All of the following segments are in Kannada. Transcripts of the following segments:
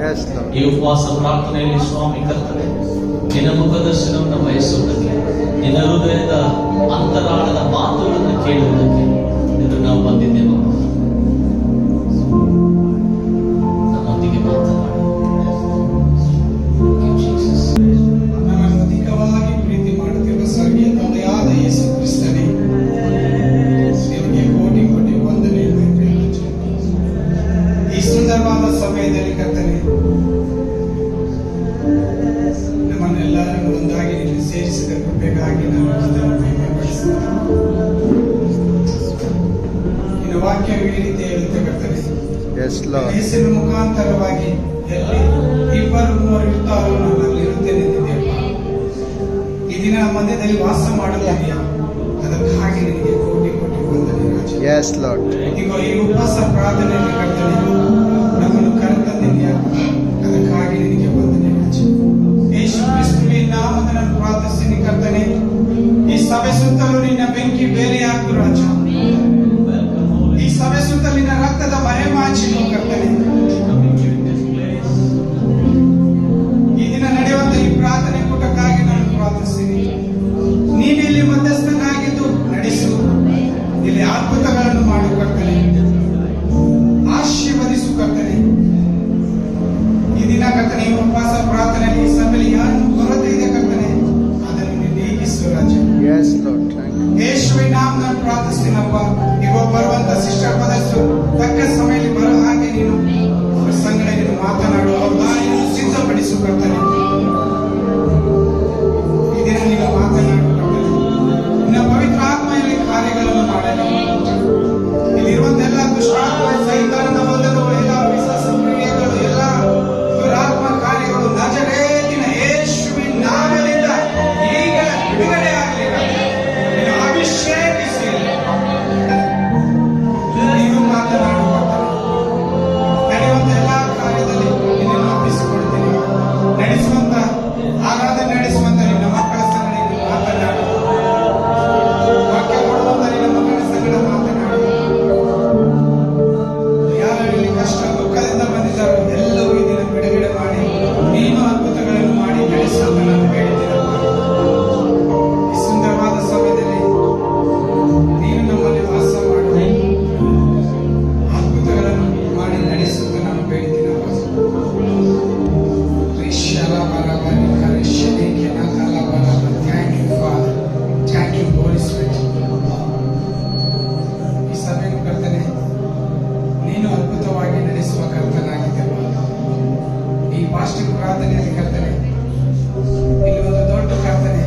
ಈ ಉಪವಾಸ ಪ್ರಾರ್ಥನೆಯಲ್ಲಿ ಸ್ವಾಮಿ ಕರ್ತನೆ ನಿನ್ನ ಮುಖದರ್ಶನವನ್ನು ಬಯಸುವುದಕ್ಕೆ, ನಿನ್ನ ಹೃದಯದ ಅಂತರಾಳದ ಮಾತುಗಳನ್ನು ಕೇಳುವುದಕ್ಕೆ ಇದು ನಾವು ಬಂದಿದ್ದೇವೆ. ನಮ್ಮೊಂದಿಗೆ ಮಾತನಾಡಿ. ನಮ್ಮನ್ನು ಅಧಿಕವಾಗಿ ಪ್ರೀತಿ ಮಾಡುತ್ತಿರುವ ಸ್ವರ್ಗೀಯ ತಂದೆಯಾದ ಯೇಸು ಕ್ರಿಸ್ತನೇ, ದೇವರಿಗೆ ಕೋಟಿ ಕೋಟಿ ವಂದನೆಯನ್ನು. ಈ ಸುಂದರವಾದ ಸಮಯದಲ್ಲಿ ಕರ್ತನೆ ನಮ್ಮನ್ನೆಲ್ಲರನ್ನು ಒಂದಾಗಿ ನೀನು ಸೇರಿಸಿದ ಕೃಪೆಗಾಗಿ ನಾನು ಅದನ್ನು ಮಹಿಮೆಪಡಿಸುತ್ತೇನೆ. ನಿನ್ನ ವಾಕ್ಯವು ಈ ರೀತಿ ಹೇಳುತ್ತೆ ಕರ್ತನೆ, ಯೇಸುವಿನ ಮುಖಾಂತರವಾಗಿ ಎಲ್ಲಿ ಇಬ್ಬರು ಮೂವರು ಇರ್ತಾರೋ ನಾನು ಅಲ್ಲಿ ಇರುತ್ತೇನೆ ಎಂದಿದೆಯಪ್ಪ. ಈ ದಿನ ಮಧ್ಯದಲ್ಲಿ ವಾಸ ಮಾಡುತ್ತಿದೆಯಾ, ಅದಕ್ಕಾಗಿ ನಿನಗೆ ಕೋಟಿ ಕೋಟಿ ವಂದನೆ ರಾಜ. ಈಗ ಈ ಉಪವಾಸ ಪ್ರಾರ್ಥನೆಯಲ್ಲಿ ಕರ್ತನೆ ನಮ್ಮನ್ನು ಕರೆತಂದಿದೆಯಾ, ಅದಕ್ಕಾಗಿ ನಿನಗೆ ವಂದನೆ ರಾಜ. ಯೇಸು ಕ್ರಿಸ್ತುವಿನ ನಾಮದಲ್ಲಿ ಪ್ರಾರ್ಥಿಸಿನಿ ಕರ್ತನೆ, ಈ ಸಭೆ ಸುತ್ತಲೂ ನಿನ್ನ ಬೆಂಕಿ ಬೇರೆ ಹಾಕು ರಾಜ. ಈ ಸಭೆ ಸುತ್ತಲಿನ ರಕ್ತದ ಮರೆಮಾಚಿನು ಕರ್ತನೆ. ಈ ದಿನ ನಡೆಯುವಂತ ಈ ಪ್ರಾರ್ಥನೆ ಕೂಟಕ್ಕಾಗಿ ನಾನು ಪ್ರಾರ್ಥಿಸ್ತೀನಿ. ನೀನು ಇಲ್ಲಿ ಮಧ್ಯಸ್ಥನಾಗಿದ್ದು ನಡೆಸು, ಇಲ್ಲಿ ಅದ್ಭುತಗಳನ್ನು ಮಾಡು ಕರ್ತನೆ, ಆಶೀರ್ವದಿಸು ಕರ್ತನೆ. ಈ ದಿನ ಕರ್ತನೆ ಈ ಉಪವಾಸ ಪ್ರಾರ್ಥನೆಯಲ್ಲಿ ಈ ಸಭೆಯಲ್ಲಿ ಯಾರು ಕೊರತೆ ಇದೆ ಕರ್ತನೆ, ಅದನ್ನು ನೀನು ನೀಗಿಸು ರಾಜ. ಯೇಸುವಿನ ನಾಮದಲ್ಲಿ ಪ್ರಾರ್ಥಿಸ್ತೀನಪ್ಪ. ಈಗ ಬರುವಂತ ಸಿಸ್ಟರ್ ಪದಸ್ಸು ತಕ್ಕ ಸಮಯದಲ್ಲಿ ಬರೋ ಹಾಗೆ ನೀನು ಅವರ ಸಂಗಡ ನೀನು ಮಾತನಾಡು, ಅವ್ರ ದಾರಿಯನ್ನು ಸಿದ್ಧಪಡಿಸು ಕರ್ತನೆ. ಈ ದಿನ ನೀನು ಮಾತನಾಡು ಕರ್ತನೆ, ನಿನ್ನ ಪವಿತ್ರ ಆತ್ಮೆಯಲ್ಲಿ ಕಾರ್ಯಗಳನ್ನು ಮಾಡಲಿ. ಇಲ್ಲಿರುವಂತ ಎಲ್ಲ ದುಷ್ಟಾತ್ಮ, ಸೈತಾನನ ಬಂಧನಗಳು, ಎಲ್ಲ ವಿಶ್ವಾಸ ಕ್ರಿಯೆಗಳು, ಎಲ್ಲ ದುರಾತ್ಮ ಕಾರ್ಯಗಳು ನಜರೇತಿನ ಯೇಸುವಿನ ನಾಮದಿಂದ ಈಗ ಬಿಡುಗಡೆ ಆಗಲಿ. ನೀನು ಅಭಿಷೇಕಿಸಿ ನೀನು ಮಾತನಾಡು ಕರ್ತನೆ. ನಡೆಯುವಂತ ಎಲ್ಲ ಕಾರ್ಯದಲ್ಲಿ ನಿನ್ನನ್ನು ಒಪ್ಪಿಸಿಕೊಡ್ತೀನಿ. ನಡೆಸುವಂತ ಆರಾಧನೆ ನಡೆಸುವಂತ ನಿನ್ನ ಮಕ್ಕಳ ಸಂಗಡ ನೀನು ಮಾತನಾಡು. ವಾಕ್ಯ ಕೊಡುವಂತ ನಿನ್ನ ಮಕ್ಕಳ ಸಂಗಡ ಮಾತನಾಡು. ಯಾರಲ್ಲಿ ಕಷ್ಟ ದುಃಖದಿಂದ ಬಂದಿದ್ದಾರೋ ಎಲ್ಲವೂ ಈ ದಿನ ಬಿಡುಗಡೆ ಮಾಡಿ ನೀನು ಅದ್ಭುತಗಳನ್ನು ಮಾಡಿ ನಡೆಸುವಂತ ನಾನು ಬೇಡಿದ್ದೀನಪ್ಪ. ಈ ಸುಂದರವಾದ ಸಮಯದಲ್ಲಿ ನೀನು ನಮ್ಮಲ್ಲಿ ವಾಸ ಮಾಡಿ ಅದ್ಭುತಗಳನ್ನು ಮಾಡಿ ನಡೆಸುವಂತ ನಾನು ಬೇಡಿದ್ದೀನಪ್ಪ. Thank you, Holy Spirit. ಈ ಸಭೆಯನ್ನು ಕರ್ತನೆ ನೀನು ಅದ್ಭುತವಾಗಿ ನಡೆಸುವ ಕರ್ತನಾಗಿದ್ದೆವು. ಈ ಪಾಸ್ಟಿಂಗ್ ಪ್ರಾರ್ಥನೆಯಲ್ಲಿ ಕರ್ತನೆ ಇಲ್ಲಿ ಒಂದು ದೊಡ್ಡ ಕರ್ತನೆ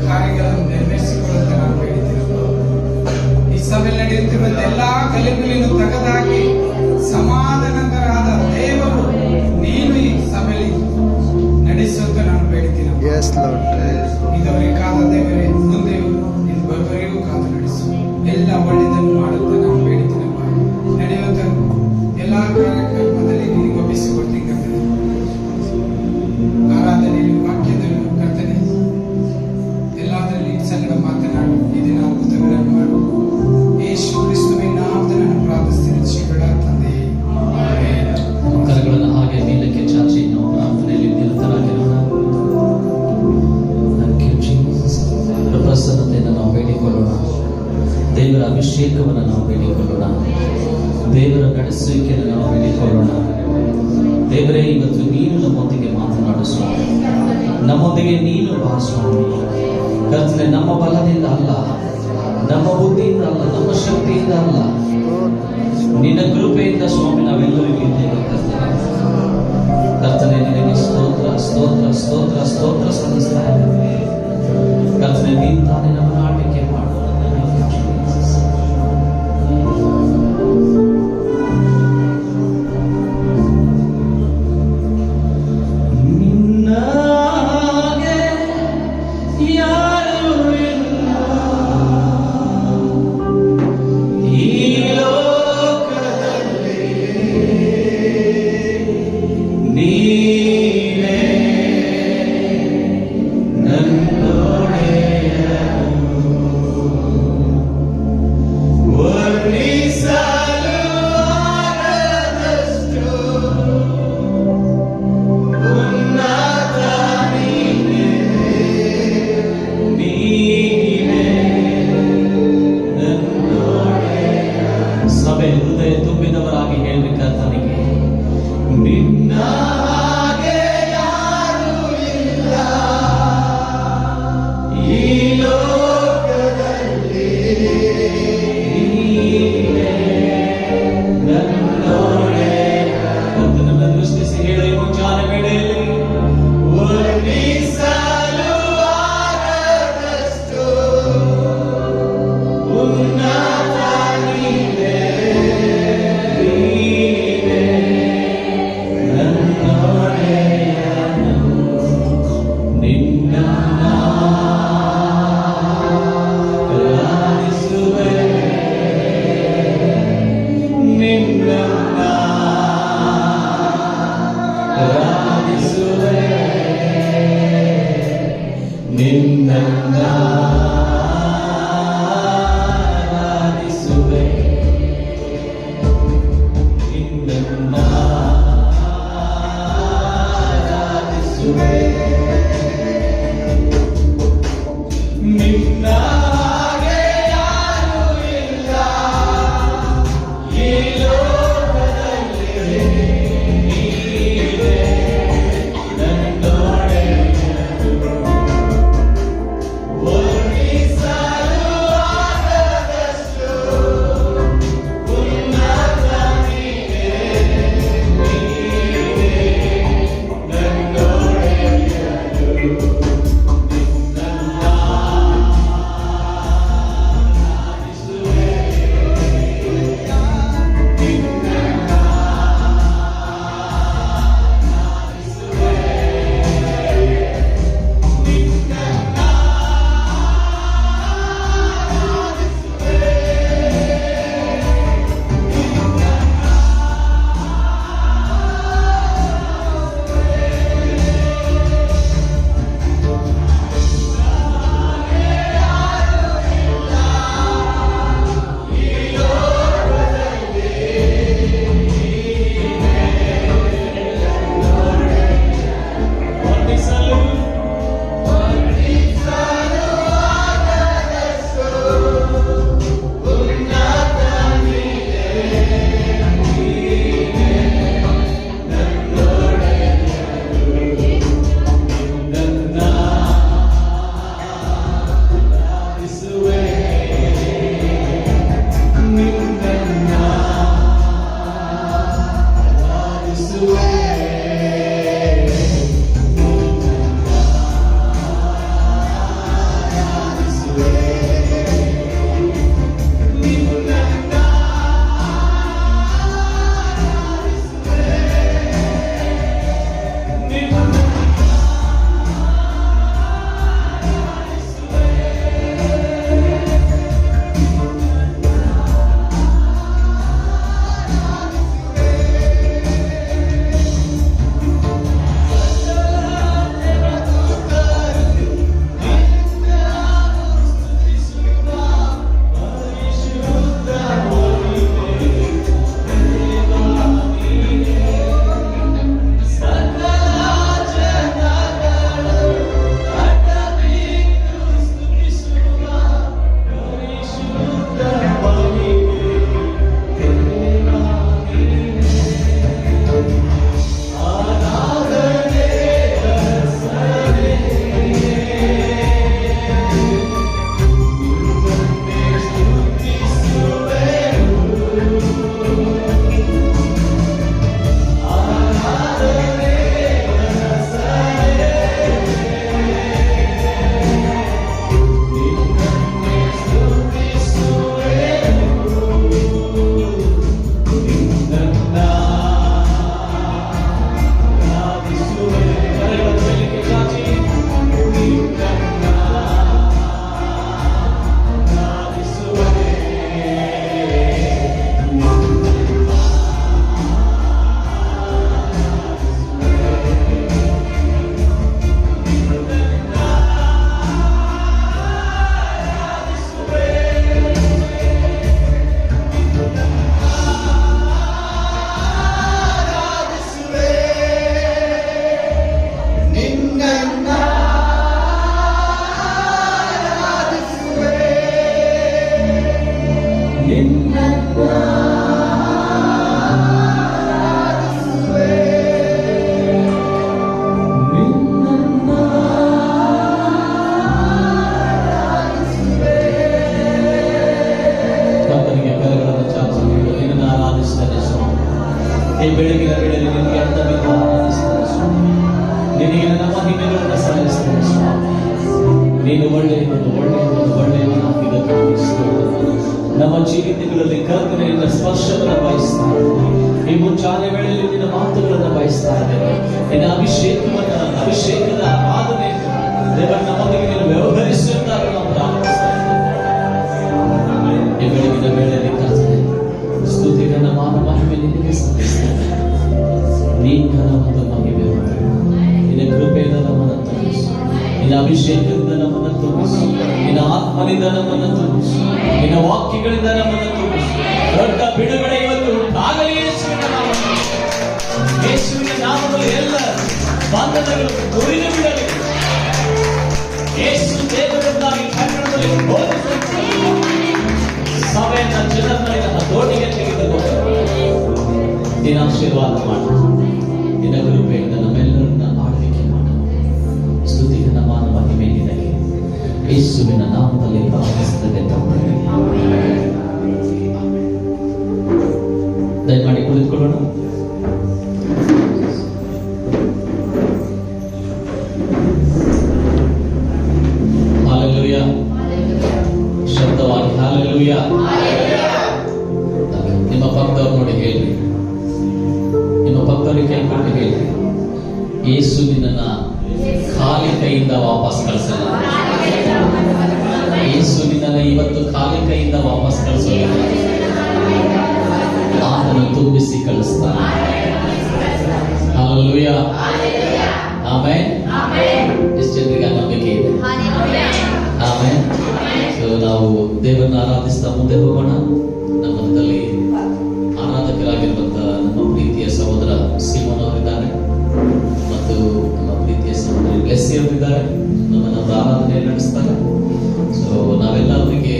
ಕಾರ್ಯಗಳನ್ನು ನೆರವೇರಿಸಿಕೊಳ್ಳುವಂತೆ ನಾನು ಬೇಡಿದ್ದೇನೆ. ಈ ಸಭೆಯಲ್ಲಿ ನಡೆಯುತ್ತಿರುವ ಎಲ್ಲಾ ಗಲಿಬಿಲಿಯನ್ನು ತೆಗೆದಾಕಿ ಸಮಾಧಾನಕರಾದ ದೇವರು ನೀನು ಈ ಸಭೆಯಲ್ಲಿ ನಡೆಸುವಂತೆ ನಾನು ಬೇಡಿದ್ದೇನೆ. ಇದುವರೆಗೆ ಕಾದ ದೇವರೇ, ಮುಂದೆಯೂ ಇನ್ನು ಬರುವವರೆಗೂ ಕಾದು ನಡೆಸು. ಎಲ್ಲ ಒಳ್ಳೆಯದನ್ನು ಮಾಡುತ್ತಾ ನಾನು ಬೇಡಿದ್ದೇನಪ್ಪ. ನಡೆಯುವಂತ ಎಲ್ಲ ಕಾರ್ಯಕ್ರಮದಲ್ಲಿ ನಿನಗೆ ಒಪ್ಪಿಸಿಕೊಡ್ತೀನಿ ಕರ್ತನೆ. ಆರಾಧನೆಯಲ್ಲಿ ವಾಕ್ಯದಲ್ಲಿ ಕರ್ತನೆ ಎಲ್ಲದರಲ್ಲಿ ಸಂಗಡ ಮಾತನಾಡು. ಈ ದಿನ ಅದ್ಭುತಗಳನ್ನು ಮಾಡು. ಯೇಸು ಕ್ರಿಸ್ತುವಿನ ನಾಮದಲ್ಲಿ ನಾನು ಪ್ರಾರ್ಥಿಸ್ತೀನಿ ಶ್ರೀಗಳ ತಂದೆಯೇ. ಕರಗಳನ್ನು ಹಾಗೆ ಮೇಲಕ್ಕೆ ಚಾಚಿ ನಾವು ಪ್ರಾರ್ಥನೆಯಲ್ಲಿ ನಿರತರಾಗಿರೋಣ. ಪ್ರಸನ್ನತೆಯನ್ನು ನಾವು ಬೇಡಿಕೊಳ್ಳೋಣ. ದೇವರ ಅಭಿಷೇಕವನ್ನು ನಾವು ಬೇಡಿಕೊಳ್ಳೋಣ. ದೇವರ ನಡೆಸುವಿಕೆಯನ್ನು ನಾವು ಬೇಡಿಕೊಳ್ಳೋಣ. ದೇವರೇ, ಇವತ್ತು ನೀನು ನಮ್ಮೊಂದಿಗೆ ಮಾತನಾಡು ಸ್ವಾಮಿ. ನಮ್ಮೊಂದಿಗೆ ನೀನು ಬಾ ಸ್ವಾಮಿ. ಕರ್ತನೆ, ನಮ್ಮ ಬಲದಿಂದ ಅಲ್ಲ, ನಮ್ಮ ಬುದ್ಧಿಯಿಂದ ಅಲ್ಲ, ನಮ್ಮ ಶಕ್ತಿಯಿಂದ ಅಲ್ಲ, ನಿನ್ನ ಕೃಪೆಯಿಂದ ಸ್ವಾಮಿ ನಾವೆಲ್ಲರೂ ಇದ್ದೇವೆ ಕರ್ತನೆ. ಕರ್ತನೆ, ನಿನಗೆ ಸ್ತೋತ್ರ ಸ್ತೋತ್ರ ಸ್ತೋತ್ರ ಸ್ತೋತ್ರ ಸಲ್ಲಿಸ್ತಾ ಇದ್ದೇವೆ ಕರ್ತನೆ. ನೀನು ತಾನೇ ನಮ್ಮ ಆಟಿಕೆ ಮಾಡು. ನೀನೇ ನನ್ನೊಡೆಯ ಕರ್ತನಿಗೆ ಕರೆಗಳನ್ನು ಚಾಚಿ ನಿನ್ನನ್ನು ಆರಾಧಿಸ್ತಾರೆ ಸ್ವಾಮಿ. ಈ ಬೆಳಗಿನ ವೇಳೆಯಲ್ಲಿ ನಿನಗೆ ಅರ್ಥವಿದ್ದು ಆರಾಧಿಸ್ತಾರೆ ಸ್ವಾಮಿ. ನಿನಗೆ ನನ್ನ ಮಹಿಮೆಗಳನ್ನು ಸಲ್ಲಿಸ್ತಾರೆ ಸ್ವಾಮಿ. ನೀನು ಒಳ್ಳೆಯವನಾಗಿದ್ದಕ್ಕಾಗಿ ಸ್ತೋತ್ರ. ನಮ್ಮ ಜೀವಿತಗಳಲ್ಲಿ ಕರ್ತನೆಯಿಂದ ಸ್ಪರ್ಶವನ್ನು ಬಯಸ್ತಾ ಇದ್ದೇವೆ. ಈ ಮುಂಚಾನೆ ವೇಳೆಯಲ್ಲಿ ನಿನ್ನ ಮಾತುಗಳನ್ನು ಬಯಸ್ತಾ ಇದ್ದೇವೆ. ನಿನ್ನ ಅಭಿಷೇಕದ ಆರಾಧನೆ ದೇವರ ನಮ್ಮೊಂದಿಗೆ ನೀನು ವ್ಯವಹರಿಸುತ್ತಾರೆ ನಾವು ಪ್ರಾರ್ಥಿಸ್ತಾ ಇದ್ದೇವೆ. ಈ ಬೆಳಗಿನ ವೇಳೆಯಲ್ಲಿ ಕರ್ತನೆ ಸ್ತುತಿಗನ ಮಾನ ಮಹಿಮೆ ನಿನಗೆ ಸಲ್ಲಿಸ್ತೇವೆ. ನೀ ಘನ ಮತ್ತು ಮಹಿಮೆ ಹೊಂದು. ನಿನ್ನ ಕೃಪೆಯಿಂದ ನಮ್ಮನ್ನು ತುಂಬಿಸು. ನಿನ್ನ ಅಭಿಷೇಕದಿಂದ ನಮ್ಮನ್ನು ತುಂಬಿಸು. ನಿನ್ನ ಆತ್ಮನಿಂದ ನಮ್ಮನ್ನು ತುಂಬಿಸು. ನಿನ್ನ ವಾಕ್ಯಗಳಿಂದ ನಮ್ಮನ್ನು ತುಂಬಿಸು. ದೊಡ್ಡ ಬಿಡುಗಡೆ ಇವತ್ತು ಉಂಟಾಗಲಿ ಯೇಸುವಿನ ನಾಮದಲ್ಲಿ. ಯೇಸುವಿನ ನಾಮದಲ್ಲಿ ಎಲ್ಲ ಬಂಧನಗಳು ಮುರಿದು ಬಿಡಲಿ. ಯೇಸು ದೇವರನ್ನಾಗಿ ಕನ್ನಡದಲ್ಲಿ ಬೋಧಿಸುವ ಸಭೆಯನ್ನ ಜನರನ್ನ ದೋಣಿಗೆ ತೆಗೆದುಕೊಂಡು ನಿನ್ನ ಆಶೀರ್ವಾದ ಮಾಡು. ನಿನ್ನ ಕೃಪೆಯಿಂದ ನಮ್ಮೆಲ್ಲರನ್ನ ಆಳ್ವಿಕೆ ಮಾಡು. ಸ್ತುತಿಗೆ ಮಾನ ಮಹಿಮೆ ನಿನಗೆ ಯೇಸುವಿನ ನಾಮದಲ್ಲಿ ಪ್ರಾರ್ಥಿಸುತ್ತದೆ ತಂದೆ. ದಯಮಾಡಿ ಕುಳಿತುಕೊಳ್ಳೋಣ. ಹಾಲೆಲೂಯಾ. ಶಬ್ದವಾಗಿ ಹಾಲೆಲೂಯಾ. ನಿಮ್ಮ ಪಕ್ಕದವ್ರು ನೋಡಿ ಹೇಳ್ರಿ, ನಿಮ್ಮ ಪಕ್ಕದವ್ರಿಗೆ ಕೈ ಕೊಟ್ಟು ಹೇಳ್ರಿ, ಯೇಸು ನಿನ್ನನ್ನ ಖಾಲಿ ಕೈಯಿಂದ ವಾಪಸ್ ಕಳಿಸಲ್ಲ. ಯೇಸು ನಿನ್ನನ್ನ ಇವತ್ತು ಖಾಲಿ ಕೈಯಿಂದ ವಾಪಸ್ ಕಳಿಸೋಲ್ಲ. ಆತನು ತುಂಬಿಸಿ ಕಳಿಸ್ತಾನೆ. ಹಾಲೆಲೂಯಾ. ಆಮೆನ್. ಎಷ್ಟು ಜನರಿಗೆ ನಂಬಿಕೆ ಇದೆ? ಆಮೆನ್. ಸೊ ನಾವು ದೇವರನ್ನ ಆರಾಧಿಸ್ತಾ ಮುಂದೆ ಹೋಗೋಣ. ನಮ್ಮ ಮಧ್ಯದಲ್ಲಿ ಆರಾಧಕರಾಗಿರುವಂತಹ ನಮ್ಮ ಪ್ರೀತಿಯ ಸಹೋದರ ಸಿಮೋನ್ ಅವರಿದ್ದಾರೆ ಮತ್ತು ನಮ್ಮ ಪ್ರೀತಿಯ ಸಹೋದರಿ ಬ್ಲೆಸ್ಸಿ ಅವರಿದ್ದಾರೆ. ನಮ್ಮನ್ನು ಆರಾಧನೆ ನಡೆಸ್ತಾರೆ. ಸೊ ನಾವೆಲ್ಲ ಅವರಿಗೆ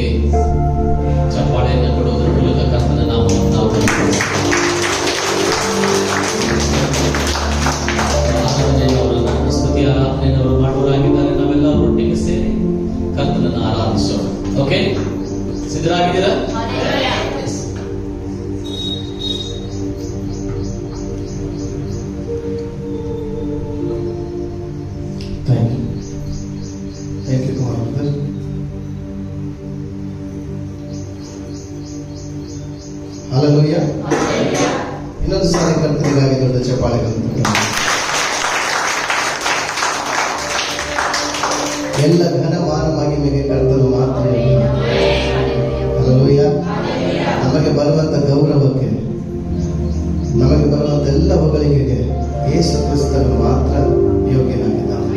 ಚಪ್ಪಾಳೆಯನ್ನು ಕೊಡುವುದರ ಮೂಲಕ ಕರ್ತನ ನಾಮವನ್ನು ನಾವು ಆರಾಧನೆಯವರನ್ನು ಸ್ತುತಿ ಆರಾಧನೆಯನ್ನು ಅವರು ಮಾಡುವರಾಗಿದ್ದಾರೆ. ನಾವೆಲ್ಲ ಒಟ್ಟಿಗೆ ಸೇರಿ ಕರ್ತನನ್ನು ಆರಾಧಿಸೋಣ. Okay, ಸಿದ್ಧರಾಗಿದ್ದೀರಾ? Thank you, Kumar. Hallelujah. ಇನ್ನೊಂದು ಸಾರಿ ಕರ್ತನಿಗಾಗಿ ದೊಡ್ಡ ಚಪ್ಪಾಳೆಗಳನ್ನು ಎಲ್ಲ ಘನ ಮಾನ ಮಹಿಮೆಗೆ ಕರ್ತನು ಮಾತ್ರ. ಹಲ್ಲೆಲೂಯಾ. ನಮಗೆ ಬರುವಂತ ಗೌರವಕ್ಕೆ, ನಮಗೆ ಬರುವಂತ ಎಲ್ಲ ಹೊಗಳಿಕೆಗೆ ಯೇಸು ಕ್ರಿಸ್ತನು ಮಾತ್ರ ಯೋಗ್ಯನಾಗಿದ್ದಾನೆ.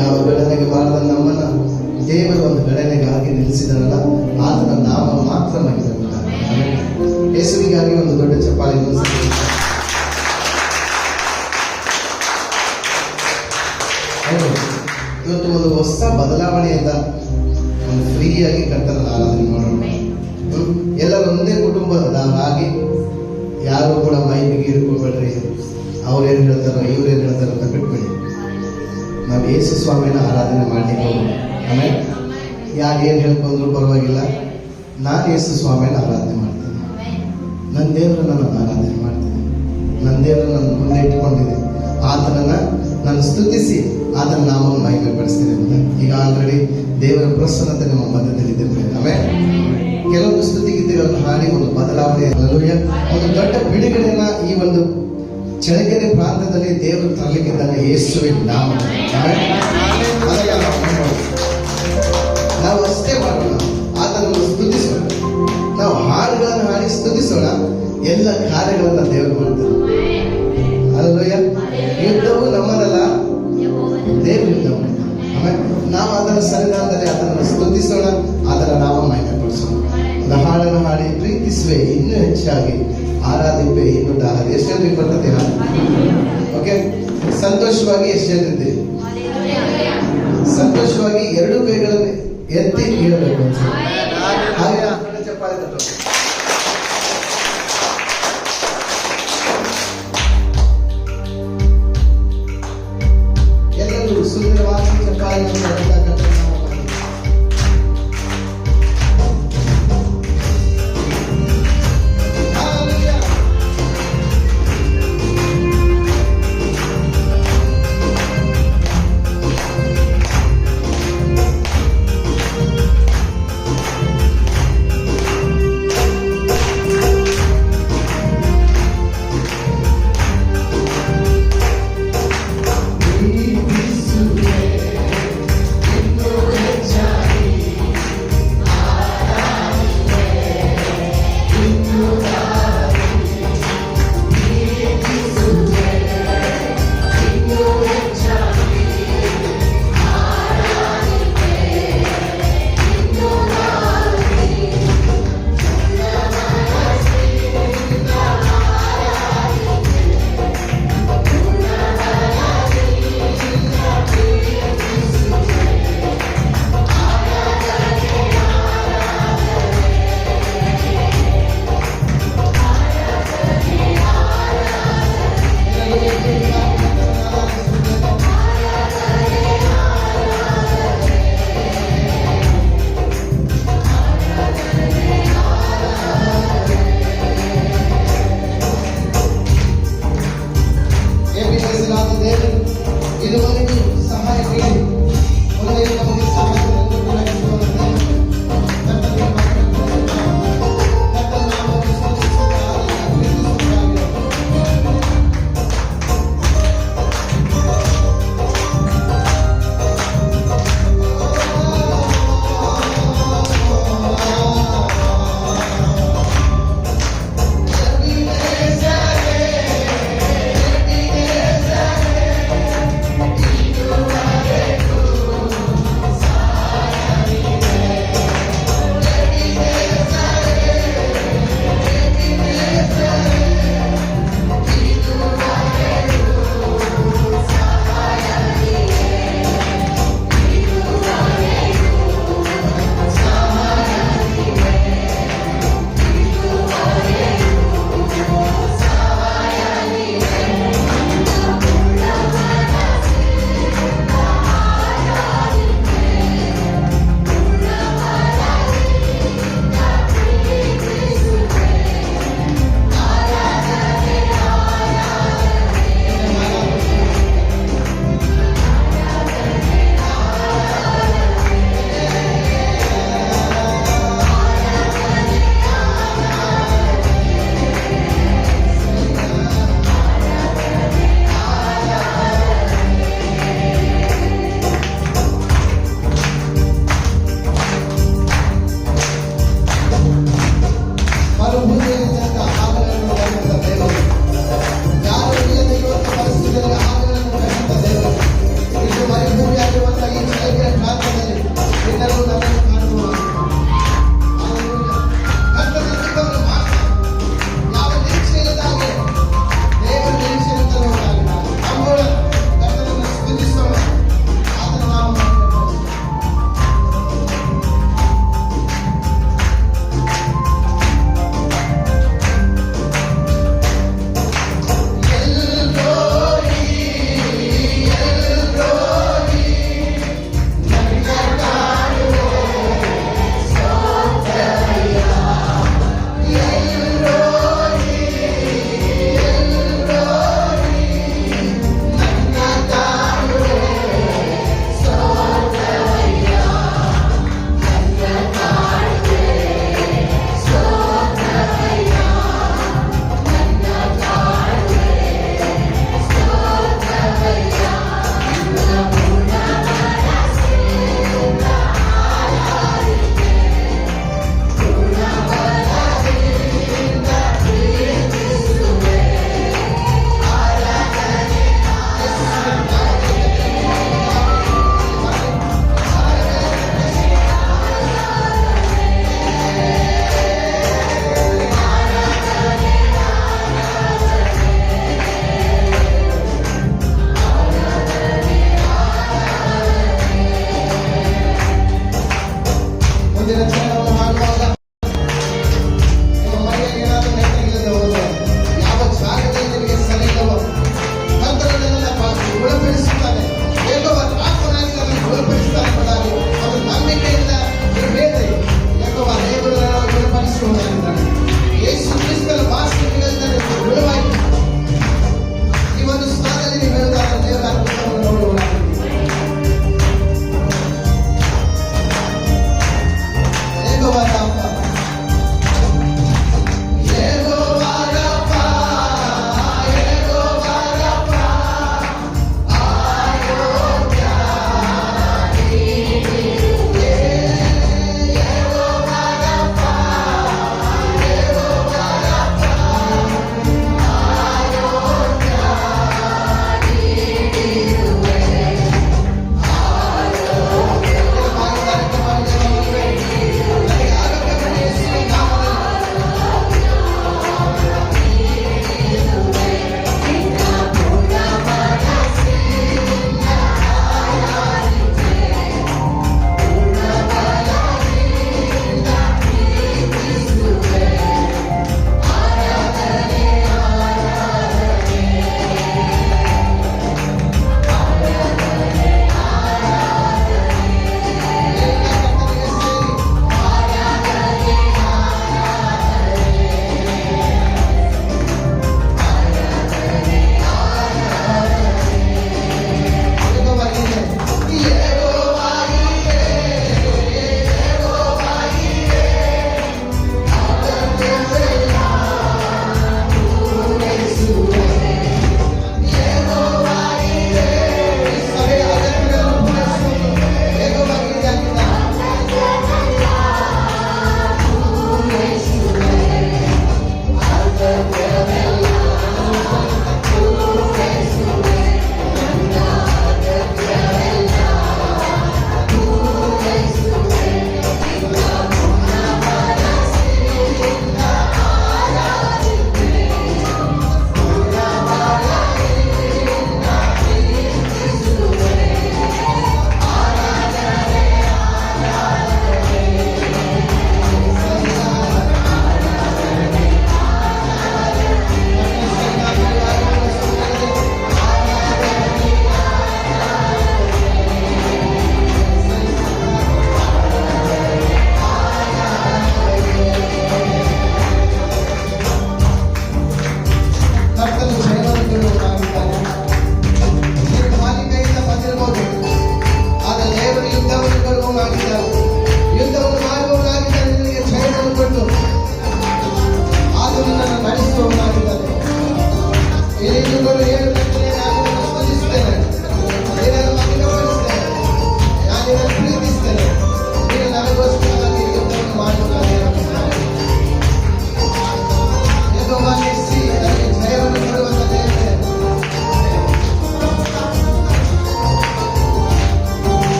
ಯಾವ ಗಣನೆಗೆ ಬಾರದ ನಮ್ಮನ್ನ ದೇವರು ಒಂದು ಗಣನೆಗಾಗಿ ನಿಲ್ಲಿಸಿದನಲ್ಲ, ಆತನ ನಾಮ ಮಾತ್ರ ಮಹಿಮೆ. ಯೇಸುವಿಗಾಗಿ ಒಂದು ದೊಡ್ಡ ಚಪ್ಪಾಳೆಯನ್ನು ಇವತ್ತು ಒಂದು ಹೊಸ ಬದಲಾವಣೆಯಿಂದ ಒಂದು ಫ್ರೀಯಾಗಿ ಕರ್ತನ ಆರಾಧನೆ ಮಾಡೋಣ. ಎಲ್ಲರೂ ಒಂದೇ ಕುಟುಂಬದ ಹಾಗೆ ಯಾರು ಕೂಡ ಮೈಬಿಗೆ ಇಟ್ಕೊಳ್ಬೇಡ್ರಿ. ಅವ್ರೇನು ಹೇಳ್ತಾರೋ ಇವ್ರೇನು ಹೇಳ್ತಾರೋ ಅಂತ ಬಿಟ್ಬಿಡಿ. ನಾವು ಯೇಸು ಸ್ವಾಮಿನ ಆರಾಧನೆ ಮಾಡ್ಲಿಕ್ಕೆ ಹೋಗೋಣ. ಆಮೇಲೆ ಯಾರು ಏನು ಹೇಳ್ಕೊಂಡ್ರು ಪರವಾಗಿಲ್ಲ. ನಾನು ಯೇಸು ಸ್ವಾಮಿನ ಆರಾಧನೆ ಮಾಡ್ತೀನಿ. ನನ್ನ ದೇವರನ್ನ ನಾನು ಆರಾಧನೆ ಮಾಡ್ತೀನಿ. ನನ್ನ ದೇವರನ್ನ ನನ್ನ ಮುಂದೆ ಇಟ್ಟುಕೊಂಡಿದ್ದೀನಿ. ಆತನನ್ನ ನಾನು ಸ್ತುತಿಸಿ ಆತನ ನಾಮವನ್ನು ಮಹಿಮೆ ಪಡಿಸ್ತೀನಿ ಅಂತ ಈಗ ಆಲ್ರೆಡಿ ದೇವರ ಪ್ರಸನ್ನತೆ ನಮ್ಮ ಮಧ್ಯದಲ್ಲಿದೆ. ಆಮೇಲೆ ಕೆಲವೊಂದು ಸ್ತುತಿ ಗೀತೆಗಳನ್ನು ಹಾಡಿ ಒಂದು ಬದಲಾವಣೆ, ಒಂದು ದೊಡ್ಡ ಬಿಡುಗಡೆಯನ್ನ ಈ ಒಂದು ಚಳ್ಳಕೆರೆ ಪ್ರಾಂತದಲ್ಲಿ ದೇವರು ತರಲಿಕ್ಕಿದ್ದಾನೆ ಯೇಸುವಿನ ನಾಮ. ನಾವು ಅಷ್ಟೇ ಮಾಡೋಣ, ಆತನನ್ನು ಸ್ತುತಿಸೋಣ. ನಾವು ಹಾಡುಗಳನ್ನು ಹಾಡಿ ಸ್ತುತಿಸೋಣ. ಎಲ್ಲ ಕಾರ್ಯಗಳನ್ನ ದೇವರು ಮಾಡ್ತಾರೆ. ಹಲ್ಲೆಲೂಯಾ. ಯುದ್ಧವು ನಮ್ಮದಲ್ಲ, ದೇವರು ಯುದ್ಧ ಮಾಡ್ತಾರೆ. ಆಮೇಲೆ ನಾವು ಅದರ ಸನ್ನಿಧಾನದಲ್ಲಿ ಅದನ್ನು ಸ್ತುತಿಸೋಣ, ಅದರ ನಾಮ ಮಹಿಮೆ ಪಡಿಸೋಣ. ಒಂದು ಹಾಡನ್ನು ಹಾಡಿ ಪ್ರೀತಿಸುವೆ ಇನ್ನೂ ಹೆಚ್ಚಾಗಿ, ಆರಾಧಿಪೆ ಇನ್ನೂ ದಾಹದೆ. ಎಷ್ಟು ಜನರಿಗೆ ಬರ್ತದೆ? ಓಕೆ, ಸಂತೋಷವಾಗಿ ಎಷ್ಟು ಜನರಿದ್ದೀವಿ? ಸಂತೋಷವಾಗಿ ಎರಡು ಕೈಗಳನ್ನು ಎತ್ತಿ ಇಡಬೇಕು. ಹಾಗೆ ಚಪ್ಪಾಳೆ ತಟ್ಟೋದು. ಎಲ್ಲರೂ ಸುಂದರವಾಗಿ ಚಪ್ಪಾಳೆಯನ್ನು ತಟ್ಟತಕ್ಕಂಥ ನಾವು ಮಾಡಿ. Hallelujah.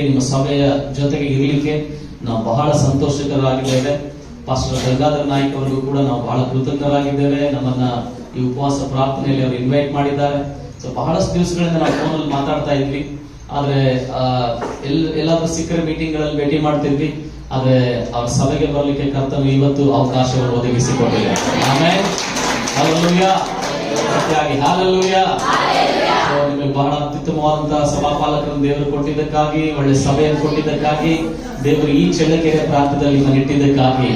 ನಿಮ್ಮ ಸಭೆಯ ಜೊತೆಗೆ ಇರಲಿಕ್ಕೆ ನಾವು ಬಹಳ ಸಂತೋಷಕರಾಗಿದ್ದೇವೆ. ಪಾಸ್ಟರ್ ಗಂಗಾಧರ್ ನಾಯ್ಕ ಅವರಿಗೂ ಕೂಡ ನಾವು ಬಹಳ ಕೃತಜ್ಞರಾಗಿದ್ದೇವೆ. ನಮ್ಮನ್ನ ಈ ಉಪವಾಸ ಪ್ರಾರ್ಥನೆಯಲ್ಲಿ ಅವರು ಇನ್ವೈಟ್ ಮಾಡಿದ್ದಾರೆ. ಸೊ ಬಹಳಷ್ಟು ದಿವಸಗಳಿಂದ ನಾವು ಫೋನಲ್ಲಿ ಮಾತಾಡ್ತಾ ಇದ್ವಿ. ಆದ್ರೆ ಎಲ್ಲಾದ್ರೂ ಸಿಕ್ಕರೆ ಮೀಟಿಂಗ್ ಗಳಲ್ಲಿ ಭೇಟಿ ಮಾಡ್ತಿದ್ವಿ. ಆದ್ರೆ ಅವ್ರ ಸಭೆಗೆ ಬರ್ಲಿಕ್ಕೆ ಕರ್ತನು ಇವತ್ತು ಅವಕಾಶವನ್ನು ಒದಗಿಸಿಕೊಟ್ಟಿದೆ. ಆಮೇಲೆ ಹಲ್ಲೆಲೂಯಾ, ಹಲ್ಲೆಲೂಯಾ. ನಿಮಗೆ ಬಹಳ ಅತ್ಯುತ್ತಮವಾದಂತಹ ಸಭಾಪಾಲಕರನ್ನು ದೇವರು ಕೊಟ್ಟಿದ್ದಕ್ಕಾಗಿ, ಒಳ್ಳೆ ಸಭೆಯನ್ನು ಕೊಟ್ಟಿದ್ದಕ್ಕಾಗಿ, ದೇವರು ಈ ಚಳ್ಳಕೆರೆ ಪ್ರಾಂತದಲ್ಲಿ ನಿಮ್ಮನ್ನು ಇಟ್ಟಿದ್ದಕ್ಕಾಗಿ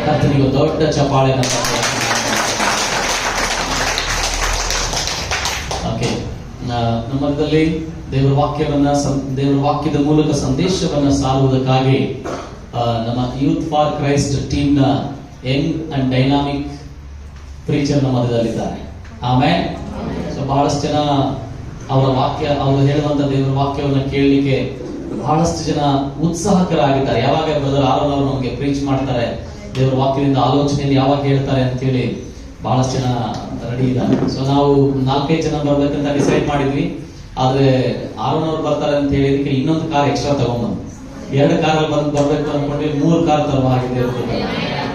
ಕರ್ತನಿಗೆ ದೊಡ್ಡ ಚಪ್ಪಾಳೆ. ಓಕೆ, ನಮ್ಮದಲ್ಲಿ ದೇವರ ವಾಕ್ಯದ ಮೂಲಕ ಸಂದೇಶವನ್ನ ಸಾರುವುದಕ್ಕಾಗಿ ನಮ್ಮ ಯೂತ್ ಫಾರ್ ಕ್ರೈಸ್ಟ್ ಟೀಮ್ ನ ಯಂಗ್ ಅಂಡ್ ಡೈನಾಮಿಕ್ ಪ್ರೀಚರ್ ನಮ್ಮ ಮಧ್ಯದಲ್ಲಿದ್ದಾರೆ. ಆಮೇಲೆ ಸೊ ಬಹಳಷ್ಟು ಜನ ಅವರು ಹೇಳುವಂತ ದೇವರ ವಾಕ್ಯವನ್ನು ಕೇಳಲಿಕ್ಕೆ ಬಹಳಷ್ಟು ಜನ ಉತ್ಸಾಹಕರಾಗಿದ್ದಾರೆ. ಯಾವಾಗ ಬ್ರದರ್ ಆರೋನ್ ಅವರು ನಮಗೆ ಪ್ರೀಚ್ ಮಾಡ್ತಾರೆ, ದೇವರ ವಾಕ್ಯದಿಂದ ಆಲೋಚನೆಯನ್ನು ಯಾವಾಗ ಹೇಳ್ತಾರೆ ಅಂತ ಹೇಳಿ ಬಹಳಷ್ಟು ಜನ ರೆಡಿ ಇದ್ದಾರೆ. ಸೊ ನಾವು 4-5 ಜನ ಬರ್ಬೇಕಂತ ಡಿಸೈಡ್ ಮಾಡಿದ್ವಿ. ಆದ್ರೆ ಆರೋನ್ ಅವರು ಬರ್ತಾರೆ ಅಂತ ಹೇಳಿದಕ್ಕೆ ಇನ್ನೊಂದು ಕಾರ್ ಎಕ್ಸ್ಟ್ರಾ ತಗೊಂಡ್ಬಂದು 2 ಕಾರಲ್ಲಿ ಬರ್ಬೇಕು ಅನ್ಕೊಂಡ್ವಿ. 3 ಕಾರ್ ತರುವ ಆಗಿದೆ.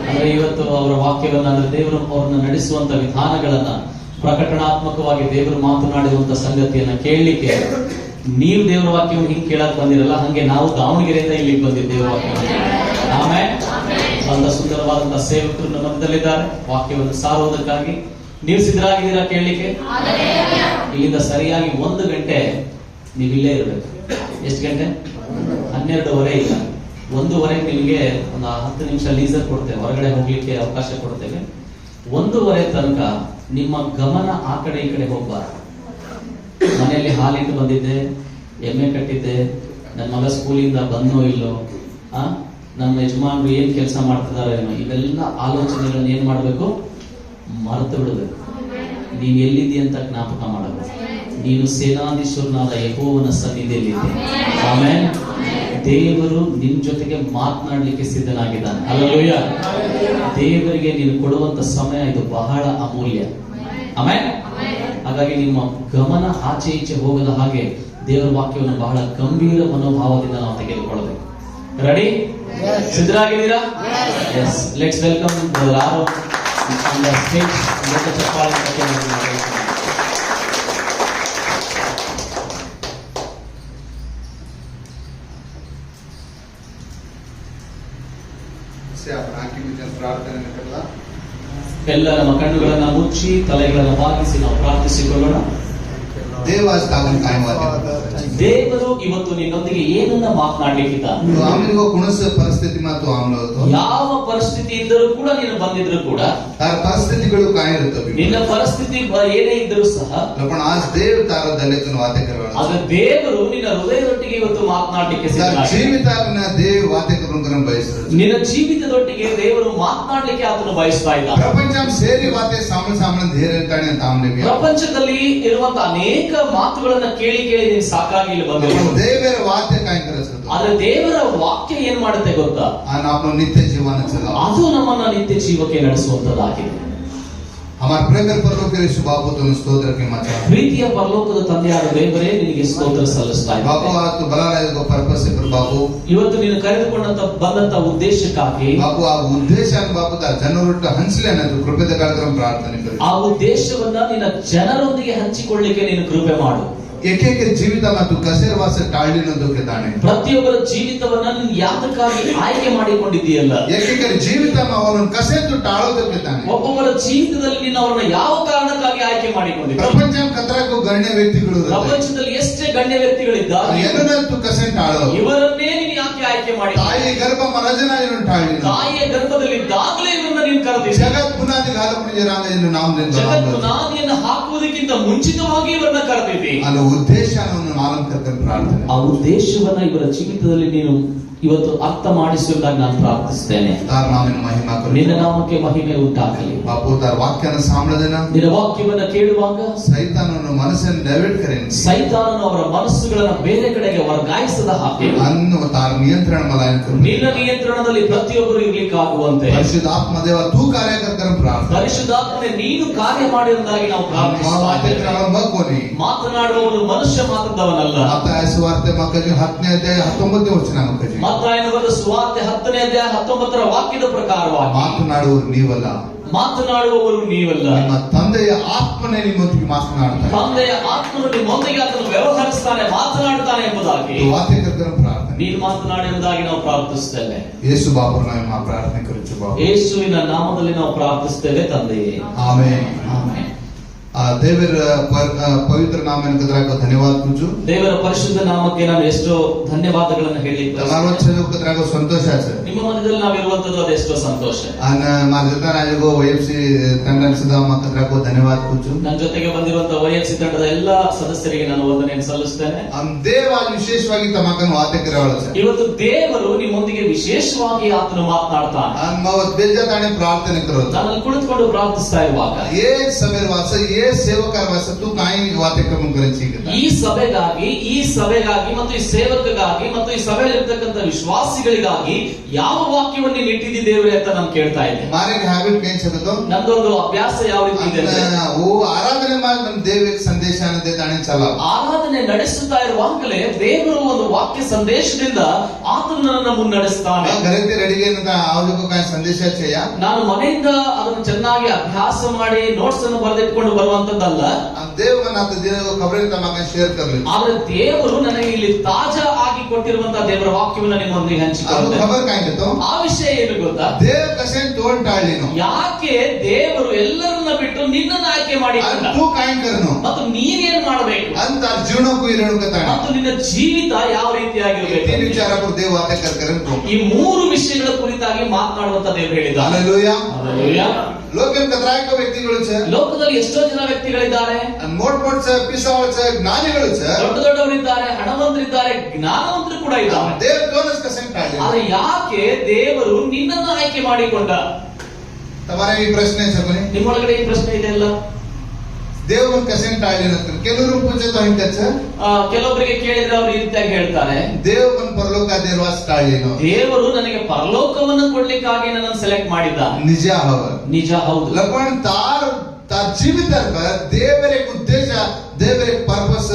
ಅಂದ್ರೆ ಇವತ್ತು ಅವರ ವಾಕ್ಯವನ್ನ, ಅಂದ್ರೆ ದೇವರು ಅವ್ರನ್ನ ನಡೆಸುವಂತ ವಿಧಾನಗಳನ್ನ, ಪ್ರಕಟಣಾತ್ಮಕವಾಗಿ ದೇವರು ಮಾತನಾಡಿರುವಂತ ಸಂಗತಿಯನ್ನ ಕೇಳಲಿಕ್ಕೆ ನೀವು ದೇವರ ವಾಕ್ಯವನ್ನು ಹಿಂಗೆ ಕೇಳಕ್ ಬಂದಿರಲ್ಲ, ಹಂಗೆ ನಾವು ದಾವಣಗೆರೆಯಿಂದ ಇಲ್ಲಿಗೆ ಬಂದಿದ್ದೇವೆ ವಾಕ್ಯ. ಆಮೇಲೆ ಅಂತ ಸುಂದರವಾದಂತಹ ಸೇವಕರು ನಮ್ಮ ಮಧ್ಯದಲ್ಲಿದ್ದಾರೆ ವಾಕ್ಯವನ್ನು ಸಾರುವುದಕ್ಕಾಗಿ. ನೀವು ಸಿದ್ಧರಾಗಿದ್ದೀರಾ ಕೇಳಲಿಕ್ಕೆ? ಇಲ್ಲಿಂದ ಸರಿಯಾಗಿ 1 ಗಂಟೆ ನೀವು ಇಲ್ಲೇ ಇರಬೇಕು. ಎಷ್ಟು ಗಂಟೆ? 12:30 ಇಲ್ಲ, 1:30 ನಿಮಗೆ ಒಂದು 10 ನಿಮಿಷ ಲೀಸರ್ ಕೊಡ್ತೇವೆ, ಹೊರಗಡೆ ಹೋಗ್ಲಿಕ್ಕೆ ಅವಕಾಶ ಕೊಡ್ತೇವೆ. 1:30 ತನಕ ನಿಮ್ಮ ಗಮನ ಆ ಕಡೆ ಈ ಕಡೆ ಹೋಗ್ಬಾರ್ದು. ಮನೆಯಲ್ಲಿ ಹಾಲಿಟ್ಟು ಬಂದಿದ್ದೆ, ಎಮ್ಮೆ ಕಟ್ಟಿದ್ದೆ, ನನ್ನ ಮಗ ಸ್ಕೂಲಿಂದ ಬಂದೋ ಇಲ್ಲೋ, ನಮ್ಮ ಯಜಮಾನರು ಏನ್ ಕೆಲಸ ಮಾಡ್ತಿದಾರೋ ಏನೋ, ಇವೆಲ್ಲ ಆಲೋಚನೆಗಳನ್ನ ಏನ್ ಮಾಡ್ಬೇಕು? ಮರೆತು ಬಿಡಬೇಕು. ನೀನ್ ಎಲ್ಲಿದ್ದಿ ಅಂತ ಜ್ಞಾಪಕ ಮಾಡಬೇಕು. ನೀನು ಸೇನಾಧೀಶ್ವರನಾದ ಯೆಹೋವನ ಸನ್ನಿಧಿಯಲ್ಲಿದ್ದೆ. ಆಮೇಲೆ ದೇವರು ನಿನ್ ಜೊತೆಗೆ ಮಾತನಾಡ್ಲಿಕ್ಕೆ ಸಿದ್ಧನಾಗಿದ್ದಾನೆ. ಹಲ್ಲೆಲೂಯಾ. ದೇವರಿಗೆ ನೀನು ಕೊಡುವಂತ ಸಮಯ ಇದು ಬಹಳ ಅಮೂಲ್ಯ. ಆಮೇಲೆ ಹಾಗಾಗಿ ನಿಮ್ಮ ಗಮನ ಆಚೆ ಈಚೆ ಹೋಗದ ಹಾಗೆ ದೇವರ ವಾಕ್ಯವನ್ನು ಬಹಳ ಗಂಭೀರ ಮನೋಭಾವದಿಂದ ನಾವು ತೆಗೆದುಕೊಳ್ಳಬೇಕು. ರೆಡಿ? ಸಿದ್ಧರಾಗಿದ್ದೀರಾ? Yes, let's welcome Aaron on the stage. ಎಲ್ಲ ನಮ್ಮ ಕಣ್ಣುಗಳನ್ನ ಮುಚ್ಚಿ ತಲೆಗಳನ್ನ ಬಾಗಿಸಿ ನಾವು ಪ್ರಾರ್ಥಿಸಿಕೊಳ್ಳೋಣ. ದೇವರು ಇವತ್ತು ನಿನ್ನೊಂದಿಗೆ ಏನನ್ನ ಮಾತನಾಡ್ಲಿಕ್ಕಿದ್ದ? ಪರಿಸ್ಥಿತಿ ಮತ್ತು ಯಾವ ಪರಿಸ್ಥಿತಿ ಇದ್ದರೂ ಕೂಡ ನೀನು ಬಂದಿದ್ರು ಕೂಡ ಪರಿಸ್ಥಿತಿಗಳು ಕಾಯಿರುತ್ತವೆ. ನಿನ್ನ ಪರಿಸ್ಥಿತಿ ಏನೇ ಇದ್ದರೂ ಸಹ ಆದ್ರೆ ದೇವರು ನಿನ್ನ ಹೃದಯದೊಟ್ಟಿಗೆ ಇವತ್ತು ಮಾತನಾಡ್ಲಿಕ್ಕೆ ನಿನ್ನ ಜೀವಿತದೊಟ್ಟಿಗೆ ದೇವರು ಮಾತನಾಡ್ಲಿಕ್ಕೆ ಆತನು ಬಯಸ್ತಾ ಇದ್ದ. ಪ್ರಪಂಚದಲ್ಲಿ ಇರುವಂತ ಅನೇಕ ಮಾತುಗಳನ್ನ ಕೇಳಿ ಕೇಳಿ ನೀನು ಸಾಕಾಗಿ ಇಲ್ಲಿ ಬಂದಿಲ್ಲ. ಆದ್ರೆ ದೇವರ ವಾಕ್ಯ ಏನ್ ಮಾಡುತ್ತೆ ಗೊತ್ತಾ? ನಿತ್ಯ ಜೀವನ ಅದು ನಮ್ಮನ್ನ ನಿತ್ಯ ಜೀವಕ್ಕೆ ನಡೆಸುವಂತದ್ದಾಗಿದೆ. ಪ್ರೀತಿಯ ಪರಲೋಕದ ತಂದೆಯಾದ ದೇವರೇ, ನಿನಗೆ ಸ್ತೋತ್ರ ಸಲ್ಲಿಸ್ತಾ ಇವತ್ತು ನೀನು ಕರೆದುಕೊಂಡಂತ ಬಂದಂತ ಉದ್ದೇಶಕ್ಕಾಗಿ ಆ ಉದ್ದೇಶವನ್ನ ನಿನ್ನ ಜನರೊಂದಿಗೆ ಹಂಚಿಕೊಳ್ಳಿಕ್ಕೆ ನೀನು ಕೃಪೆ ಮಾಡು. ಏಕೆಂದರೆ ಜೀವಿತ ಮತ್ತು ಕಸೇರವಾಸ ಟಾಳಿನೊಂದಕ್ಕಿದ್ದಾನೆ. ಪ್ರತಿಯೊಬ್ಬರ ಜೀವಿತವನ್ನ ನೀನು ಯಾತಕ್ಕಾಗಿ ಆಯ್ಕೆ ಮಾಡಿಕೊಂಡಿದ್ದೀಯಲ್ಲ? ಏಕೆಂದರೆ ಜೀವಿತ ಅವನನ್ನು ಕಸೆದ್ದು ಟಾಳೋದಕ್ಕಿದ್ದಾನೆ. ಒಬ್ಬೊಬ್ಬರ ಜೀವಿತದಲ್ಲಿ ನೀನು ಅವರನ್ನ ಯಾವ ಕಾರಣಕ್ಕಾಗಿ ಆಯ್ಕೆ ಮಾಡಿಕೊಂಡಿದ್ದೆ? ಪ್ರಪಂಚ ಕತ್ರಕ್ಕೂ ಗಣ್ಯ ವ್ಯಕ್ತಿಗಳು, ಪ್ರಪಂಚದಲ್ಲಿ ಎಷ್ಟೇ ಗಣ್ಯ ವ್ಯಕ್ತಿಗಳಿದ್ದಾರೆ, ಎಲ್ಲರನ್ನೂ ಕಸೆ ಟಾಳೋ ಇವರನ್ನೇ ನೀನು ಯಾಕೆ ಆಯ್ಕೆ ಮಾಡಿ? ತಾಯಿ ಗರ್ಭ ಮರಜನ ಟಾಳಿ, ತಾಯಿಯ ಗರ್ಭದಲ್ಲಿದ್ದಾಗಲೇ ಇವರನ್ನ ನೀನು ಕರೆದಿದ್ದೆ. ಜಗತ್ ಬುನಾದಿ ಜಗತ್ ಬುನಾದಿಯನ್ನು ಹಾಕುವುದಕ್ಕಿಂತ ಮುಂಚಿತವಾಗಿ ಇವರನ್ನ ಕರೆದಿದ್ದೆ. ಉದ್ದೇಶವನ್ನು ಪ್ರಾರ್ಥನೆ, ಆ ಉದ್ದೇಶವನ್ನ ಇವರ ಜೀವಿತದಲ್ಲಿ ನೀನು ಇವತ್ತು ಅರ್ಥ ಮಾಡಿಸುವುದಾಗಿ ನಾನು ಪ್ರಾರ್ಥಿಸ್ತೇನೆ. ನಿನ್ನ ನಾಮಕ್ಕೆ ಮಹಿಮೆ ಉಂಟಾಗಲಿ. ವಾಕ್ಯನ ಸಾಂಬಳದನ ನಿನ್ನ ವಾಕ್ಯವನ್ನ ಕೇಳುವಾಗ ಸೈತಾನನ ಮನಸ್ಸನ್ನು ಡೈವರ್ಟ್ ಕರೆ, ಸೈತಾನನು ಅವರ ಮನಸ್ಸುಗಳನ್ನ ಬೇರೆ ಕಡೆಗೆ ವರ್ಗಾಯಿಸದ ಹಾಗೆ ನಿಯಂತ್ರಣ ನಿನ್ನ ನಿಯಂತ್ರಣದಲ್ಲಿ ಪ್ರತಿಯೊಬ್ಬರು ಇರ್ಲಿಕ್ಕಾಗುವಂತೆ ಪರಿಶುದ್ಧಾತ್ಮ ದೇವ ತೂ ಕಾರ್ಯಕರ್ತರ ಪ್ರಾರ್ಥನೆ, ಪರಿಶುದ್ಧಾತ್ಮನೆ ನೀನು ಕಾರ್ಯ ಮಾಡಿರುವುದಾಗಿ ನಾವು ಪ್ರಾರ್ಥಿಸ್ತೇವೆ. ತಿಳಿಸ್ತಾ ಇದ್ದೇವೆ. ಮಾತನಾಡುವವನು ಮನುಷ್ಯ ಮಾತ್ರದವನಲ್ಲ. ಮತ್ತಾಯ ಸುವಾರ್ತೆ ಮಕ್ಕಳಿಗೆ 10ನೇ ಅಧ್ಯಾಯ 19ನೇ ವಚನ ಮಕ್ಕಳಿಗೆ. ಮತ್ತಾಯನ ಬರೆದ ಸುವಾರ್ತೆ 10ನೇ ಅಧ್ಯಾಯ 19ರ ವಾಕ್ಯದ ಪ್ರಕಾರವಾಗಿ ಮಾತನಾಡುವವರು ನೀವಲ್ಲ, ಮಾತನಾಡುವವರು ನೀವಲ್ಲ, ನಿಮ್ಮ ತಂದೆಯ ಆತ್ಮನೇ ನಿಮ್ಮೊಂದಿಗೆ ಮಾತನಾಡ್ತಾರೆ. ತಂದೆಯ ಆತ್ಮನು ನಿಮ್ಮೊಂದಿಗೆ ಆತನು ವ್ಯವಹರಿಸ್ತಾನೆ, ಮಾತನಾಡ್ತಾನೆ ಎಂಬುದಾಗಿ ವಾಕ್ಯಕರ್ತರ ಪ್ರಾರ್ಥನೆ. ನೀನು ಮಾತನಾಡಿ ಎಂಬುದಾಗಿ ನಾವು ಪ್ರಾರ್ಥಿಸ್ತೇವೆ. ಯೇಸು ಬಾಬು ನಮ್ಮ ಪ್ರಾರ್ಥನೆ ಕರುಚು ಬಾಬು. ಯೇಸುವಿನ ನಾಮದಲ್ಲಿ ನಾವು ಪ್ರಾರ್ಥಿಸ್ತೇವೆ ತಂದೆಯೇ. ಆಮೆನ್. ಆಮೆನ್. ದೇವರ ಪವಿತ್ರ ನಾಮನ ಕದ್ರಾಗ ಧನ್ಯವಾದ ಕುಜು. ದೇವರ ಪರಿಶುದ್ಧ ನಾಮಕ್ಕೆ ನಾನು ಎಷ್ಟೋ ಧನ್ಯವಾದಗಳನ್ನು ಹೇಳಿದ್ದೆ. ಕದ್ರಾಗ ಸಂತೋಷ ಆಚೆ. ನಿಮ್ಮ ಮನದಲ್ಲಿ ನಾವು ಇರುವಂತದ್ದು ಅದು ಎಷ್ಟೋ ಸಂತೋಷ. ಮಾರ್ಜತಾ ರಾಜಗೋ ವೈಎಫ್ಸಿ ತಂಡ ಸುಧಾಮ ಕದ್ರಾಗ ಧನ್ಯವಾದ ಕುಜು. ನನ್ನ ಜೊತೆಗೆ ಬಂದಿರುವಂತಹ ವೈಎಫ್ಸಿ ತಂಡದ ಎಲ್ಲಾ ಸದಸ್ಯರಿಗೆ ನಾನು ವಂದನೆಯನ್ನು ಸಲ್ಲಿಸ್ತೇನೆ. ದೇವ ವಿಶೇಷವಾಗಿ ತಮಕನ್ನು ವಾತಕರವಳ. ಇವತ್ತು ದೇವರು ನಿಮ್ಮೊಂದಿಗೆ ವಿಶೇಷವಾಗಿ ಆತನು ಮಾತನಾಡ್ತಾನೆ. ಬೇಜಾತಾನೆ ಪ್ರಾರ್ಥನೆ ಕರೋದು. ನಾನು ಕುಳಿತುಕೊಂಡು ಪ್ರಾರ್ಥಿಸ್ತಾ ಇರುವಾಗ ಸೇವಕರ ವಸತ್ತು ಕಾಯಿ ವಾತಕ್ರಮ ಕರೆನ್ಸಿ ಈ ಸಭೆಗಾಗಿ ಮತ್ತು ಈ ಸೇವಕಗಾಗಿ ಮತ್ತು ಈ ಸಭೆಯಲ್ಲಿರ್ತಕ್ಕಂಥ ವಿಶ್ವಾಸಿಗಳಿಗಾಗಿ ಯಾವ ವಾಕ್ಯವನ್ನು ನೀನು ಇಟ್ಟಿದ್ದಿ ದೇವರೇ ಅಂತ ನಾನು ಕೇಳ್ತಾ ಇದ್ದೆ. ಮಾರಿಗೆ ಹ್ಯಾಬಿಟ್ ಕೇಳಿಸೋದು ನಂದೊಂದು ಅಭ್ಯಾಸ ಯಾವ ರೀತಿ ಇದೆ ಆರಾಧನೆ ಮಾಡಿ ನಮ್ಮ ದೇವರಿಗೆ ಸಂದೇಶ ಅನ್ನೋದೇ ತಾನೇ ಚಲ. ಆರಾಧನೆ ನಡೆಸುತ್ತಾ ಇರುವಾಗಲೇ ದೇವರು ಒಂದು ವಾಕ್ಯ ಸಂದೇಶದಿಂದ ಆತನು ನನ್ನನ್ನು ಮುನ್ನಡೆಸ್ತಾನೆ. ಗರತಿ ರೆಡಿಗೆ ಸಂದೇಶ ಚೆಯ್ಯ. ನಾನು ಮನೆಯಿಂದ ಅದನ್ನು ಚೆನ್ನಾಗಿ ಅಭ್ಯಾಸ ಮಾಡಿ ನೋಟ್ಸ್ ಅನ್ನು ಬರೆದಿಟ್ಕೊಂಡು ಬರುವಂತದ್ದಲ್ಲ. ಆದ್ರೆ ದೇವರು ನನಗೆ ಇಲ್ಲಿ ತಾಜಾ ಆಗಿ ಕೊಟ್ಟಿರುವಂತಹ ದೇವರ ವಾಕ್ಯವನ್ನು ನಿಮ್ಮೊಂದಿಗೆ ಹಂಚಿಕೊಂಡು ಆ ವಿಷಯ ಏನು ಗೊತ್ತಾ? ಯಾಕೆ ದೇವರು ಎಲ್ಲರನ್ನ ಬಿಟ್ಟು ನಿನ್ನನ್ನು ಆಯ್ಕೆ ಮಾಡಿಕೊಂಡ ಮತ್ತು ನೀನೇನ್ ಮಾಡಬೇಕು ಅಂತ ಜೀವನಕ್ಕೂ ಮತ್ತು ನಿನ್ನ ಜೀವಿತ ಯಾವ ರೀತಿಯಾಗಿರಬೇಕು ಈ 3 ವಿಷಯಗಳ ಕುರಿತಾಗಿ ಮಾತನಾಡುವಂತ ದೇವರು ಹೇಳಿದ್ದಾರೆ. ಲೋಕದಲ್ಲಿ ಎಷ್ಟೋ ಜನ ವ್ಯಕ್ತಿಗಳಿದ್ದಾರೆ, ದೊಡ್ಡ ದೊಡ್ಡವರಿದ್ದಾರೆ, ಹಣವಂತರಿದ್ದಾರೆ, ಜ್ಞಾನವಂತರು ಕೂಡ ಇದ್ದಾರೆ. ಆದ್ರೆ ಯಾಕೆ ದೇವರು ನಿನ್ನನ್ನು ಆಯ್ಕೆ ಮಾಡಿಕೊಂಡ? ಈ ಪ್ರಶ್ನೆ ನಿಮ್ಮೊಳಗಡೆ ಈ ಪ್ರಶ್ನೆ ಇದೆ ಅಲ್ಲ? ದೇವರು ಕಸೆಂಟ್ ಕೆಲವರು ಪೂಜೆ ಕೆಲವೊಬ್ಬರಿಗೆ ಕೇಳಿದ್ರೆ ಅವ್ರು ಈ ರೀತಿಯಾಗಿ ಹೇಳ್ತಾರೆ, ದೇವರನ್ನು ಪರಲೋಕ ದೇವರು ನನಗೆ ಪರಲೋಕವನ್ನು ಕೊಡ್ಲಿಕ್ಕಾಗಿ ನನ್ನನ್ನು ಸೆಲೆಕ್ಟ್ ಮಾಡಿದ್ದ. ನಿಜ ಹೌದು. ಲಪನ್ ತಾರ್ ಜೀವಿತ ದೇವರ ಉದ್ದೇಶ ದೇವರ ಪರ್ಪಸ್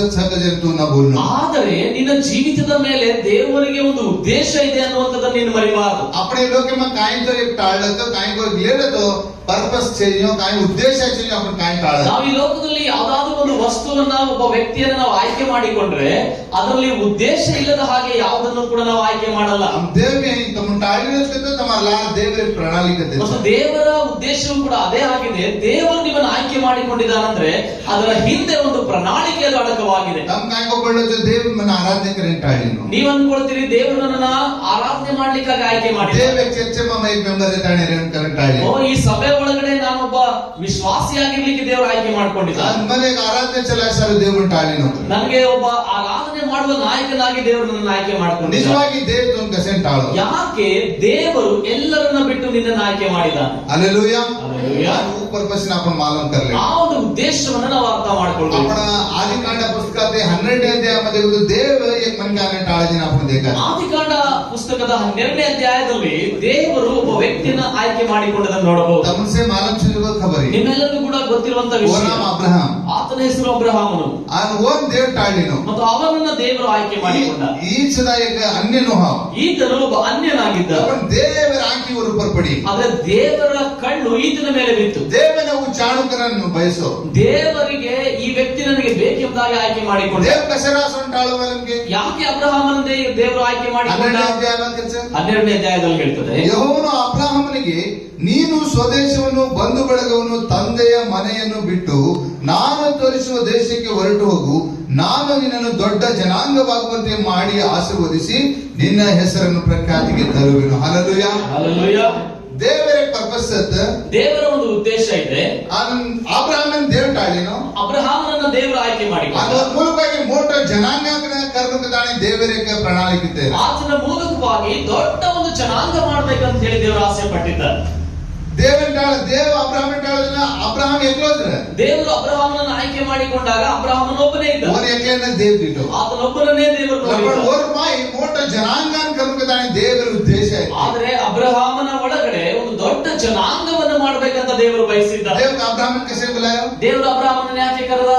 ಆದರೆ ನಿನ್ನ ಜೀವಿತದ ಮೇಲೆ ದೇವರಿಗೆ ಒಂದು ಉದ್ದೇಶ ಇದೆ ಅನ್ನುವಂಥದ್ದನ್ನು ನೀನು ಮರಿಬಾರದು. अपने लोग में काई तो एक टाळत काई को लेले तो ಪರ್ಪಸ್ ಚೇಂಜ್ ಕಾಯಿ ಉದ್ದೇಶ ಚೇಂಜ್ आपण ಕಾಯಿ टाळत. ನಾವು ಈ ಲೋಕದಲ್ಲಿ ಯಾವುದಾದ್ರೂ ಒಂದು ವಸ್ತುವನ್ನ ಒಬ್ಬ ವ್ಯಕ್ತಿಯನ್ನು ನಾವು ಆಯ್ಕೆ ಮಾಡಿಕೊಂಡ್ರೆ ಅದರಲ್ಲಿ ಉದ್ದೇಶ ಇಲ್ಲದ ಹಾಗೆ ಯಾವುದನ್ನು ಕೂಡ ನಾವು ಆಯ್ಕೆ ಮಾಡಲ್ಲ. ದೇವರೇ ತಮ್ಮ टाळिरत ತಮ್ಮಲ್ಲ ದೇವರ ಪ್ರಣಾಳಿಕೆ ಮತ್ತು ದೇವರ ಉದ್ದೇಶವೂ ಕೂಡ ಅದೇ ಆಗಿದೆ. ದೇವರು ನಿಮ್ಮನ್ನು ಆಯ್ಕೆ ಮಾಡಿಕೊಂಡಿದ್ದಾನಂದ್ರೆ ಅದರ ಹಿಂದೆ ಒಂದು ಪ್ರಣಾಳಿಕೆ ಅದು ಅಡಕವಾಗಿದೆ. ನಮ್ಮ ಕಾಯ್ಕೊಳ್ಳೋದು ದೇವರನ್ನ ಆರಾಧನೆ ಕರೆನ್ टाळिनो. ನೀವು ಅನ್ಕೊಳ್ತೀರಿ ದೇವರು ನನ್ನನ್ನ ಆರಾಧನೆ ಮಾಡ್ಲಿಕ್ಕಾಗಿ ಆಯ್ಕೆ ಮಾಡಿ. ದೇವ ಚರ್ಚೆ ಮಮ್ಮ एक ಮೆಂಬರ್ ತಾನೆ ರೇನ್ ಕರೆನ್ टाळिनो. ಓ ಈ ಸಭೆ ಒಳಗಡೆ ನಾನೊಬ್ಬ ವಿಶ್ವಾಸಿಯಾಗಿರ್ಲಿಕ್ಕೆ ದೇವರು ಆಯ್ಕೆ ಮಾಡ್ಕೊಂಡಿದ್ದ. ಮನೆಗೆ ಆರಾಧನೆ ಚಲಾಯಿಸಲು ದೇವರು टाळिनो. ನನಗೆ ಒಬ್ಬ ಆರಾಧನೆ ಮಾಡುವ ನಾಯಕನಾಗಿ ದೇವರು ನನ್ನನ್ನು ಆಯ್ಕೆ ಮಾಡ್ಕೊಂಡಿದ್ದ. ನಿಜವಾಗಿ ದೇವರು ಒಂದು ಕಸೆಂಟ್ टाळो. ಯಾಕೆ ದೇವರು ಎಲ್ಲರನ್ನ ಬಿಟ್ಟು ನಿನ್ನನ್ನು ಆಯ್ಕೆ ಮಾಡಿದ್ದಾನೆ? हालेलुया. हालेलुया. ಪರ್ಪಸ್ आपण मालूम करले. ಆ ಒಂದು ಉದ್ದೇಶವನ್ನು ನಾವು ಅರ್ಥ ಮಾಡ್ಕೊಳ್ಬೇಕು. आपण आदिकांड पुस्तकात 12ನೇ ಅಧ್ಯಾಯमध्ये ದೇವ एक मन का टाळजीने आपण देखा. ಆದಿಕಾಂಡ ಪುಸ್ತಕದ 12ನೇ ಅಧ್ಯಾಯದಲ್ಲಿ ದೇವರು ಒಬ್ಬ ವ್ಯಕ್ತಿಯನ್ನು ಆಯ್ಕೆ ಮಾಡಿಕೊಂಡದನ್ನು ನೋಡಬಹುದು. ತಮಸೆ ಮಾಲೂಮ್ ಚಿಲ್ವ ಖಬರಿ. ನಿಮ್ಮೆಲ್ಲರಿಗೂ ಕೂಡ ಗೊತ್ತಿರುವಂತ ವಿಷಯ. ನಾಮ ಅಬ್ರಹಾಂ. ಆತನ ಹೆಸರು ಅಬ್ರಹಾಮನು. ಓನ್ ದೇವ टाळिनो. ಮತ್ತು ಅವನನ್ನ ದೇವರು ಆಯ್ಕೆ ಮಾಡಿಕೊಂಡ. ಈಚದ एक अन्य नोह. ಈತನು ಒಬ್ಬ ಅನ್ಯನಾಗಿದ್ದ. ದೇವರ ಆಂಕಿ वर ऊपर पड़ी. ಆದ್ರೆ ದೇವರ ಕಣ್ಣು ಈತನ ಮೇಲೆ ಬಿತ್ತು. ದೇವನ ಚಾಣುಕರನ್ನು ಬಯಸೋ. ದೇವರಿಗೆ ಈ ವ್ಯಕ್ತಿ ನನಗೆ ಬೇಕೆಂಬುದಾಗಿ ಆಯ್ಕೆ ಮಾಡಿಕೊಂಡ. ದೇವ ಕಸರಾಸನ್ ಟಾಳುವಲಂಗೆ. ಯಾಕೆ ಅಬ್ರಹಾಮನನ್ನು ದೇವರು ಆಯ್ಕೆ ಮಾಡಿಕೊಂಡ? 12ನೇ ಅಧ್ಯಾಯದಲ್ಲಿ ಹೇಳ್ತದೆ, ಯೆಹೋವನು ಅಬ್ರಹಾಮನಿಗೆ ನೀನು ಸ್ವದೇಶವನ್ನು ಬಂಧು ಬಳಗವನ್ನು ತಂದೆಯ ಮನೆಯನ್ನು ಬಿಟ್ಟು ನಾನು ತೋರಿಸುವ ದೇಶಕ್ಕೆ ಹೊರಟು ಹೋಗು, ನಾನು ನಿನ್ನನ್ನು ದೊಡ್ಡ ಜನಾಂಗವಾಗುವಂತೆ ಮಾಡಿ ಆಶೀರ್ವದಿಸಿ ನಿನ್ನ ಹೆಸರನ್ನು ಪ್ರಖ್ಯಾತಿಗೆ ತರುವೆನು. ಹಲ್ಲೆಲೂಯಾ. ಹಲ್ಲೆಲೂಯಾ. ದೇವರ ಪರ್ಪಸ್ ದೇವರ ಒಂದು ಉದ್ದೇಶ ಇದೆ. ಅಬ್ರಹಾಮನ್ ದೇವ टाळिनो. ಅಬ್ರಹಾಮನನ್ನ ದೇವರು ಆಯ್ಕೆ ಮಾಡಿಕೊಂಡ. ಅದರ ಮೂಲಕವಾಗಿ ಮೋಟ ಜನಾಂಗನ ಕರ್ಮಕದಾನೆ ದೇವರಿಗೆ ಪ್ರಣಾಳಿಕೆ ಇದೆ. ಆತನ ಮೂಲಕವಾಗಿ ದೊಡ್ಡ ಒಂದು ಜನಾಂಗ ಮಾಡಬೇಕಂತ ಹೇಳಿ ದೇವರು ಆಸೆ ಪಟ್ಟಿದ್ದಾರೆ. ದೇವ ಅಬ್ರಹಾಮನ ಟಾಳನ ಅಬ್ರಹಾಂ ಏಕಲೋದ್ರೆ. ದೇವರು ಅಬ್ರಹಾಮನನ್ನು ಆಯ್ಕೆ ಮಾಡಿಕೊಂಡಾಗ ಅಬ್ರಹಾಮನ ಒಬ್ಬನೇ ಇದ್ದ. ಅವನು ಏಕೇನ ದೇವ ಬಿಟ್ಟು ಆತನೊಬ್ಬನನ್ನೇ ದೇವರು ನೋಡಿದ. ಓರ್ಮಾಯಿ ಮೋಟ ಜನಾಂಗನ ಕರ್ಮಕದಾನೆ ದೇವರ ಉದ್ದೇಶ ಇದೆ. ಆದರೆ ಅಬ್ರಹಾಮನ ಒಳಗಡೆ ಒಂದು ದೊಡ್ಡ ಜನಾಂಗವನ್ನು ಮಾಡ್ಬೇಕಂತ ದೇವರು ಬಯಸಿದ್ದ. देव का अब्राहम ने कैसे बुलाया? ದೇವರು ಅಬ್ರಹಾಮನನ್ನ ಯಾಕೆ ಕರೆದ?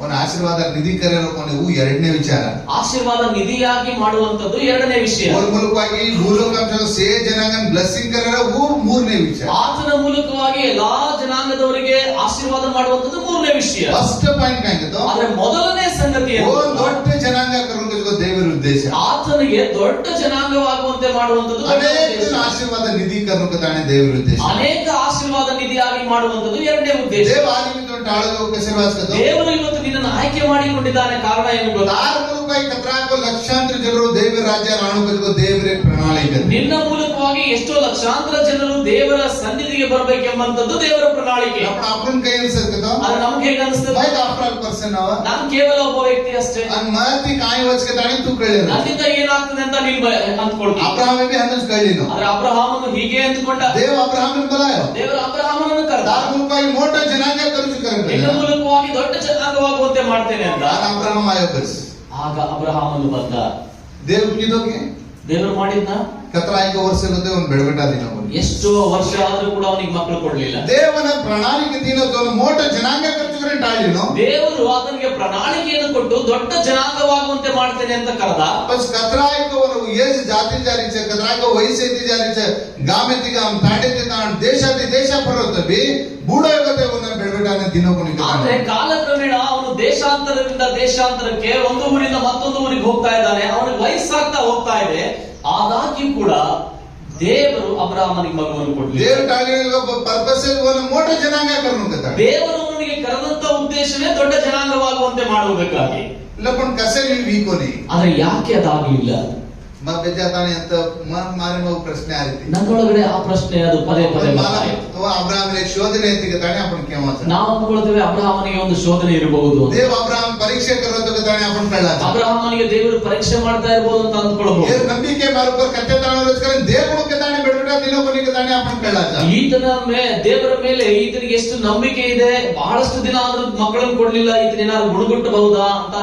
ಒಂದು ಆಶೀರ್ವಾದ ನಿಧಿ ಕರೆಯೋಕೊಂಡು ಇವು ಎರಡನೇ ವಿಚಾರ. ಆಶೀರ್ವಾದ ನಿಧಿಯಾಗಿ ಮಾಡುವಂತದ್ದು ಎರಡನೇ ವಿಷಯ. और ಮೂಲಕವಾಗಿ ಭೂಲೋಕಾಂಶದ ಸೇ ಜನಾಂಗನ ಬ್ಲೆಸ್ಸಿಂಗ್ ಕರೆಯೋ वो ಮೂರನೇ ವಿಚಾರ. ಆತನ ಮೂಲಕವಾಗಿ ಎಲ್ಲಾ ಜನಾಂಗದವರಿಗೆ ಆಶೀರ್ವಾದ ಮಾಡುವಂತದ್ದು ಮೂರನೇ ವಿಷಯ. ಫಸ್ಟ್ ಪಾಯಿಂಟ್ ಕಾಂಗಿತ್ತು. ಆದ್ರೆ ಮೊದಲನೇ ಸಂಗತಿ वो ದೊಡ್ಡ ಜನಾಂಗ ಕರೆಯೋದು ದೇವರ ಉದ್ದೇಶ. ಆತನಿಗೆ ದೊಡ್ಡ ಜನಾಂಗವಾಗುವಂತೆ ಮಾಡುವಂತದ್ದು ಅನೇಕ ಆಶೀರ್ವಾದ ನಿಧಿ ಕರೆಯೋದಾನೆ ದೇವರ ಉದ್ದೇಶ. ಅನೇಕ ಆಶೀರ್ವಾದ ನಿಧಿಯಾಗಿ ಮಾಡುವಂತದ್ದು ಎರಡನೇ ಉದ್ದೇಶ. ದೇವ ಆಲಿಮಿತ ಆಳೋಗ ಆಶೀರ್ವಾದ. ದೇವರು ಇವತ್ತು ನಿನ್ನನ್ನು ಆಯ್ಕೆ ಮಾಡಿಕೊಂಡಿದ್ದಾನೆ. ಕಾರಣ ಏನು ಗೊತ್ತಾ? ಆರ ಮೂಲಕವಾಗಿ ಕತ್ರಾಕೋ ಲಕ್ಷಾಂತರ ಜನರು ದೇವರ ರಾಜ್ಯ ಆಳುವುದಕ್ಕೆ ದೇವರ ಪ್ರಣಾಳಿಕೆ. ನಿನ್ನ ಮೂಲಕವಾಗಿ ಎಷ್ಟೋ ಲಕ್ಷಾಂತರ ಜನರು ದೇವರ ಸನ್ನಿಧಿಗೆ ಬರಬೇಕೆಂಬಂತದ್ದು ದೇವರ ಪ್ರಣಾಳಿಕೆ. अपन ಕೈ ಅನ್ಸುತ್ತೋ? ಅದು ನಮ್ಗೆ ಹೇಗೆ ಅನಿಸ್ತದೆ? मैं आफ्टर पर्सन ಅವ. ನಾನು ಕೇವಲ ಒಬ್ಬ ವ್ಯಕ್ತಿ ಅಷ್ಟೇ. ಅನ್ ಮಾತಿ ಕಾಯಿ ವಚಕೆ ತಾನೆ ತು ಕಳಿರ. ನನ್ನಿಂದ ಏನಾಗ್ತದೆ ಅಂತ ನೀನು ಅಂದ್ಕೊಳ್ತೀನಿ. ಅಬ್ರಹಾಮ ಬಿ ಹನ್ನಸ್ ಕಳಿನು. ಆದ್ರೆ ಅಬ್ರಹಾಮನು ಹೀಗೆ ಅಂದುಕೊಂಡ. ದೇವ ಅಬ್ರಹಾಮನ ಬಲಾಯ. ದೇವರು ಅಬ್ರಹಾಮನನ್ನು ಕರೆದ. ದಾರ ಮೂಲಕವಾಗಿ ಮೋಟ ಜನಾಂಗ ಕರೆದು ಕರೆದ. ನಿನ್ನ ಮೂಲಕವಾಗಿ ದೊಡ್ಡ ಜನಾಂಗವಾಗುವಂತೆ ಮಾಡ್ತೇನೆ ಅಂತ. ಅಬ್ರಹಾಮ ಆಯೋಗಸ್. ಆಗ ಅಬ್ರಹಾಮನು ಬಂದ. ದೇವ ಕಿದೋಕೆ ದೇವರು ಮಾಡಿದ್ನ ಕತ್ರಾಯಿಕ ವರ್ಷ ಇರುತ್ತೆ ಒಂದು ಬೆಳಬೆಟ ದಿನ. ಎಷ್ಟೋ ವರ್ಷ ಆದ್ರೂ ಕೂಡ ಅವನಿಗೆ ಮಕ್ಕಳು ಕೊಡ್ಲಿಲ್ಲ. ದೇವನ ಪ್ರಣಾಳಿಕೆ ದಿನದೊಂದು ಮೋಟ ಜನಾಂಗ ಕರೆದು ಟಾಳಿನು. ದೇವರು ಆತನಿಗೆ ಪ್ರಣಾಳಿಕೆಯನ್ನು ಕೊಟ್ಟು ದೊಡ್ಡ ಜನಾಂಗವಾಗುವಂತೆ ಮಾಡ್ತೇನೆ ಅಂತ ಕರೆದ. ಬಸ್ ಕತ್ರಾಯಿಕವನ್ನು ಏಜ್ ಜಾತಿ ಜಾರಿಚೆ ಕತ್ರಾಯಿಕ ವಯಸ್ಸೈತಿ ಜಾರಿಚೆ ಗಾಮೆತಿಗ ತಾಂಡೆತಿ ತಾಂಡ್ ದೇಶಾತಿ ದೇಶ ಪರತಬಿ ಬೂಡೋಗತೆವನ್ನು ಬೆಳಬೆಟಾನೆ ದಿನಕೊನಿಗೆ. ಆದ್ರೆ ಕಾಲಕ್ರಮೇಣ ಅವನು ದೇಶಾಂತರದಿಂದ ದೇಶಾಂತರಕ್ಕೆ ಒಂದು ಊರಿಂದ ಮತ್ತೊಂದು ಊರಿಗೆ ಹೋಗ್ತಾ ಇದ್ದಾನೆ. ಅವನಿಗೆ ವಯಸ್ಸಾಗ್ತಾ ಹೋಗ್ತಾ ಇದೆ. ಆದಾಗ್ಯೂ ಕೂಡ ದೇವರು ಅಬ್ರಹಾಮನಿಗೆ ಮಗುವನ್ನು ಕೊಡಲಿಲ್ಲ. ದೇವರು ಟಾಳಿನ ಪರ್ಪಸ್ ಒಂದು ಮೋಟ ಜನಾಂಗ ಕರ್ನುಕತ. ದೇವರು ಅವನಿಗೆ ಕರೆದಂತ ಉದ್ದೇಶವೇ ದೊಡ್ಡ ಜನಾಂಗವಾಗುವಂತೆ ಮಾಡುವುದಕ್ಕಾಗಿ. ಇಲ್ಲ पण कसे मी वीकोनी. ಆದ್ರೆ ಯಾಕೆ ಅದಾಗಲಿಲ್ಲ? मग बेजाताने ಅಂತ ಮಾರಿ ಮಗು ಪ್ರಶ್ನೆ ಆರಿತಿ. ನನ್ನೊಳಗಡೆ ಆ ಪ್ರಶ್ನೆ ಅದು ಪದೇ ಪದೇ ಬರ್ತಾ ಇದೆ. तो अब्राहम एक शोधನೆ ಎತ್ತಿಗೆ ತಾನೆ आपण केव्हा ನಾವು ಅಂದ್ಕೊಳ್ತೇವೆ ಅಬ್ರಹಾಮನಿಗೆ ಒಂದು ಶೋಧನೆ ಇರಬಹುದು. ದೇವ ಅಬ್ರಾಹಂ ಪರೀಕ್ಷೆ ಕರೋದಕ್ಕೆ ತಾನೆ आपण ಕಳ್ಳ. ಅಬ್ರಹಾಮನಿಗೆ ದೇವರು ಪರೀಕ್ಷೆ ಮಾಡ್ತಾ ಇರಬಹುದು ಅಂತ ಅಂದ್ಕೊಳ್ಬಹುದು. ये ನಂಬಿಕೆ ಮಾರ್ಪರ್ ಕತ್ತೆ ತಾಣೋಸ್ಕರ ದೇವರಿಗೆ ತಾನೆ ಬಿಡಬೇಡ ದಿನಕೊನಿಗೆ ತಾನೆ आपण ಕಳ್ಳ. ದೇವರ ಮೇಲೆ ಈತನಿಗೆ ಎಷ್ಟು ನಂಬಿಕೆ ಇದೆ, ಬಹಳಷ್ಟು ದಿನ ಆದ್ರೂ ಮಕ್ಕಳನ್ನು ಕೊಡ್ಲಿಲ್ಲ, ಈತನ ಏನಾದ್ರು ಗುಣಗುಟ್ಟಬಹುದಾ ಅಂತ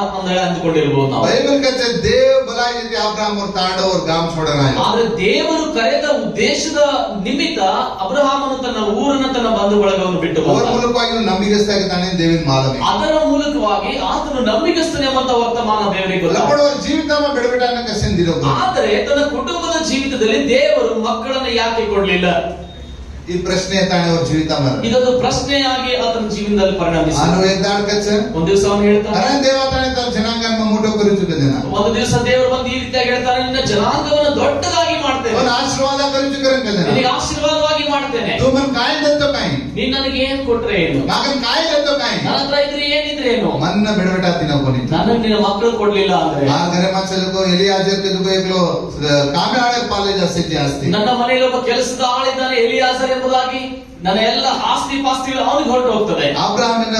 ಅಂದ್ಕೊಂಡಿರ್ಬಹುದು ನಾವು. ಬೈಬಲ್ ಕಚ್ಚೆ ದೇವ ಬಲಾಯಿತಿ ಅಬ್ರಾಹಂ ಅವ್ರ ತಾಂಡವ್ರ ಗಾಮ್ छोड़ना है. ಆದ್ರೆ ದೇವರು ಕರೆದ ಉದ್ದೇಶದ ನಿಮಿತ್ತ ಅಬ್ರಹಾಮನು ತನ್ನ ಊರನ್ನ ತನ್ನ ಬಂಧು ಬಳಗವನ್ನು ಬಿಟ್ಟು ಅವ್ರ ಮೂಲಕವಾಗಿ ನಂಬಿಗಸ್ತಾಗಿದ್ದಾನೆ ದೇವಿನ ಮಾಲನೆ. ಅದರ ಮೂಲಕವಾಗಿ ಆತನು ನಂಬಿಗಸ್ತನೆ ಎಂಬ ವರ್ತಮಾನ ದೇವರಿಗೆ ಗೊತ್ತು. ಅವ್ರ ಜೀವಿತವ ಬಿಡಬೇಡ ಕಸೆಂದಿರೋ. ಆದ್ರೆ ತನ್ನ ಕುಟುಂಬದ ಜೀವಿತದಲ್ಲಿ ದೇವರು ಮಕ್ಕಳನ್ನ ಯಾಕೆ ಕೊಡ್ಲಿಲ್ಲ? ಈ ಪ್ರಶ್ನೆ ತಾನೆ ಅವ್ರ ಜೀವಿತ ಇದೊಂದು ಪ್ರಶ್ನೆಯಾಗಿ ಆತನ ಜೀವನದಲ್ಲಿ ಪರಿಣಮಿಸಿದೆ. ಒಂದು ದಿವಸ ಅವನು ಹೇಳ್ತಾನೆ, ದೇವತಾನೆ ತನ್ನ ಜನಾಂಗ ಮೂಟೋ ಕರಿಚುಕ ಜನ. ಒಂದು ದಿವಸ ದೇವರು ಬಂದು ಈ ರೀತಿಯಾಗಿ ಹೇಳ್ತಾನೆ, ನಿನ್ನ ಜನಾಂಗವನ್ನು ದೊಡ್ಡದಾಗಿ ಮಾಡ್ತೇನೆ, ಆಶೀರ್ವಾದ ಕರಿಚುಕ ನಿನಗೆ ಆಶೀರ್ವಾದವಾಗಿ ಮಾಡ್ತೇನೆ. ತುಮನ್ ಕಾಯ್ದತ್ತೋ ಕಾಯಿ, ನೀನ್ ನನಗೆ ಏನ್ ಕೊಟ್ರೆ ಏನು, ಮಗನ್ ಕಾಯ್ದತ್ತೋ ಕಾಯಿ, ನನ್ನ ಹತ್ರ ಇದ್ರೆ ಏನಿದ್ರೆ ಏನು, ಮನ್ನ ಬಿಡಬೇಡ ತಿನ್ನೋನಿ. ನನಗೆ ನಿನ್ನ ಮಕ್ಕಳು ಕೊಡ್ಲಿಲ್ಲ ಅಂದ್ರೆ ಆ ಗರೆ ಮಾಚಲಕೋ ಎಲಿಯಾಜರ್ಕೋ ಕಾಮೆ ಆಳೆ ಪಾಲೆ ಜಾಸ್ತಿ. ನನ್ನ ಮನೆಯಲ್ಲಿ ಒಬ್ಬ ಕೆಲಸದ ಆಳಿದ್ದಾನೆ ಎಲಿಯಾಜರ್ ಎಂಬುದಾಗಿ, ನನ್ನ ಎಲ್ಲ ಆಸ್ತಿ ಪಾಸ್ತಿಗಳು ಅವನಿಗೆ ಹೊರಟು ಹೋಗ್ತದೆ. ಅಬ್ರಹಾಮನ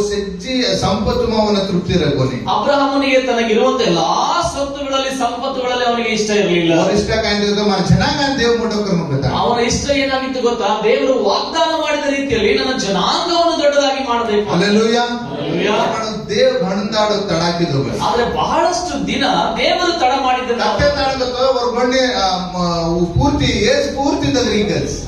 ಸಜ್ಜಿ ಸಂಪತ್ತು ಅವನ ತೃಪ್ತಿ ಇರಕೋನಿ. ಅಬ್ರಹಾಮನಿಗೆ ತನಗಿರುವಂತ ಎಲ್ಲಾ ಸ್ವತ್ತುಗಳಲ್ಲಿ ಸಂಪತ್ತುಗಳಲ್ಲಿ ಅವನಿಗೆ ಇಷ್ಟ ಇರಲಿಲ್ಲ. ಇಷ್ಟ ಕಾಯ್ದು ಜನಾಂಗ ದೇವ ಮುಟ್ಟೋಕರ್ನುಕತ. ಅವನ ಇಷ್ಟ ಏನಾಗಿತ್ತು ಗೊತ್ತಾ? ದೇವರು ವಾಗ್ದಾನ ಮಾಡಿದ ರೀತಿಯಲ್ಲಿ ನನ್ನ ಜನಾಂಗವನ್ನು ದೊಡ್ಡದಾಗಿ ಮಾಡಬೇಕು. ಹಲ್ಲೆಲೂಯಾ. ದೇವ್ ಗಣದಾಡೋ ತಡಾಕಿದ್ರು. ಆದ್ರೆ ಬಹಳಷ್ಟು ದಿನ ದೇವರು ತಡ ಮಾಡಿದ್ರೆ ಪೂರ್ತಿ ಏಜ್ ಪೂರ್ತಿ ಈಗಲ್ಸ್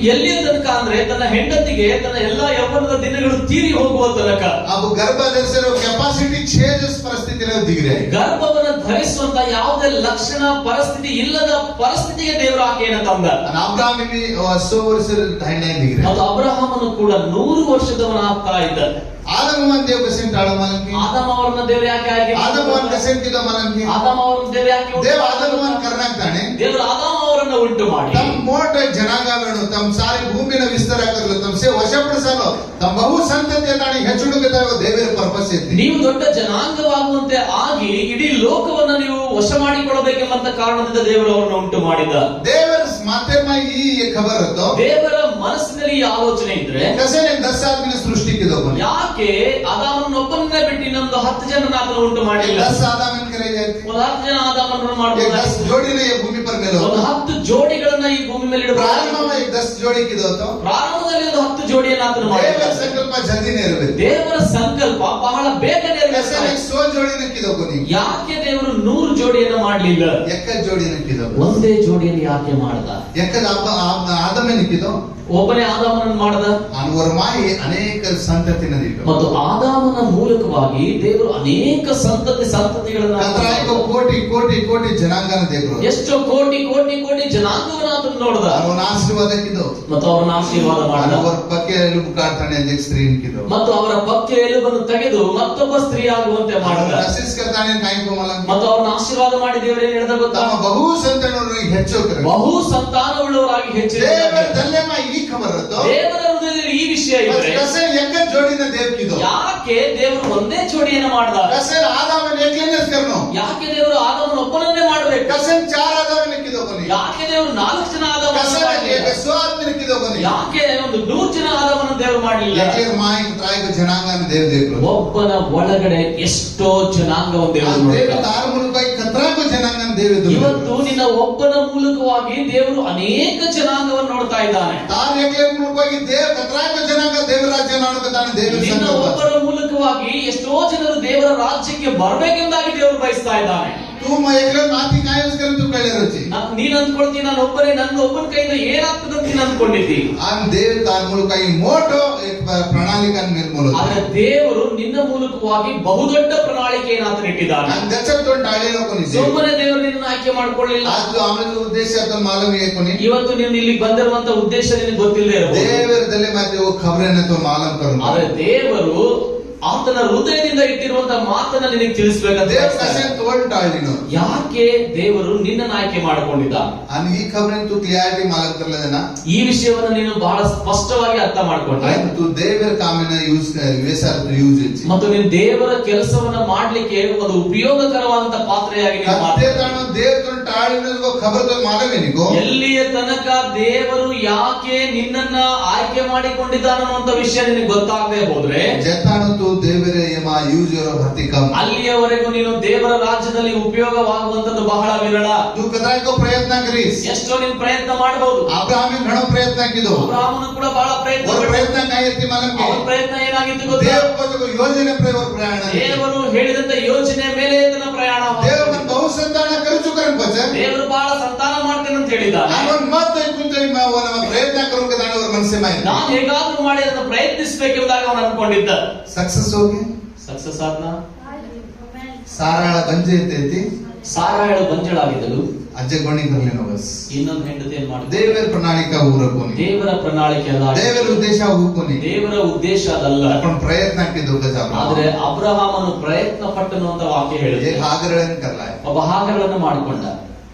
ಎಲ್ಲಿಯ ತನಕ ಅಂದ್ರೆ ತನ್ನ ಹೆಂಡತಿಗೆ ತನ್ನ ಎಲ್ಲಾ ಯೌವನದ ದಿನಗಳು ತೀರಿ ಹೋಗುವ ತನಕ. ಅವು ಗರ್ಭ ಧರಿಸಿರೋ ಕೆಪಾಸಿಟಿ ಚೇಂಜಸ್ ಪರಿಸ್ಥಿತಿ ದಿಗ್ರೆ. ಗರ್ಭವನ್ನು ಧರಿಸುವಂತ ಯಾವುದೇ ಲಕ್ಷಣ ಪರಿಸ್ಥಿತಿ ಇಲ್ಲದ ಪರಿಸ್ಥಿತಿಗೆ ದೇವರು ಆಕೆಯನ್ನು ತಂದ. ಅಬ್ರಾಹ್ಮಿ 100 ವರ್ಷದ ಹೆಣ್ಣೆ ದಿಗ್ರೆ. ಅದು ಅಬ್ರಹಾಮನು ಕೂಡ 100 ವರ್ಷದವನಾಗ್ತಾ ಇದ್ದ. ಆದಮವನ್ ದೇವ್ ಕಸೆಂಟ್ ಆಳ ಮಲಂಕಿ. ಆದಮ ಅವರನ್ನ ದೇವರು ಯಾಕೆ ಆಗಿ ಆದಮವನ್ ಕಸೆಂಟ್ ಇದ ಮಲಂಕಿ. ಆದಮ ಅವರನ್ನ ದೇವರು ಯಾಕೆ ದೇವ್ ಆದಮವನ್ ಕರ್ನಾಗ್ತಾನೆ. ದೇವರು ಆದಮ ಅವರನ್ನ ಉಂಟು ಮಾಡಿ ತಮ್ಮ ಮೋಟ ಜನಾಂಗಗಳನ್ನು ತಮ್ಮ ಸಾರಿ ಭೂಮಿನ ವಿಸ್ತಾರ ಕರಲು ತಮ್ಮ ಸೇ ವಶಪಡಿಸಲು ತಮ್ಮ ಬಹು ಸಂತತಿಯ ತಾನೆ ಹೆಚ್ಚುಡುಗತಾಗ ದೇವರ ಪರ್ಪಸ್ ಐತಿ. ನೀವು ದೊಡ್ಡ ಜನಾಂಗವಾಗುವಂತೆ ಆಗಿ ಇಡೀ ಲೋಕವನ್ನ ನೀವು ವಶ ಮಾಡಿಕೊಳ್ಳಬೇಕೆಂಬಂತ ಕಾರಣದಿಂದ ದೇವರು ಅವರನ್ನು ಉಂಟು ಮಾಡಿದ. ದೇವರ ಮಾತೆ ಈ ಖಬರ್ ಇತ್ತು. ದೇವರ ಮನಸ್ಸಿನಲ್ಲಿ ಈ ಆಲೋಚನೆ ಇದ್ರೆ ಕಸೇನೆ 10 ಆದ್ಮೇಲೆ ಸೃಷ್ಟಿಕಿದ ಯಾಕೆ ಆದಾಮನೊಬ್ಬನ್ನೇ ಬಿಟ್ಟು ಇನ್ನೊಂದು 10 ಜನರನ್ನ ಆತನು ಉಂಟು ಮಾಡಿಲ್ಲ? 10 ಆದಾಮನ ಕರೆ ಜಾತಿ. ಒಂದು 10 ಜನ ಆದಾಮನನ್ನು ಮಾಡಬಹುದು. 10 ಜೋಡಿನೇ ಭೂಮಿ ಪರ್ ಮೇಲೆ ಒಂದು 10 ಜೋಡಿಗಳನ್ನ ಈ ಭೂಮಿ ಮೇಲೆ ಇಡಬಹುದು. ಪ್ರಾರಂಭವಾಗಿ 10 ಜೋಡಿ ಕಿದೋತು. ಪ್ರಾರಂಭದಲ್ಲಿ ಒಂದು 10 ಜೋಡಿಯನ್ನು ಆತನು ಮಾಡಿದ. ದೇವರ ಸಂಕಲ್ಪ ಜಲ್ದಿ ನೆರವೇರಿತು. ದೇವರ ಸಂಕಲ್ಪ ಬಹಳ ಬೇಗ ನೆರವೇರಿತು. 100 ಜೋಡಿನ ಕಿದೋಕು ನೀವು. ಯಾಕೆ ದೇವರು 100 ಜೋಡಿಯನ್ನು ಮಾಡಲಿಲ್ಲ. ಎಕ್ಕ ಜೋಡಿ ನಿಕ್ಕಿದೋ ಒಂದೇ ಜೋಡಿಯನ್ನು ಯಾಕೆ ಮಾಡ್ದ? ಎಕ್ಕದ ಆದಮೆ ನಿಕ್ಕಿದೋ ಒಬ್ಬನೇ ಆದಾಮನನ್ನು ಮಾಡ್ದ. ಅವರ ಮಾಯಿ ಅನೇಕ ಸಂತತಿನದಿಟ್ಟು ಮತ್ತು ಆದಾಮನ ಮೂಲಕವಾಗಿ ದೇವರು ಅನೇಕ ಸಂತತಿಗಳನ್ನು ಕೋಟಿ ಕೋಟಿ ಕೋಟಿ ಜನಾಂಗನ ದೇವರು ಎಷ್ಟೋ ಕೋಟಿ ಕೋಟಿ ಕೋಟಿ ಜನಾಂಗವನ್ನು ಆತನು ನೋಡ್ದ. ಅವನ ಆಶೀರ್ವಾದಕ್ಕಿದ್ದು ಮತ್ತು ಅವರನ್ನು ಆಶೀರ್ವಾದ ಮಾಡಿದ. ಅವರ ಪಕ್ಕೆ ಎಲುಬು ಕಾಡ್ತಾನೆ ಅದಕ್ಕೆ ಸ್ತ್ರೀ ನಿಕ್ಕಿದ್ದು ಮತ್ತು ಅವರ ಪಕ್ಕೆ ಎಲುಬನ್ನು ತೆಗೆದು ಮತ್ತೊಬ್ಬ ಸ್ತ್ರೀ ಆಗುವಂತೆ ಮಾಡಿದ. ರಸಿಸ್ಕರ್ತಾನೆ ಕಾಯ್ಕೋಮಲ ಮತ್ತು ಅವರನ್ನು ಆಶೀರ್ವಾದ ಮಾಡಿ ದೇವರು ಏನ್ ಹೇಳ್ದ ಗೊತ್ತಾ? ತಮ್ಮ ಬಹು ಸಂತಾನವರಿಗೆ ಹೆಚ್ಚೋಕರು ಬಹು ಸಂತಾನವುಳ್ಳವರಾಗಿ ಹೆಚ್ಚಿದ. ಈ ಖಬರ್ ದೇವರ ಹೃದಯದಲ್ಲಿ ಈ ವಿಷಯ ಇದೆ. ಎಕ್ಕ ಜೋಡಿನ ದೇವ್ಕಿದು ಯಾಕೆ ದೇವರು ಒಂದೇ ಜೋಡಿಯನ್ನು ಮಾಡ್ದ? ಕಸೇರ್ ಆದಾಮನ ಏಕಲೇನೆಸ್ ಕರ್ನು ಯಾಕೆ ದೇವರು ಆದಾಮನ ಒಬ್ಬನನ್ನೇ ಮಾಡ್ಬೇಕು? ಕಸೇರ್ 4 ಆದಾಮನ ನಿಕ್ಕಿದೋ ಬನ್ನಿ. ಯಾಕೆ ದೇವರು 4 ಜನ ಆದಾಮನ ಸ್ವಾತ್ಮ ನಿಕ್ಕಿದೋ ಬನ್ನಿ. ಯಾಕೆ ಒಂದು 100 ಜನ ಆದಾಮನ ದೇವರು ಮಾಡಲಿಲ್ಲ? ಎಕ್ಲೇರ್ ಮಾಯಿ ತ್ರಾಯಿಕ ಜನಾಂಗನ ದೇವರು ಒಬ್ಬನ ಒಳಗಡೆ ಎಷ್ಟೋ ಜನಾಂಗವನ್ನು ದೇವರು ದೇವರು ತಾರ ಮೂಲಕವಾಗಿ ಕತ್ರಾಕ ಜನಾಂಗನ ದೇವರು. ಇವತ್ತು ನಿನ್ನ ಒಬ್ಬನ ಮೂಲಕವಾಗಿ ದೇವರು ಅನೇಕ ಜನಾಂಗವನ್ನು ನೋಡ್ತಾ ಇದ್ದಾನೆ. ತಾರ ಎಕ್ಲೇರ್ ಮೂಲಕವಾಗಿ ದೇವ ಕತ್ರಾಕ ಜನಾಂಗ ದೇವರ ರಾಜ್ಯ ನೋಡುತ್ತಾನೆ. ದೇವರ ನಿನ್ನ ಒಬ್ಬರ ಮೂಲಕವಾಗಿ ಎಷ್ಟೋ ಜನರು ದೇವರ ರಾಜ್ಯಕ್ಕೆ ಬರಬೇಕೆಂದಾಗಿ ದೇವರು ಬಯಸ್ತಾ ಇದ್ದಾನೆ. तुम एकले माती काय यूज करून तू कळले रोची ನೀನು ಅಂದ್ಕೊಳ್ತೀನಿ ನಾನು ಒಬ್ಬನೇ ನನ್ನ ಒಬ್ಬನ ಕೈಯಿಂದ ಏನಾಗ್ತದೆ ಅಂತ ನೀನು ಅಂದ್ಕೊಂಡಿದ್ದಿ. ಆನ್ ದೇವ್ ತಾರ ಮೂಲಕವಾಗಿ ಮೋಟೋ ಪ್ರಣಾಳಿಕೆ ನಿರ್ಮೂಲ ಆದರೆ ದೇವರು ನಿನ್ನ ಮೂಲಕವಾಗಿ ಬಹುದೊಡ್ಡ ಪ್ರಣಾಳಿಕೆಯನ್ನು ಆತನು ಇಟ್ಟಿದ್ದಾನೆ. ನಾನು ದಚ್ಚತೊಂಡ ಆಳಿನ ಕೊನಿ ಸುಮ್ಮನೆ ದೇವರು ನಿನ್ನನ್ನು ಆಯ್ಕೆ ಮಾಡ್ಕೊಳ್ಳಿಲ್ಲ. ಅದು ಆಮೇಲೆ ಉದ್ದೇಶ ಅಂತ ಮಾಲೂಮಿಗೆ ಕೊನಿ ಇವತ್ತು ನೀನು ಇಲ್ಲಿಗೆ ಬಂದಿರುವಂತ ಉದ್ದೇಶ ನಿನಗೆ ಗೊತ್ತಿಲ್ಲದೆ ಇರಬಹುದು. ದೇವರದಲ್ಲೇ ಮತ್ತೆ ಓ ಖಬರನ್ನ ತೋ ಮಾಲೂಮ್ ಕರು ಆದರೆ ದೇವರು ಆತನ ಹೃದಯದಿಂದ ಇಟ್ಟಿರುವಂತ ಮಾತನ್ನ ನಿನಗೆ ತಿಳಿಸಬೇಕಂತ ದೇವ ಕಸೆ ತೋಂಡ ಆಳಿನೋ ಯಾಕೆ ದೇವರು ನಿನ್ನನ್ನು ಆಯ್ಕೆ ಮಾಡಿಕೊಂಡಿದ್ದ ಅನ್ ಈ ಖಬರನ್ನ ತು ಕ್ಲಿಯರಿಟಿ ಮಾಲೂಮ್ ಕರ್ಲದನ ಈ ವಿಷಯವನ್ನು ನೀನು ಬಹಳ ಸ್ಪಷ್ಟವಾಗಿ ಅರ್ಥ ಮಾಡ್ಕೊಂಡೆ. ತು ದೇವರ ಕಾಮನ ಯೂಸ್ ವೇಸಾರ ತು ಯೂಸ್ ಇಚ್ಚಿ ಮತ್ತು ನೀನು ದೇವರ ಕೆಲಸವನ್ನ ಮಾಡ್ಲಿಕ್ಕೆ ಒಂದು ಉಪಯೋಗಕರವಾದಂತ ಪಾತ್ರೆಯಾಗಿ ನೀನು ಕತ್ತೆ ತಾನು ದೇವ ತೋಂಡ ಆಳಿನೋ ಖಬರ್ ತೋ ಮಾಲೂಮ್ ಏನಿಗೋ ಎಲ್ಲಿಯ ತನಕ ದೇವರು ಯಾಕೆ ನಿನ್ನನ್ನ ಆಯ್ಕೆ ಮಾಡಿಕೊಂಡಿದ್ದಾನ ಅನ್ನುವಂತ ವಿಷಯ ನಿನಗೆ ಗೊತ್ತಾಗದೆ ಹೋದ್ರೆ ಜತಾನು ದೇವರೇ ಯಮ ಯೂಸ್ ಯುವರ್ ಭಕ್ತಿ ಕಮ್ ಅಲ್ಲಿಯವರೆಗೂ ನೀನು ದೇವರ ರಾಜ್ಯದಲ್ಲಿ ಉಪಯೋಗವಾಗುವಂತದ್ದು ಬಹಳ ವಿರಳ. तू ಕದಾಯ್ಕೋ ಪ್ರಯತ್ನ ಕರೀಸ್ ಎಷ್ಟೋ ನೀನು ಪ್ರಯತ್ನ ಮಾಡಬಹುದು. ಅಬ್ರಹಾಮಿ घणो ಪ್ರಯತ್ನ ಕಿದೋ ಅಬ್ರಹಾಮನು ಕೂಡ ಬಹಳ ಪ್ರಯತ್ನ और ಪ್ರಯತ್ನ ಕಾಯಿತಿ ಮಾಲಂಗೆ ಅವನ ಪ್ರಯತ್ನ ಏನಾಗಿತ್ತು ಗೊತ್ತಾ? ದೇವ को ಯೋಜನೆ ಪ್ರಯಾಣ ದೇವರು ಹೇಳಿದಂತ ಯೋಜನೆ ಮೇಲೆ ತನ್ನ ಪ್ರಯಾಣ ದೇವ ಮನ್ ಬಹು ಸಂತಾನ ಕರುಚು ಕರನ್ ಪಚ ದೇವರು ಬಹಳ ಸಂತಾನ ಮಾಡ್ತೇನೆ ಅಂತ ಹೇಳಿದ್ದಾನೆ. ಅವನ್ ಮತ್ತೆ ಕುಂತೈ ನಮ್ಮ ಪ್ರಯತ್ನ ಕರು ಕದಾನ ಅವರ ಮನಸ್ಸೆ ಮೈ ನಾನು ಹೇಗಾದ್ರೂ ಮಾಡಿ ಅದನ್ನು ಪ್ರಯತ್ನಿಸಬೇಕೆಂದಾಗ ಅವನು ಅನ್ಕೊಂಡಿದ್ದ. ಸಕ್ಸಸ್ ಹೋಗಿ ಸಕ್ಸಸ್ ಆದ್ನ. ಸಾರಾಳ ಬಂಜೆ ಐತಿ ಸಾರಾಯಳು ಬಂಜಳಾಗಿದ್ದಳು. ಅಜ್ಜೆ ಗೋಣಿ ಕರ್ಲೇನೋ ಬಸ್ ಇನ್ನೊಂದು ಹೆಂಡತಿ ಏನ್ ಮಾಡಿದ? ದೇವರ ಪ್ರಣಾಳಿಕೆ ಊರಕೋನಿ ದೇವರ ಪ್ರಣಾಳಿಕೆ ಅಲ್ಲ, ದೇವರ ಉದ್ದೇಶ ಊರ್ಕೋನಿ ದೇವರ ಉದ್ದೇಶ ಅದಲ್ಲ. आपण ಪ್ರಯತ್ನ ಕಿದೋ ಗಜಾ ಆದ್ರೆ ಅಬ್ರಹಾಮನು ಪ್ರಯತ್ನ ಪಟ್ಟನು ಅಂತ ವಾಕ್ಯ ಹೇಳಿದೆ. एक हागरन करला है ಒಬ್ಬ ಹಾಗರಳನ್ನು ಮಾಡಿಕೊಂಡ.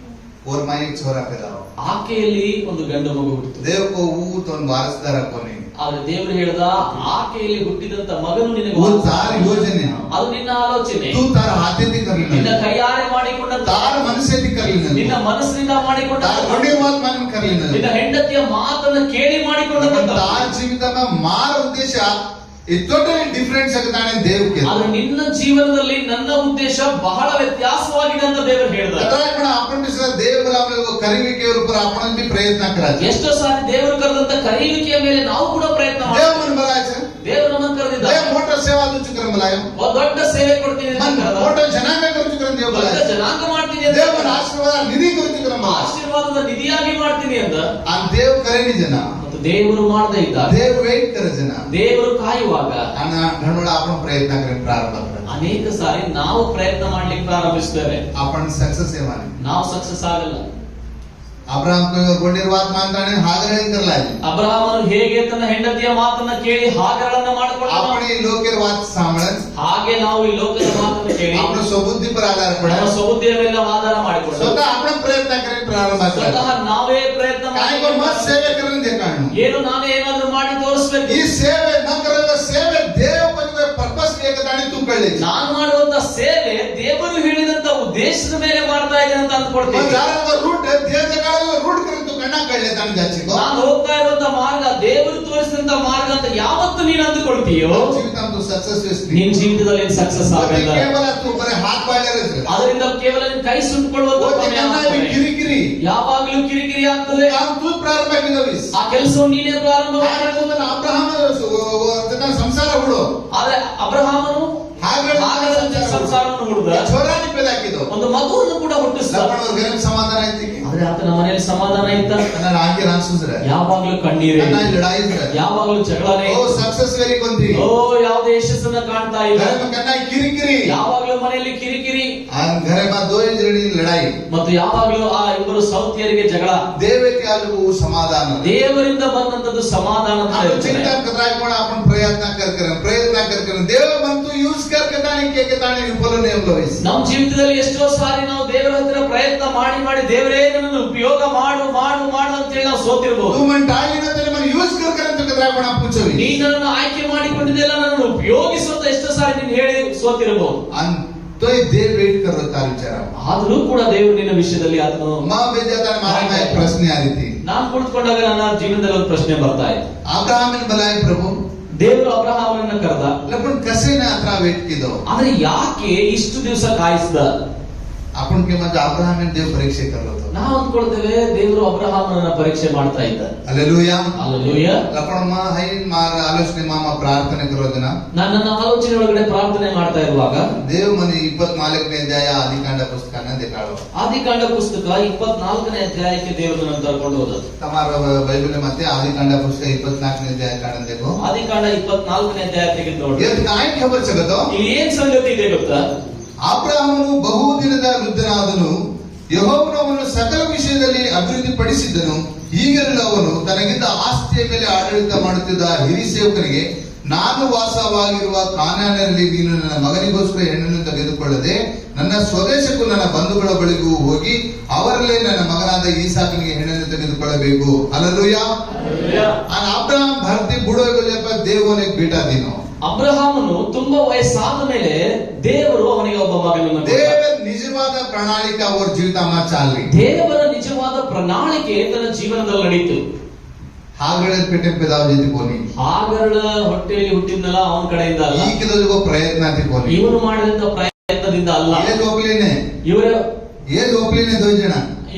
और माई एक छोरा पैदा हो ಆಕೆಯಲ್ಲಿ ಒಂದು ಗಂಡು ಮಗು ಹುಟ್ಟಿತು. देव को ऊ तो वारसदार कोनी ಆದ್ರೆ ದೇವರು ಹೇಳ್ದ ಆಕೆಯಲ್ಲಿ ಹುಟ್ಟಿದಂತ ಮಗನು ನಿನಗೆ वो तार योजने ಅದು ನಿನ್ನ ಆಲೋಚನೆ. तू तार हाथे दी कर ನಿನ್ನ लेना ಕೈಯಾರೆ ಮಾಡಿಕೊಂಡ तार मन से दी कर लेना ನಿನ್ನ ಮನಸ್ಸಿನಿಂದ ಮಾಡಿಕೊಂಡ तार बड़ी बात मन कर लेना ನಿನ್ನ ಹೆಂಡತಿಯ ಮಾತನ್ನು ಕೇಳಿ ಮಾಡಿಕೊಂಡ तार जीवित में मार उद्देश्य टोटली डिफरेंट सकताने देव के ಆದ್ರೆ ನಿನ್ನ ಜೀವನದಲ್ಲಿ ನನ್ನ ಉದ್ದೇಶ ಬಹಳ ವ್ಯತ್ಯಾಸವಾಗಿದೆ ಅಂತ ದೇವರು ಹೇಳಿದ. कदाचित आपण दिसला देव बोलावले वो करीविके ऊपर आपण भी प्रयत्न करायचे ಎಷ್ಟೋ ಸಾರಿ ದೇವರು ಕರೆದಂತ ಕರೆಯುವಿಕೆಯ ಮೇಲೆ ನಾವು ಕೂಡ ಪ್ರಯತ್ನ देव ಮಾಡ್ತೀವಿ. मन बोलायचे ದೇವರು ನಮ್ಮನ್ನು ಕರೆದಿದ್ದ. देव मोठा सेवा तुझ कर बोलायो ಒಂದು ದೊಡ್ಡ ಸೇವೆ ಕೊಡ್ತೀನಿ ಅಂತ मन ಕರೆದ. मोठा जनांग करू कर देव ದೊಡ್ಡ बोलायो ಜನಾಂಗ ಮಾಡ್ತೀನಿ ಅಂತ देव मन ಕರೆದ. आशीर्वाद निधि करू कर बोलायो ಆಶೀರ್ವಾದದ ನಿಧಿಯಾಗಿ ಮಾಡ್ತೀನಿ ಅಂತ. आ देव करे नहीं जना ಮತ್ತು ದೇವರು ಮಾಡದೇ ಇದ್ದಾಗ देव वेट करे जना ದೇವರು ಕಾಯುವಾಗ आना घणोळा आपण प्रयत्न करेन प्रारंभ करा ಅನೇಕ ಸಾರಿ ನಾವು ಪ್ರಯತ್ನ ಮಾಡ್ಲಿಕ್ಕೆ ಪ್ರಾರಂಭಿಸ್ತೇವೆ. आपण सक्सेस आहे माने ನಾವು ಸಕ್ಸಸ್ ಆಗಲ್ಲ. अब्राहम को गोंडीर बात मानताने हागरण करला ಅಬ್ರಹಾಮನು ಹೇಗೆ ತನ್ನ ಹೆಂಡತಿಯ ಮಾತನ್ನ ಕೇಳಿ ಹಾಗರಳನ್ನ ಮಾಡಿಕೊಂಡ आपण ही लोकेर बात सांभळन ಹಾಗೆ ನಾವು ಈ ಲೋಕದ ಮಾತನ್ನು ಕೇಳಿ आपण स्वबुद्धी पर आधार ನಮ್ಮ पडा ಸ್ವಬುದ್ಧಿಯ ಮೇಲೆ ಆಧಾರ ಮಾಡಿಕೊಂಡು स्वतः आपण प्रयत्न करेन प्रारंभ ಸ್ವತಃ करा ನಾವೇ ಪ್ರಯತ್ನ काय को मत सेवे करून दे काढणं ಏನು ನಾನೇ ಏನಾದ್ರೂ ಮಾಡಿ ತೋರಿಸ್ಬೇಕು. ಈ ಸೇವೆ न करला सेवे देव पदवे पर्पस एकदाणी तू कळले ನಾನು ಮಾಡುವಂತ ಸೇವೆ ದೇವರು ಹೇಳಿದಂತ ಉದ್ದೇಶದ ಮೇಲೆ ಮಾಡ್ತಾ ಇದ್ದೇನೆ ಅಂತ पण ಅಂದ್ಕೊಳ್ತೀನಿ. जारा रूट देव जगाला रूट करून तू कणा कळले ताण जाची को ನಾನು ಹೋಗ್ತಾ ಇರುವಂತ ಮಾರ್ಗ ದೇವರು ತೋರಿಸಿದಂತ ಮಾರ್ಗ ಅಂತ ಯಾವತ್ತು ನೀನು ಅಂದುಕೊಳ್ತೀಯೋ जीवितम तू सक्सेस वेस्टी ನಿನ್ ಜೀವಿತದಲ್ಲಿ ಸಕ್ಸಸ್ ಆಗಲ್ಲ. केवळ तू बरे हात बाळले ಅದರಿಂದ ಕೇವಲ ನಿನ್ ಕೈ ಸುಟ್ಟುಕೊಳ್ಳುವಂತ ಸಮಯ ಆಗ್ತದೆ. ಕಿರಿಕಿರಿ ಯಾವಾಗಲೂ ಕಿರಿಕಿರಿ ಆಗ್ತದೆ. काम तू प्रारंभ केलवीस ಆ ಕೆಲಸವನ್ನು ನೀನೇ ಪ್ರಾರಂಭ ಮಾಡಬೇಕು. ಅಬ್ರಹಾಮ ಸಂಸಾರ ಹುಡು ಆದ್ರೆ ಅಬ್ರಹಾಮನು ಹಾಗರಳ ಹಾಗರಳ ಸಂಸಾರವನ್ನು ಹುಡುಗ, छोरानी पैदा किदो ಒಂದು ಮಗುವನ್ನು ಕೂಡ ಹುಟ್ಟಿಸ್ದ. लपण और घर में समाधान आयती की ಆದ್ರೆ ಆತನ ಮನೆಯಲ್ಲಿ ಸಮಾಧಾನ ಇತ್ತ? ನನ್ನ ಆಂಗೆ ರಾನ್ಸುದ್ರೆ ಯಾವಾಗ್ಲೂ ಕಣ್ಣೀರೇ, ನನ್ನ ಲಡಾಯಿ ಇದ್ರೆ ಯಾವಾಗ್ಲೂ ಜಗಳನೇ, ಓ ಸಕ್ಸಸ್ ವೆರಿ ಕೊಂತಿ ಓ ಯಾವುದೇ ಯಶಸ್ಸನ್ನ ಕಾಣ್ತಾ ಇಲ್ಲ, घर में कन्ना ಕಿರಿಕಿರಿ, ಯಾವಾಗ್ಲೂ ಮನೆಯಲ್ಲಿ ಕಿರಿಕಿರಿ, ಆ घर में दो जड़ी लड़ाई ಮತ್ತು ಯಾವಾಗ್ಲೂ ಆ ಇಬ್ಬರು ಸೌತಿಯರಿಗೆ ಜಗಳ. ದೇವತೆ ಆಲೂ ಸಮಾಧಾನ ದೇವರಿಂದ ಬಂದಂತದ್ದು ಸಮಾಧಾನ ಅಂತ आपण ಹೇಳ್ತಾರೆ. चिंता कतराय पण आपण प्रयत्न कर देव म्हणतो यूज कर कदाणी के ताणे विफल नाही होईल. ನಮ್ಮ ಜೀವಿತದಲ್ಲಿ ಎಷ್ಟೋ ಸಾರಿ ನಾವು ದೇವರ ಹತ್ರ ಪ್ರಯತ್ನ ಮಾಡಿ ದೇವರೇ ನನ್ನನ್ನು ಉಪಯೋಗ ಮಾಡು ಮಾಡು ಮಾಡು ಅಂತ ಹೇಳಿ ನಾವು ಸೋತಿರಬಹುದು. तू मन टाळी ना तरी मन यूज कर ಅಂತ कतराय पण आपण पूछवी. ನೀ ನನ್ನನ್ನು ಆಯ್ಕೆ ಮಾಡಿಕೊಂಡಿದ್ದೆಲ್ಲ ನನ್ನನ್ನು ಉಪಯೋಗಿಸು ಅಂತ ಎಷ್ಟೋ ಸಾರಿ ನೀನು ಹೇಳಿ ಸೋತಿರಬಹುದು. तो देव वेट कर रहा विचार ಆದರೂ ಕೂಡ ದೇವರು ನಿನ್ನ ವಿಷಯದಲ್ಲಿ ಅದನ್ನು मां बेजाता मारा एक प्रश्न आ रही थी. ನಾನು ಕುಳಿತುಕೊಂಡಾಗ ನನ್ನ ಜೀವನದಲ್ಲಿ ಒಂದು ಪ್ರಶ್ನೆ ಬರ್ತಾ ಇತ್ತು. अब्राहम बलाय प्रभु ದೇವರು ಅಬ್ರಹಾಮನನ್ನ ಕರೆದ, पण कसे ना अत्रा वेट किदो ಆದ್ರೆ ಯಾಕೆ ಇಷ್ಟು ದಿವಸ ಕಾಯಿಸಿದ? आपण के म्हणजे अब्राहम देव परीक्षे करलो होतो. ನಾವು ಅಂದ್ಕೊಳ್ತೇವೆ ದೇವರು ಅಬ್ರಹಾಮನನ್ನ ಪರೀಕ್ಷೆ ಮಾಡ್ತಾ ಇದ್ದ. Hallelujah hallelujah. आपण मा ಹೈ ಮಾರ ಆಲೋಚನೆ ಮಾಮ ಪ್ರಾರ್ಥನೆ ಕರೋದನ ನನ್ನ ಆಲೋಚನೆ ಒಳಗಡೆ ಪ್ರಾರ್ಥನೆ ಮಾಡ್ತಾ ಇರುವಾಗ ದೇವ್ ಮನೆ 24ನೇ ಅಧ್ಯಾಯ ಆದಿಕಾಂಡ ಪುಸ್ತಕನ ದೇखाळो. ಆದಿಕಾಂಡ ಪುಸ್ತಕ 24ನೇ ಅಧ್ಯಾಯಕ್ಕೆ ದೇವರು ನನ್ನ ಕರ್ಕೊಂಡು ಹೋದ. તમારો ಬೈಬಲ್ ಮತ್ತೆ ಆದಿಕಾಂಡ ಪುಸ್ತಕ 24ನೇ ಅಧ್ಯಾಯ ಕಾಣನ್ देखो. ಆದಿಕಾಂಡ 24ನೇ ಅಧ್ಯಾಯ ತೆಗೆದು ನೋಡಿ. ये काय खबर जगतो ಇಲ್ಲಿ ಏನ್ ಸಂಗತಿ ಇದೆ ಗೊತ್ತಾ? ಅಬ್ರಹಾಮನು ಬಹುದಿನದ ವೃದ್ಧನಾದನು, ಯೆಹೋವನು ಸಕಲ ವಿಷಯದಲ್ಲಿ ಅಭಿವೃದ್ಧಿ ಪಡಿಸಿದ್ದನು. ಹೀಗಿರಲು ಅವನು ತನಗಿದ್ದ ಆಸ್ತಿಯ ಮೇಲೆ ಆಡಳಿತ ಮಾಡುತ್ತಿದ್ದ ಹಿರಿ ಸೇವಕರಿಗೆ, ನಾನು ವಾಸವಾಗಿರುವ ಕಾನಾನ್ಯರಲ್ಲಿ ನೀನು ನನ್ನ ಮಗನಿಗೋಸ್ಕರ ಹೆಣ್ಣನ್ನು ತೆಗೆದುಕೊಳ್ಳದೆ ನನ್ನ ಸ್ವದೇಶಕ್ಕೂ ನನ್ನ ಬಂಧುಗಳ ಬಳಿಗೂ ಹೋಗಿ ಅವರಲ್ಲೇ ನನ್ನ ಮಗನಾದ ಈಸಾಕನಿಗೆ ಹೆಣ್ಣನ್ನು ತೆಗೆದುಕೊಳ್ಳಬೇಕು. ಹಲ್ಲೆಲೂಯಾ. ಅಬ್ರಹಾಂ ಭಾರತಿ ಬುಡೋ ದೇವನೇ ಬೇಟಾ ದಿನೋ. ಅಬ್ರಹಾಮನು ತುಂಬಾ ವಯಸ್ಸಾದ ಮೇಲೆ ದೇವರು ಅವನಿಗೆ ಒಬ್ಬ ಮಗನನ್ನು ಕೊಟ್ಟ. ದೇವರ ನಿಜವಾದ ಪ್ರಣಾಳಿಕೆ ಅವರ ಜೀವಿತમાં ચાલી. ದೇವರ ನಿಜವಾದ ಪ್ರಣಾಳಿಕೆ ತನ್ನ ಜೀವನದಲ್ಲಿ ನಡೀತು. ಹಾಗಳೆ ಪೇಟೆ ಪೆದಾವ ಜೊತೆ ಬೋನಿ ಹಾಗರಳ ಹೊಟ್ಟೆಯಲ್ಲಿ ಹುಟ್ಟಿದ್ನಲ್ಲ ಅವನ ಕಡೆಯಿಂದ ಅಲ್ಲ, ಈಗಿದೋ ಪ್ರಯತ್ನ ತಿಕೋನಿ ಇವನು ಮಾಡಿದಂತ ಪ್ರಯತ್ನದಿಂದ ಅಲ್ಲ. ಏಜ್ ಒಪ್ಲೇನೆ ದೋ ಜನ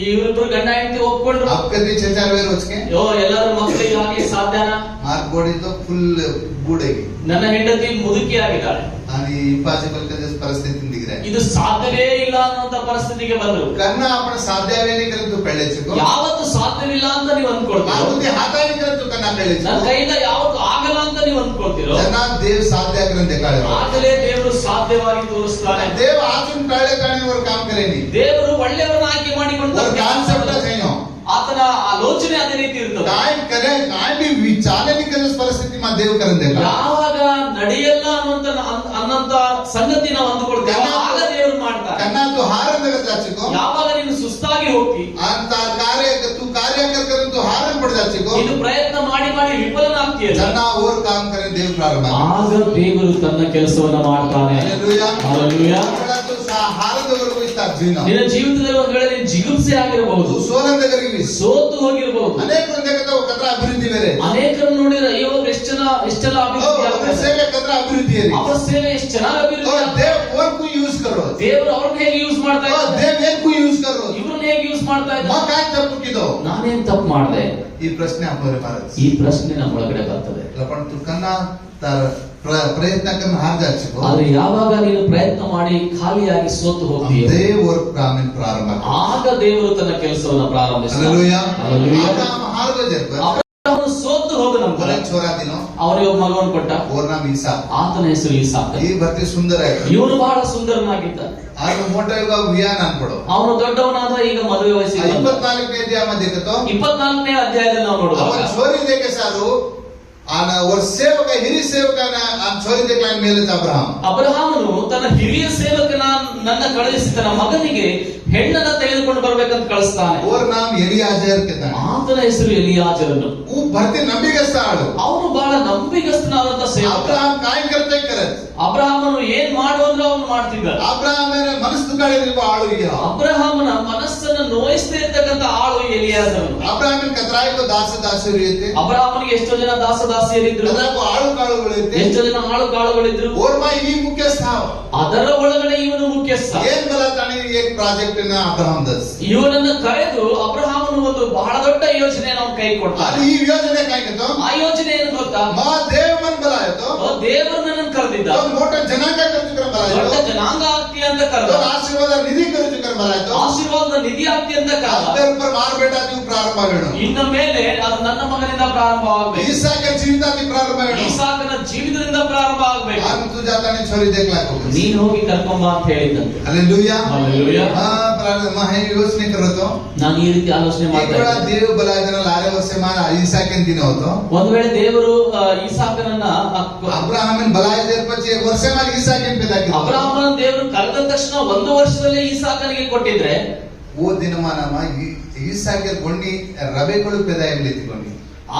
ಇವರಿಬ್ರು ಗಂಡ ಹೆಂಡತಿ ಒಪ್ಕೊಂಡ್ರು. ಅಕ್ಕದಿ ಚಚಾರವೇರು ಹೊಚ್ಕೆ ಎಲ್ಲರೂ ಮಕ್ಕಳಿಗೆ ಹಾಗೆ ಸಾಧ್ಯನಾ? ಮಾರ್ಕ್ ಬೋಡಿದ್ದು ಫುಲ್ ಬೂಡೆಗೆ ನನ್ನ ಹೆಂಡತಿ ಮುದುಕಿ ಆಗಿದ್ದಾಳೆ. आणि इंपॉसिबल परिस्थिती दिगरे ಇದು ಸಾಧ್ಯವೇ ಇಲ್ಲ ಅನ್ನುವಂತ ಪರಿಸ್ಥಿತಿಗೆ ಬಂದ್ರು. करणं आपण साध्यावे नाही करत तू कळलेचको. ಯಾವತ್ತು ಸಾಧ್ಯವಿಲ್ಲ ಅಂತ ನೀವು ಅಂದ್ಕೊಳ್ತೀರೋ, मारुती हाताने करत तू कणा कळलेचको. ನನ್ನ ಕೈಯಿಂದ ಯಾವತ್ತು ಆಗಲ್ಲ ಅಂತ ನೀವು ಅಂದ್ಕೊಳ್ತೀರೋ, जन देव साध्य करन देखाळे. ಆಗಲೇ ದೇವರು ಸಾಧ್ಯವಾಗಿ ತೋರಿಸ್ತಾನೆ. देव अजून कळले काणीवर काम करेनी. ದೇವರು ಒಳ್ಳೆಯವರನ್ನ ಆಯ್ಕೆ ಮಾಡಿಕೊಂಡು और कान्सेप्ट आहे ಆತನ ಆಲೋಚನೆ ಅದೇ ರೀತಿ ಇರ್ತದೆ. काय करे काय बी विचारणे करत परिस्थिती मा देव करन देखाळे. ಯಾವಾಗ ನಡೆಯಲ್ಲ ಅನ್ನಂತ ಸಂಗತಿ ನಾವು ಅಂದುಕೊಳ್ತೇವೆ ಆಗ ದೇವರು ಮಾಡ್ತಾರೆ. कन्ना तू हारन देत जाचको. ಯಾವಾಗ ನೀನು ಸುಸ್ತಾಗಿ ಹೋಗ್ತಿ, ಅಂತ कार्य कर तू हारन पड जाचको. ನೀನು ಪ್ರಯತ್ನ ಮಾಡಿ ವಿಫಲನಾಗ್ತೀಯ, जन और काम करे देव प्रारंभ. ಆಗ ದೇವರು ತನ್ನ ಕೆಲಸವನ್ನ ಮಾಡ್ತಾನೆ. हालेलुया. ಹಾಲೆಲೂಯಾ. तू हारದವರೆಗೂ ಇಸ್ತಾರ್ ಜೀವನ. ನಿನ್ನ ಜೀವಿತದಲ್ಲಿ ಒಂದು ವೇಳೆ ನೀನು ಜಿಗುಪ್ಸೆ ಆಗಿರಬಹುದು, ಸೋಲಂದವರೆಗೂ ಸೋತು ಹೋಗಿರಬಹುದು. ಅನೇಕ ಕತ್ರ ಅಭಿವೃದ್ಧಿ ಬೇರೆ. ಅನೇಕರು ನೋಡಿದ್ರೆ ಅಯ್ಯೋ ಎಷ್ಟೆಲ್ಲ ಅಭಿವೃದ್ಧಿ ಆಗ್ತದೆ, ಸೇವೆ ಕತ್ರ ಅಭಿವೃದ್ಧಿ ಇದೆ. ಅವರ ಸೇವೆ ಎಷ್ಟು ಚೆನ್ನಾಗಿ ಅಭಿವೃದ್ಧಿ ಆಗ್ತದೆ. ದೇವ್ ಕೋರ್ಕು ಯೂಸ್ ಕರೋ. ದೇವರು ಅವ್ರನ್ನ ಹೇಗೆ ಯೂಸ್ ಮಾಡ್ತಾ ಇದ್ದಾರೆ, ದೇವ್ ಏನ್ಕು ಯೂಸ್ ಕರೋ. ಇವ್ರನ್ನ ಹೇಗೆ ಯೂಸ್ ಮಾಡ್ತಾ ಇದ್ದಾರೆ. ಮಾ ಕಾಯ್ ತಪ್ಪುಕಿದೋ. ನಾನೇನ್ ತಪ್ಪು ಮಾಡಿದೆ? ಈ ಪ್ರಶ್ನೆ ಅಪ್ಪರೆ ಭಾರತ. ಈ ಪ್ರಶ್ನೆ ನಮ್ಮ ಒಳಗಡೆ ಬರ್ತದೆ. ಲಪನ್ ತುಕನ್ನ ಪ್ರಯತ್ನ ಕನ್ನ ಹಾರ್ ಜಾಚಕೋ. ಆದ್ರೆ ಯಾವಾಗ ನೀನು ಪ್ರಯತ್ನ ಮಾಡಿ ಖಾಲಿಯಾಗಿ ಸೋತು ಹೋಗ್ತೀಯ, ದೇವ್ ವರ್ಕ್ ಪ್ರಾರಂಭ. ಆಗ ದೇವರು ತನ್ನ ಕೆಲಸವನ್ನ ಪ್ರಾರಂಭಿಸ್ತಾನೆ. ಹಲ್ಲೆಲೂಯಾ. ಹಲ್ಲೆಲೂಯಾ. ಅಬ್ರಹಾಮ ಹಾರ್ದ ಜರ್ಬ. ಅವನು ಸೋತು ಹೋದ ನಂತರ छोरा दिनो ಅವರಿಗೆ ಒಬ್ಬ ಮಗವನ್ನು ಕೊಟ್ಟ. और नाम ईसा. ಆತನ ಹೆಸರು ಇಸಾಕ. ಈ ಭರ್ತಿ ಸುಂದರ ಆಯ್ತು. ಇವನು ಬಹಳ ಸುಂದರನಾಗಿದ್ದ. ಆಗ ಮೋಟ ಯುಗ ವಿಯಾನ ಅನ್ಕೊಡು. ಅವನು ದೊಡ್ಡವನಾದ, ಈಗ ಮದುವೆ ವಯಸ್ಸಿಗೆ 24ನೇ ಅಧ್ಯಾಯ देखतो. 24ನೇ ಅಧ್ಯಾಯದಲ್ಲಿ ನಾವು ನೋಡುವಾಗ ಅವನ छोरी देखे सारू ಆನ और ಸೇವಕ ಹಿರಿ ಸೇವಕನ ಆ छोरी देखलाನ ಮೇಲೆ ಅಬ್ರಹಾಂ. ಅಬ್ರಹಾಮನು ತನ್ನ ಹಿರಿಯ ಸೇವಕನ ನನ್ನ ಕಳುಹಿಸಿ ತನ್ನ ಮಗನಿಗೆ ಹೆಣ್ಣನ್ನ ತೆಗೆದುಕೊಂಡು ಬರ್ಬೇಕಂತ ಕಳಿಸ್ತಾನೆ. और नाम ಎಲಿಯಾಜರ್ ಕೆತಾನೆ. ಆತನ ಹೆಸರು ಎಲಿಯಾಜರನು. ऊ भरती ನಂಬಿಗಸ್ತ ಆಳು. ಅವನು ಬಹಳ ನಂಬಿಗಸ್ತನಾದಂತ ಸೇವಕ. ಅಬ್ರಹಾಂ काय करते करत. ಅಬ್ರಹಾಮನು ಏನ್ ಮಾಡು ಅಂದ್ರೆ ಅವನು ಮಾಡ್ತಿದ್ದ. ಅಬ್ರಹಾಮನ ಮನಸ್ಸು ದುಕಾಡಿರುವ ಆಳು ಈಗ. ಅಬ್ರಹಾಮನ ಮನಸ್ಸನ್ನು ನೋಯಿಸ್ತಾ ಇರ್ತಕ್ಕಂಥ ಆಳು ಎಲಿಯಾಜರನು. ಅಬ್ರಹಾಮನ ಕತ್ರಾಯಿಕೋ ದಾಸರು ಇರುತ್ತೆ. ಅಬ್ರಹಾಮನಿಗೆ ಎಷ್ಟೋ ಜನ ದಾಸದಾಸಿಯರಿದ್ರು, ಕತ್ರಾಯಿಕೋ ಆಳು ಕಾಳುಗಳು ಇರುತ್ತೆ. ಎಷ್ಟೋ ಜನ ಆಳು ಕಾಳುಗಳಿದ್ರು. ಓರ್ಮ ಈ ಮುಖ್ಯಸ್ಥ. ಅದರ ಒಳಗಡೆ ಇವನು ಮುಖ್ಯಸ್ಥ. ಏನ್ ಬಲ ತಾನೇ ಏಕ್ ಪ್ರಾಜೆಕ್ಟ್ ನ ಅಬ್ರಹಾಂ ದಸ್. ಇವನನ್ನ ಕರೆದು ಅಬ್ರಹಾಮನು ಒಂದು ಬಹಳ ದೊಡ್ಡ ಯೋಜನೆ ನಾವು ಕೈ ಕೊಡ್ತಾನೆ. ಈ ಯೋಜನೆ ಕಾಯ್ಕतो. ಆ ಯೋಜನೆ ಏನು ಗೊತ್ತಾ? ಮಾ ದೇವ ಮನ್ ಬಲ ಆಯ್ತು. ದೇವರು ನನ್ನನ್ನು ಕರೆದಿದ್ದ. ಮೋಟ ಜನಾಂಗ ಕರ್ತಿದ್ರ ಬಲ ದೊಡ್ಡ ಜನಾಂಗ ಆಗ್ತಿ ಅಂತ ಕರೆದ, ಆಶೀರ್ವಾದ ನಿಧಿ ಕರುಚು ಕರ್ಮಲಾಯ್ತು, ಆಶೀರ್ವಾದದ ನಿಧಿ ಆಗ್ತಿ ಅಂತ ಕರೆದ. ಮಾರ್ಬೇಟ ನೀವು ಪ್ರಾರಂಭ ಬೇಡ, ಇನ್ನು ಮೇಲೆ ಅದು ನನ್ನ ಮಗನಿಂದ ಪ್ರಾರಂಭವಾಗಬೇಕು. ಈಸಾಕ ಜೀವಿತ ಪ್ರಾರಂಭ ಬೇಡ, ಈಸಾಕನ ಜೀವಿತದಿಂದ ಪ್ರಾರಂಭ ಆಗಬೇಕು. ತು ಜಾತಾನೆ छोरी देखला को ನೀನು ಹೋಗಿ ಕರ್ಕೊಂಬ ಅಂತ ಹೇಳಿದಂತೆ. Hallelujah hallelujah. प्रारंभ मैं योचನೆ करतो, ನಾನು ಈ ರೀತಿ ಆಲೋಚನೆ ಮಾಡ್ತಾ एकवेळा ಇದ್ದೆ. देव बलायदನ लारे वर्ष मा ಈಸಾಕನ ದಿನ होतो, ಒಂದು ವೇಳೆ ದೇವರು ಈಸಾಕನನ್ನ ಅಬ್ರಹಾಮನ ಬಲಾಯದ ಪಚ್ಚಿ एक वर्ष मा ಈಸಾಕನ पैदा किया, ಅಬ್ರಹಾಮನ ದೇವರು ಕರೆದ ತಕ್ಷಣ ಒಂದು ವರ್ಷದಲ್ಲೇ ಈಸಾಕನಿಗೆ ಕೊಟ್ಟಿದ್ರೆ, वो ದಿನಮಾನಮ ಈಸಾಕನ ಗೊಂಡಿ ರಬೆಗಳು पैदा ಎಲ್ಲಿತಿಕೊಂಡಿ,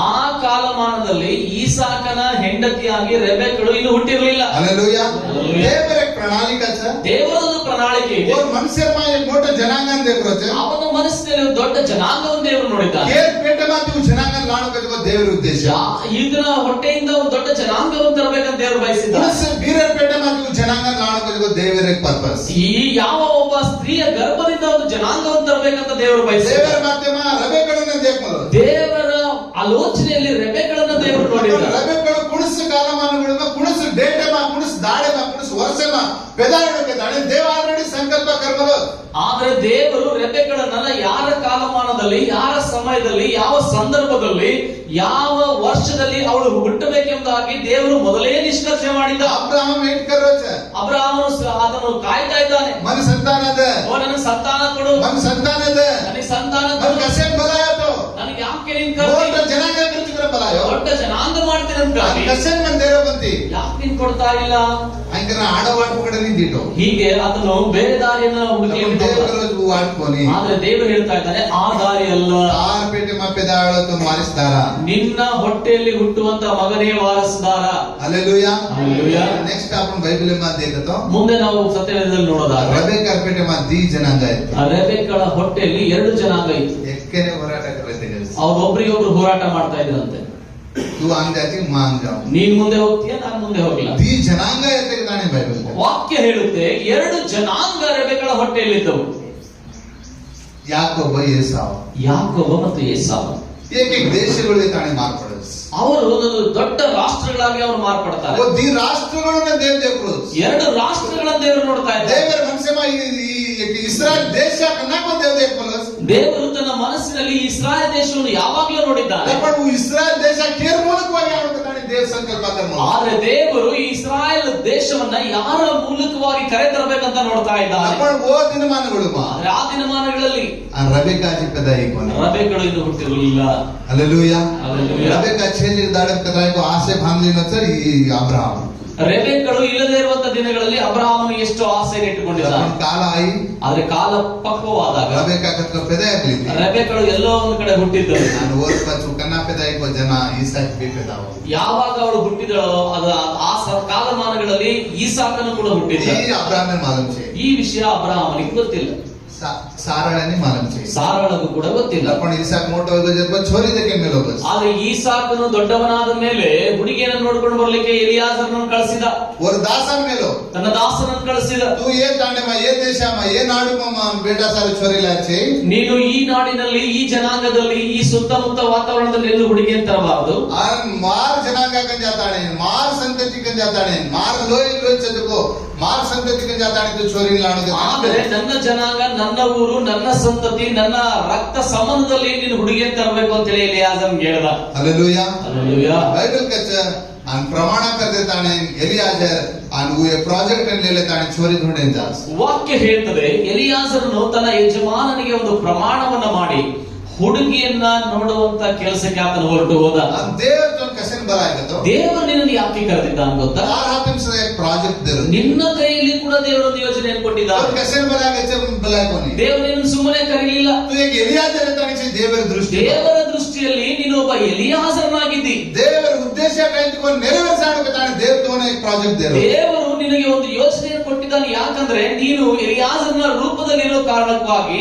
ಆ ಕಾಲಮಾನದಲ್ಲಿ ಈಸಾಕನ ಹೆಂಡತಿಯಾಗಿ ರೆಬೆಕ್ಕಳು ಇನ್ನು ಹುಟ್ಟಿರಲಿಲ್ಲ. हालेलुया. हालेलुया. ದೇವರ ಪ್ರಣಾಳಿಕಾಚ, ದೇವರೊಂದು ಪ್ರಣಾಳಿಕೆ ಇದೆ. और ಮನುಷ್ಯರ ಮಾ एक मोठा जनांगन देखरोचे, ಅವನ ಮನಸ್ಸಿನಲ್ಲಿ ಒಂದು ದೊಡ್ಡ ಜನಾಂಗವನ್ನು ದೇವರು ನೋಡಿದ್ದಾನೆ. ಕೇರ್ ಪೇಟೆ ಮಾ ತು ಜನಾಂಗನ ಲಾಣಕೋ ದೇವರ ಉದ್ದೇಶ, ಈತನ ಹೊಟ್ಟೆಯಿಂದ ಒಂದು ದೊಡ್ಡ ಜನಾಂಗವನ್ನು ತರಬೇಕಂತ ದೇವರು ಬಯಸಿದ್ದಾರೆ. ಮನುಷ್ಯ ಬೀರರ್ ಪೇಟೆ ಮಾ ತು ಜನಾಂಗನ ಲಾಣಕೋ ದೇವರ ಪರ್ಪಸ್, ಈ ಯಾವ ಒಬ್ಬ ಸ್ತ್ರೀಯ ಗರ್ಭದಿಂದ ಒಂದು ಜನಾಂಗವನ್ನು ತರಬೇಕಂತ ದೇವರು ಬಯಸಿದ್ದಾರೆ. ದೇವರ ಮಾಧ್ಯಮ ರಬೆಗಳನ್ನು ದೇಖಮಲು, ದೇವರ ಆಲೋಚನೆಯಲ್ಲಿ ರೆಬೆಗಳನ್ನು ದೇವರು ನೋಡಿದ್ದಾರೆ. ರಬೆಗಳು ಕುಣಿಸು ಕಾಲಮಾನಗಳು ಕುಣಿಸು ಡೇಟೆ ಮಾ ಕುಣಿಸು ದಾಡೆ ಮಾ ಕುಣಿಸು ವರ್ಷ ಮಾ ಪೆದಾಡಕ್ಕೆ ದಾಡೆ ದೇವ ಆಲ್ರೆಡಿ ಸಂಕಲ್ಪ ಕರ್ಮಲು. ಆದ್ರೆ ದೇವರು ರೆಬೆಕ್ಕಳನ್ನ ಯಾರ ಕಾಲಮಾನದಲ್ಲಿ, ಯಾರ ಸಮಯದಲ್ಲಿ, ಯಾವ ಸಂದರ್ಭದಲ್ಲಿ, ಯಾವ ವರ್ಷದಲ್ಲಿ ಅವಳು ಹುಟ್ಟಬೇಕೆಂಬುದಾಗಿ ದೇವರು ಮೊದಲೇ ನಿಷ್ಕರ್ಷೆ ಮಾಡಿದ್ದ. ಅಬ್ರಹಾಂ ವೇಟ್ ಕರೋಚ, ಅಬ್ರಹಾಮನು ಅದನ್ನು ಕಾಯ್ತಾ ಇದ್ದಾನೆ. ಮನ ಸಂತಾನದ, ಓ ನನಗೆ ಸಂತಾನ ಕೊಡು, ಮನ ಸಂತಾನದ, ನನಗೆ ಸಂತಾನ ಮನ ಕೊಡು, ಕಸೆನ್ ಬಲಾಯತು, ನನಗೆ ಯಾಕೆ ನೀನ್ ದೊಡ್ಡ ಕರ್ದಿ? ಜನಾಂಗ ಕೃತಿಕರ ಬಲಾಯೋ, ದೊಡ್ಡ ಜನಾಂಗ ಮಾಡ್ತೀನಿ ಅಂತ ಕರ್ದಿ. ಕಸೆನ್ ಮನ್ ದೇವ ಬಂತಿ, ಯಾಕೆ ನೀನ್ ಕೊಡ್ತಾ ಇಲ್ಲ? ಅಂಕನ ಆಡವಾಟ ಕಡೆ ನಿಂತಿಟ್ಟು, ಹೀಗೆ ಅದನ್ನು ಬೇರೆ ದಾರಿಯನ್ನ ಹುಡುಕಿ ದೇವರು ವಾಡ್ಕೊನಿ, ಆದ್ರೆ ದೇವರು ಹೇಳ್ತಾ ಇದ್ದಾನೆ ಆ ದಾರಿ ಅಲ್ಲ. ಆರ್ ಪೇಟೆ ಮಾ ಪೆದಾಡತು ಮಾರಿಸ್ತಾರ, ನಿನ್ನ ಹೊಟ್ಟೆಯಲ್ಲಿ ಹುಟ್ಟುವಂತ ಮಗನೇ ವಾರಸುದಾರ. हालेलुया. हालेलुया. नेक्स्ट आपण बायबल मध्ये देखतो, ಮುಂದೆ ನಾವು ಸತ್ಯವೇದದಲ್ಲಿ ನೋಡೋದಾದ್ರೆ ರಬೆಕಾ ಪೇಟೆ ಮಾ ದಿ ಜನಾಂಗ ಇತ್ತು, ಆ ರೆಬೆಕ್ಕಳ ಹೊಟ್ಟೆಯಲ್ಲಿ 2 ಜನಾಂಗ ಇತ್ತು. ಎಕ್ಕೆನೆ ಹೋರಾಟ ಕರೆದಿದೆ, ಅವ್ರು ಒಬ್ರಿಗೊಬ್ರು ಹೋರಾಟ ಮಾಡ್ತಾ ಇದ್ರಂತೆ. तू आंग जाती मां आंग जाओ, ನೀನ್ ಮುಂದೆ ಹೋಗ್ತೀಯ, ನಾನು ಮುಂದೆ ಹೋಗ್ಲಿಲ್ಲ. ದಿ ಜನಾಂಗ ಎತ್ತಗಾನೆ ಬೈಬಲ್ ವಾಕ್ಯ ಹೇಳುತ್ತೆ 2 ಜನಾಂಗ ರೆಬೆಕ್ಕಳ ಹೊಟ್ಟೆಯಲ್ಲಿದ್ದವು, ಯಾಕೋಬ ಏಸಾವ, ಯಾಕೋಬ ಮತ್ತು ಏಸಾವ. ಏಕೆ ದೇಶಗಳು ತಾನೆ ಮಾರ್ಪಡೋದು, ಅವರು ಒಂದು ದೊಡ್ಡ ರಾಷ್ಟ್ರಗಳಾಗಿ ಅವರು ಮಾರ್ಪಡ್ತಾರೆ. ಓ ದಿ ರಾಷ್ಟ್ರಗಳನ್ನ ದೇವರು 2 ರಾಷ್ಟ್ರಗಳನ್ನ ದೇವರು ನೋಡ್ತಾ ಇದ್ದಾರೆ. ದೇವರ ಮನಸ್ಸಮ ಈ ಇಸ್ರಾಯೇಲ್ ದೇಶ ಕನ್ನಕ ದೇವರು ದೇವರು ತನ್ನ ಮನಸ್ಸಿನಲ್ಲಿ ಇಸ್ರಾಯೇಲ್ ದೇಶವನ್ನು ಯಾವಾಗಲೂ ನೋಡಿದ್ದಾರೆ. ಇಸ್ರಾಯೇಲ್ ದೇಶ ಕೇರ್ ಮೂಲಕವಾಗಿ ಆಗುತ್ತಾನೆ ದೇವ ಸಂಕಲ್ಪ ಕರ್ಮ, ಆದ್ರೆ ದೇವರು ಈ ಇಸ್ರಾಯೇಲ್ ದೇಶವನ್ನ ಯಾರ ಮೂಲಕವಾಗಿ ಕರೆತರಬೇಕಂತ ನೋಡ್ತಾ ಇದ್ದಾರೆ. ಓ ದಿನಮಾನಗಳು ಆದ್ರೆ ಆ ದಿನಮಾನಗಳಲ್ಲಿ ರಬೆಕಾಜಿ ಪೆದಾಯಿ ರೆಬೆಕ್ಕಳು ಇನ್ನು ಹುಟ್ಟಿರಲಿಲ್ಲ. हालेलुया. हालेलुया. रबेका छेली दाडत कदाई को आसे बांधली नतर ಈ ಅಬ್ರಹಾಂ, ರೆಬೆಕ್ಕಳು ಇಲ್ಲದೆ ಇರುವಂತ ದಿನಗಳಲ್ಲಿ ಅಬ್ರಹಾಮನು ಎಷ್ಟು ಆಸೆ ಇಟ್ಟುಕೊಂಡಿದ್ದಾನೆ. ಕಾಲ ಆಯಿ, ಆದ್ರೆ ಕಾಲ ಪಕ್ವವಾದಾಗ ರಬೆಕಾ ಕತ್ಕ ಪೆದಾಯಿ ಆಗ್ಲಿ, ರೆಬೆಕ್ಕಳು ಎಲ್ಲೋ ಒಂದು ಕಡೆ ಹುಟ್ಟಿದ್ದಳು. ನಾನು ಓರ್ ಪಚ್ಚು ಕನ್ನ ಪೆದಾಯಿ ಕೋ ಜನ ಈಸಾಕ್ ಬಿ ಪೆದಾವ, ಯಾವಾಗ ಅವಳು ಹುಟ್ಟಿದಳೋ ಅದು ಆ ಕಾಲಮಾನಗಳಲ್ಲಿ ಈಸಾಕನು ಕೂಡ ಹುಟ್ಟಿದ್ದ. ಈ ಅಬ್ರಹಾಮನ ಮಾಲೂಮ್ ಛೆ, ಈ ವಿಷಯ ಅಬ್ರಹಾಮನಿಗೆ ಗೊತ್ತಿಲ್ಲ, ಸಾರಳನಿ ಮಾಲೂಮ್ ಛೆ, ಸಾರಳಗೂ ಕೂಡ ಗೊತ್ತಿಲ್ಲ. पण ಈಸಾಕ್ ಮೋಟೋ ಹೋದ ಜब छोरी देके ಮೇಲೆ ಹೋಗಸ್, ಆದ್ರೆ ಈಸಾಕನು ದೊಡ್ಡವನಾದ ಮೇಲೆ ಹುಡುಗಿಯನ್ನು ನೋಡ್ಕೊಂಡು ಬರ್ಲಿಕ್ಕೆ ಎಲಿಯಾಜರನನ್ನು ಕಳಿಸಿದ. और दासन ಮೇಲೋ ತನ್ನ ದಾಸನನ್ನು ಕಳಿಸಿದ. तू ये तांडे मा ये देश मा ये नाडु मा बेटा सारे छोरी लाचे, ನೀನು ಈ ನಾಡಿನಲ್ಲಿ, ಈ ಜನಾಂಗದಲ್ಲಿ, ಈ ಸುತ್ತಮುತ್ತ ವಾತಾವರಣದಲ್ಲಿ ಎಲ್ಲೂ ಹುಡುಗಿಯನ್ನು ತರಬಾರದು. आर मार जनांगा कन जाताने, मार संतति कन जाताने, मार लोई लोई चदको मार संतति कन जाताने, तो छोरी लाणु के ಆದರೆ ನನ್ನ ಜನಾಂಗ, ನನ್ನ ಊರು, ನನ್ನ ಸಂತತಿ, ನನ್ನ ರಕ್ತ ಸಂಬಂಧದಲ್ಲಿ ನೀನು ಹುಡುಗಿಯನ್ನು ತರಬೇಕು ಅಂತ ಹೇಳಿ ಎಲಿಯಾಜರ್ ಹೇಳ್ದ. हालेलुया. हालेलुया. बाइबल कच्छ आन प्रमाण करते ताने एलियाजर आन वो ये प्रोजेक्ट अन ले लेताने छोरी ढूंढे जास, ವಾಕ್ಯ ಹೇಳ್ತದೆ ಎಲಿಯಾಜರನು ತನ್ನ ಯಜಮಾನನಿಗೆ ಒಂದು ಪ್ರಮಾಣವನ್ನ ಮಾಡಿ ಹುಡುಗಿಯನ್ನ ನೋಡುವಂತ ಕೆಲಸಕ್ಕೆ ಆತನು ಹೊರಟು ಹೋದ. देव तो कसन बलाय तो ದೇವರು ನಿನ್ನನ್ನು ಯಾಕೆ ಕರೆದಿದ್ದಾನೆ ಗೊತ್ತಾ? तार हाथम से एक प्रोजेक्ट दे ನಿನ್ನ ಕೈಯಲ್ಲಿ ಕೂಡ ದೇವರು ಒಂದು ಯೋಜನೆಯನ್ನು ಕೊಟ್ಟಿದ್ದಾನೆ. और कसन बलाय के बलाय कोनी, ದೇವರು ನಿನ್ನನ್ನು ಸುಮ್ಮನೆ ಕರೀಲಿಲ್ಲ. तू एक एलियाजर ताने से देवर दृष्टि, ದೇವರ ದೃಷ್ಟಿಯಲ್ಲಿ ನೀನು ಒಬ್ಬ ಎಲಿಯಾಜರನಾಗಿದ್ದಿ. देवर उद्देश्य कहीं को नेरवेरिसाणु के ताने देव तो एक प्रोजेक्ट दे ದೇವರು ನಿನಗೆ ಒಂದು ಯೋಜನೆಯನ್ನು ಕೊಟ್ಟಿದ್ದಾನೆ. ಯಾಕಂದ್ರೆ ನೀನು ಎಲಿಯಾಜರನ ರೂಪದಲ್ಲಿರೋ ಕಾರಣಕ್ಕಾಗಿ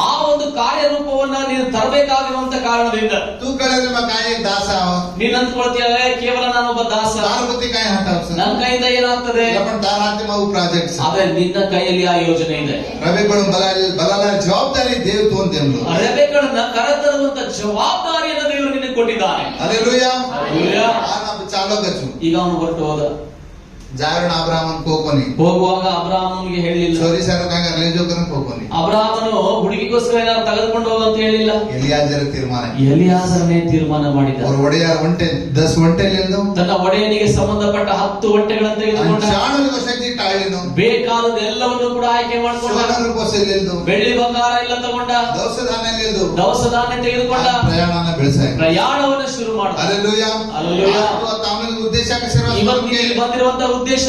ಆ ಒಂದು ಕಾರ್ಯರೂಪವನ್ನ ನೀನು ತರಬೇಕಾಗಿರುವಂತ ಕಾರಣದಿಂದ तू कळे में काय एक दास आव, ನೀನ್ ಅಂದ್ಕೊಳ್ತೀಯ ಕೇವಲ ನಾನೊಬ್ಬ ದಾಸ, तार बुद्धि काय हटाव ನನ್ನ ಕೈಯಿಂದ ಏನಾಗ್ತದೆ? पण तार हाथ में वो प्रोजेक्ट ಆದ್ರೆ ನಿನ್ನ ಕೈಯಲ್ಲಿ ಆ ಯೋಜನೆ ಇದೆ. ರವೆಗಳು ಬಲಾಲ ಜವಾಬ್ದಾರಿ ದೇವ್ ತೋಂದೆಂದು, ರೆಬೆಕ್ಕಳನ್ನ ಕರೆತರುವಂತ ಜವಾಬ್ದಾರಿಯನ್ನು ದೇವರು ನಿನಗೆ ಕೊಟ್ಟಿದ್ದಾನೆ. हालेलुया. हालेलुया. ಆನ ಚಾಲೋ ಗಚ್ಚು ಈಗ ಅವನು ಹೊರಟು ಹೋದ. ಜಾರಣ ಅಬ್ರಾಹ್ಮನ್ ಕೋಕೋನಿ ಹೋಗುವಾಗ ಅಬ್ರಾಹ್ಮನಿಗೆ ಹೇಳಿಲ್ಲ. ಚೋರಿ ಸಾರಕಾಂಗ ಲೇಜೋಕರನ್ ಕೋಕೋನಿ ಅಬ್ರಾಹ್ಮನು ಹುಡುಗಿಗೋಸ್ಕರ ಏನಾದ್ರು ತೆಗೆದುಕೊಂಡು ಹೋಗಂತ ಹೇಳಿಲ್ಲ. ಎಲಿಯಾಜರ ತೀರ್ಮಾನ. ಎಲಿಯಾಜರನೇ ತೀರ್ಮಾನ ಮಾಡಿದ. ಅವ್ರ ಒಡೆಯ ಒಂಟೆ 10 ಒಂಟೆ ಲೆಂದು ತನ್ನ ಒಡೆಯನಿಗೆ ಸಂಬಂಧಪಟ್ಟ 10 ಒಂಟೆಗಳನ್ನು ತೆಗೆದುಕೊಂಡ. ಚಾಣುಲಿಗೆ ಸಜ್ಜಿ ಟಾಳಿನು ಬೇಕಾದ ಎಲ್ಲವನ್ನು ಕೂಡ ಆಯ್ಕೆ ಮಾಡಿಕೊಂಡ. ಸೋನರು ಕೋಸೆಲೆಂದು ಬೆಳ್ಳಿ ಬಂಗಾರ ಎಲ್ಲ ತಗೊಂಡ. ದವಸ ಧಾನ್ಯ ಲೆಂದು ದವಸ ಧಾನ್ಯ ತೆಗೆದುಕೊಂಡ. ಪ್ರಯಾಣನ ಬೆಳೆಸಾಯ. ಪ್ರಯಾಣವನ್ನು ಶುರು ಮಾಡಿದ. ಹಲ್ಲೆಲೂಯಾ. ಹಲ್ಲೆಲೂಯಾ. ತಾಮನ ಉದ್ದೇಶ ಕಸರ ಇವತ್ತು ಇಲ್ಲಿ ಬಂದಿರುವಂತ ಉದ್ದೇಶ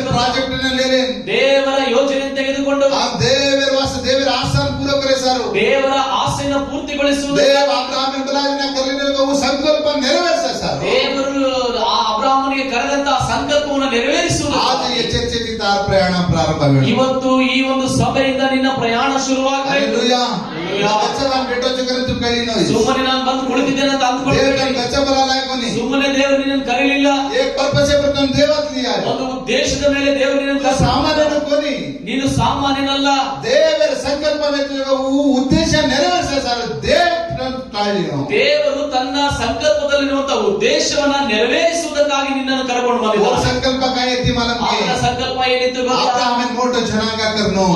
ಪ್ರಾಜೆಕ್ಟ್ ನಲ್ಲಿ ದೇವರ ಯೋಜನೆ ತೆಗೆದುಕೊಂಡು ಆ ದೇವರ ಆಸನ ಪೂರ ಕರೆಸಾರು. ದೇವರ ಆಸೆಯನ್ನು ಪೂರ್ತಿಗೊಳಿಸುವುದು. ದೇವ ಅಬ್ರಾಹ್ಮನ ಬಲಾವಿನ ಕಲ್ಲಿನ ಸಂಕಲ್ಪ ನೆರವೇರಿಸ ಸರ್. ದೇವರು ಆ ಅಬ್ರಾಹ್ಮನಿಗೆ ಕರೆದಂತ ಸಂಕಲ್ಪವನ್ನು ನೆರವೇರಿಸುವುದು. ಆದ ಎಚ್ಚೆಚ್ಚೆತ್ತಿ ತಾರ ಪ್ರಯಾಣ ಪ್ರಾರಂಭ. ಇವತ್ತು ಈ ಒಂದು ಸಭೆಯಿಂದ ನಿನ್ನ ಪ್ರಯಾಣ ಶುರುವಾಗಬೇಕು. ಹಲ್ಲೆಲೂಯಾ. ಬಚ್ಚವಾನ್ ಬೇಟೋ ಚಕರಂತು ಕಳಿನೋ. ಸುಮ್ಮನೆ ನಾನು ಬಂದು ಕುಳಿತಿದ್ದೇನೆ ಅಂತ ಅಂದ್ಕೊಳ್ಳಿ. ಸುಮ್ಮನೆ ದೇವರು ನಿನ್ನನ್ನು ಕರೀಲಿಲ್ಲ. ಒಂದು ಉದ್ದೇಶದ ಮೇಲೆ ದೇವರು ನಿನ್ನನ್ನು ಸಾಮಾನ್ಯನು ಕೊನಿ. ನೀನು ಸಾಮಾನ್ಯನಲ್ಲ. ದೇವರ ಸಂಕಲ್ಪ ಉದ್ದೇಶ ನೆರವೇರಿಸ ಸರ್. ದೇವರು ತನ್ನ ಸಂಕಲ್ಪದಲ್ಲಿರುವಂತಹ ಉದ್ದೇಶವನ್ನ ನೆರವೇರಿಸುವುದಕ್ಕಾಗಿ ನಿನ್ನನ್ನು ಕರೆಕೊಂಡು ಬಂದಿದ್ದ. ಸಂಕಲ್ಪ ಕಾಯತಿ ಅವನ ಸಂಕಲ್ಪ ಏನಿತ್ತು ಗೊತ್ತಾ? ಮೋಟ ಜನಾಂಗ ಕರ್ನು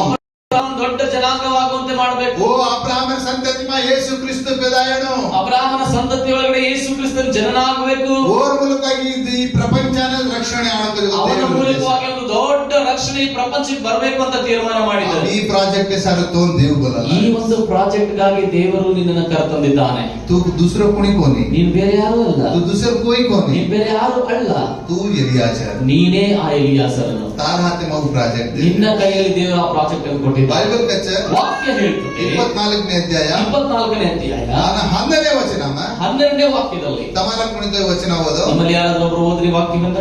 ದೊಡ್ಡ ಜನಾಂಗವಾಗುವಂತೆ ಮಾಡಬೇಕು. ಓ ಅಬ್ರಾಹ್ಮನ ಸಂತತಿ ಮಾ ಯೇಸು ಕ್ರಿಸ್ತ ಪೆದಾಯನು. ಅಬ್ರಾಹ್ಮನ ಸಂತತಿ ಒಳಗಡೆ ಯೇಸು ಕ್ರಿಸ್ತನ ಜನನಾಗಬೇಕು. ಓರ್ ಮೂಲಕವಾಗಿ ಈ ಪ್ರಪಂಚನ ರಕ್ಷಣೆ ಆಗಬೇಕು. ಅವನ ಮೂಲಕವಾಗಿ ಒಂದು ದೊಡ್ಡ ರಕ್ಷಣೆ ಈ ಪ್ರಪಂಚಕ್ಕೆ ಬರಬೇಕು ಅಂತ ತೀರ್ಮಾನ ಮಾಡಿದ್ದಾರೆ. ಈ ಪ್ರಾಜೆಕ್ಟ್ ಸಾರು ತೋನ್ ದೇವ್ ಬೋಲಲ್ಲ. ಈ ಒಂದು ಪ್ರಾಜೆಕ್ಟ್ ಗಾಗಿ ದೇವರು ನಿನ್ನನ್ನು ಕರೆತಂದಿದ್ದಾನೆ. तू दूसरा कोणी कोणी. ನೀನು ಬೇರೆ ಯಾರು ಅಲ್ಲ. तू दूसरा कोई कोणी. ನೀನು ಬೇರೆ ಯಾರು ಅಲ್ಲ. तू ಎಲಿಯಾಜರ್. ನೀನೇ ಆ ಎಲಿಯಾಸರನು. ತಾರ ಹಾತೆ ಮಗು ಪ್ರಾಜೆಕ್ಟ್. ನಿನ್ನ ಕೈಯಲ್ಲಿ ದೇವರು ಆ ಪ್ರಾಜೆಕ್ಟ್ ಅನ್ನು ಕೊಟ್ಟಿದ್ದಾನೆ. ಬೈಬಲ್ ಕಚ್ಚ ವಾಕ್ಯ ಹೇಳ್ತದೆ 24ನೇ ಅಧ್ಯಾಯ 24ನೇ ಅಧ್ಯಾಯ 11ನೇ ವಚನ 12ನೇ ವಾಕ್ಯದಲ್ಲಿ ತಮರ ಕುಣಿತ ವಚನ ಓದು. ನಿಮ್ಮಲ್ಲಿ ಯಾರಾದ್ರೂ ಒಬ್ರು ಓದ್ರಿ ವಾಕ್ಯವನ್ನ.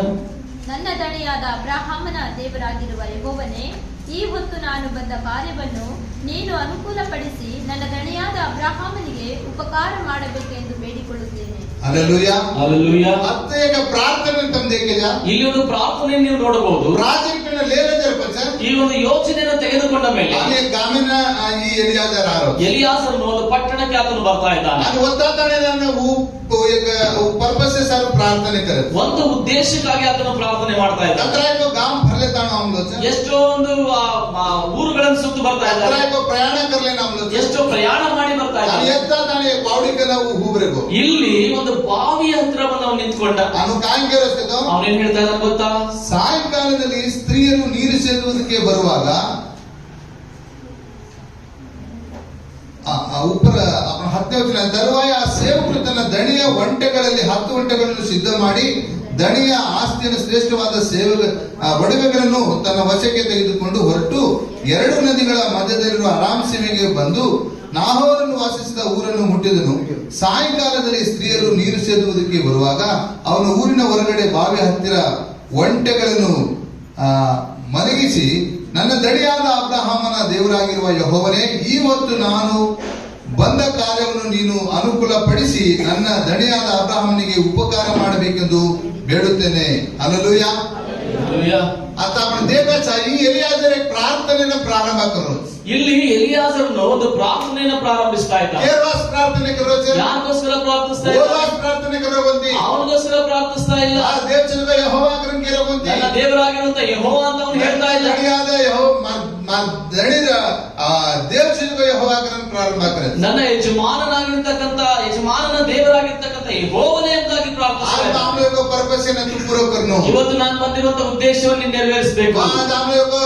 ನನ್ನ ದಣಿಯಾದ ಅಬ್ರಹಾಮನ ದೇವರಾಗಿರುವ ಯೆಹೋವನೇ, ಈ ಹೊತ್ತು ನಾನು ಬಂದ ಕಾರ್ಯವನ್ನು ನೀನು ಅನುಕೂಲಪಡಿಸಿ ನನ್ನ ದಣಿಯಾದ ಅಬ್ರಹಾಮನಿಗೆ ಉಪಕಾರ ಮಾಡಬೇಕೆಂದು ಬೇಡಿಕೊಳ್ಳುತ್ತೇನೆ. ಹಲ್ಲೆಲೂಯಾ. ಹಲ್ಲೆಲೂಯಾ. ಮತ್ತೆ ಈಗ ಪ್ರಾರ್ಥನೆ ತಂದೇಕೆಜ. ಇಲ್ಲಿ ಒಂದು ಪ್ರಾರ್ಥನೆ ನೀವು ನೋಡಬಹುದು. ಪ್ರಾಜೆಕ್ಟ್ ನ ಲೇಲೇಜರ್ ಪಚ್ಚ. ಈ ಒಂದು ಯೋಜನೆಯನ್ನು ತೆಗೆದುಕೊಂಡ ಮೇಲೆ ಅಲ್ಲಿ ಗಾಮಿನ ಈ ಎಲಿಯಾಜರ್ ಆರೋ. ಎಲಿಯಾಸರನು ಒಂದು ಪಟ್ಟಣಕ್ಕೆ ಆತನು ಬರ್ತಾ ಇದ್ದಾನೆ. ಅದು ಒತ್ತಾತಾನೆ ನಾನು ಪರ್ಪಸ್ ಸಾರು ಪ್ರಾರ್ಥನೆ ಕರೆ. ಒಂದು ಉದ್ದೇಶಕ್ಕಾಗಿ ಆತನು ಪ್ರಾರ್ಥನೆ ಮಾಡ್ತಾ ಇದ್ದಾನೆ. ಅತ್ರಾಯಕೋ ಗಾಮ್ ಭರ್ಲೆ ತಾಣ ಆಮ್ಲೋಚ. ಎಷ್ಟೋ ಒಂದು ಊರುಗಳನ್ನು ಸುತ್ತು ಬರ್ತಾ ಇದ್ದಾರೆ. ಅತ್ರಾಯಕೋ ಪ್ರಯಾಣ ಕರ್ಲೆ ಆಮ್ಲೋಚ. ಎಷ್ಟೋ ಪ್ರಯಾಣ ಮಾಡಿ ಬರ್ತಾ ಇದ್ದಾರೆ. ಎತ್ತಾತಾನೆ ಬಾವಡಿಗೆ ನಾವು ಹೂಬ್ರೆಗೋ. ಇಲ್ಲಿ ಒಂದು ಬಾವಿಯ ಹತ್ರವನ್ನು ಅವನು ನಿಂತ್ಕೊಂಡ. ಅವನು ಕಾಂಗೆರಸ್ತಿದ್ದೋ. ಅವನೇನ್ ಹೇಳ್ತಾ ಇದ್ದಾನೆ ಗೊತ್ತಾ? ಸಾಯಂಕಾಲದಲ್ಲಿ ಸ್ತ್ರೀಯರು ನೀರು ಸೇದುವುದಕ್ಕೆ ಬರುವಾಗ ಉಪ್ಪರ 10ನೇ ವಚನ ತರುವಾಯ ಆ ಸೇವಕರು ತನ್ನ ದಣಿಯ ಒಂಟೆಗಳಲ್ಲಿ 10 ಒಂಟೆಗಳನ್ನು ಸಿದ್ಧ ಮಾಡಿ ದಣಿಯ ಆಸ್ತಿಯನ್ನು ಶ್ರೇಷ್ಠವಾದ ಒಡವೆಗಳನ್ನು ತನ್ನ ವಶಕ್ಕೆ ತೆಗೆದುಕೊಂಡು ಹೊರಟು 2 ನದಿಗಳ ಮಧ್ಯದಲ್ಲಿರುವ ಅರಾಮ್ ಸೀಮೆಗೆ ಬಂದು ನಾಹೋರನ್ನು ವಾಸಿಸಿದ ಊರನ್ನು ಮುಟ್ಟಿದನು. ಸಾಯಂಕಾಲದಲ್ಲಿ ಸ್ತ್ರೀಯರು ನೀರು ಸೇದುವುದಕ್ಕೆ ಬರುವಾಗ ಅವನು ಊರಿನ ಹೊರಗಡೆ ಬಾವಿ ಹತ್ತಿರ ಒಂಟೆಗಳನ್ನು ಮಲಗಿಸಿ, ನನ್ನ ದಣಿಯಾದ ಅಬ್ರಹಾಮನ ದೇವರಾಗಿರುವ ಯೆಹೋವನೇ, ಈ ಹೊತ್ತು ನಾನು ಬಂದ ಕಾರ್ಯವನ್ನು ನೀನು ಅನುಕೂಲಪಡಿಸಿ ನನ್ನ ದಣಿಯಾದ ಅಬ್ರಹಾಮನಿಗೆ ಉಪಕಾರ ಮಾಡಬೇಕೆಂದು ಬೇಡುತ್ತೇನೆ. ಹಲ್ಲೆಲೂಯಾ. आता आपण देवाचा ಈ ಎಲಿಯಾಜರ್ ಪ್ರಾರ್ಥನೆಯನ್ನು ಪ್ರಾರಂಭ ಕರೋ. ಇಲ್ಲಿ ಎಲಿಯಾಜರನು ಒಂದು ಪ್ರಾರ್ಥನೆಯನ್ನು ಪ್ರಾರಂಭಿಸ್ತಾ ಇದ್ದಾನೆ. ಕೇರ್ವಾಸ್ ಪ್ರಾರ್ಥನೆ ಕರೋಚೆ. ಯಾರಿಗೋಸ್ಕರ ಪ್ರಾರ್ಥಿಸ್ತಾ ಇದ್ದಾನೆ? ಓವಾಸ್ ಪ್ರಾರ್ಥನೆ ಕರೋವಂತಿ. ಅವನಿಗೋಸ್ಕರ ಪ್ರಾರ್ಥಿಸ್ತಾ ಇಲ್ಲ. ಆ ದೇವಚನ ಯೆಹೋವಾ ಕರಂ ಕೇರೋವಂತಿ. ನನ್ನ ದೇವರಾಗಿರುವಂತ ಯೆಹೋವಾ ಅಂತ ಅವನು ಹೇಳ್ತಾ ಇದ್ದಾನೆ. ದಣಿಯಾದ ಯೆಹೋವಾ ದಣಿದ ದೇವಚನ ಯೆಹೋವಾ ಕರಂ ಪ್ರಾರಂಭ ಕರೆ. ನನ್ನ ಯಜಮಾನನಾಗಿರ್ತಕ್ಕಂತ ಯಜಮಾನನ ದೇವರಾಗಿರ್ತಕ್ಕಂತ ಯೆಹೋವನೇ ಎಂದಾಗಿ ಪ್ರಾರ್ಥಿಸ್ತಾ ಇದ್ದಾನೆ. हम लोग को पर्पस है ना तू पूरा करनो. ಇವತ್ತು ನಾನು ಬಂದಿರುವಂತ ಉದ್ದೇಶವನ್ನು ನೆರವೇರಿಸಬೇಕು. आज हम लोग को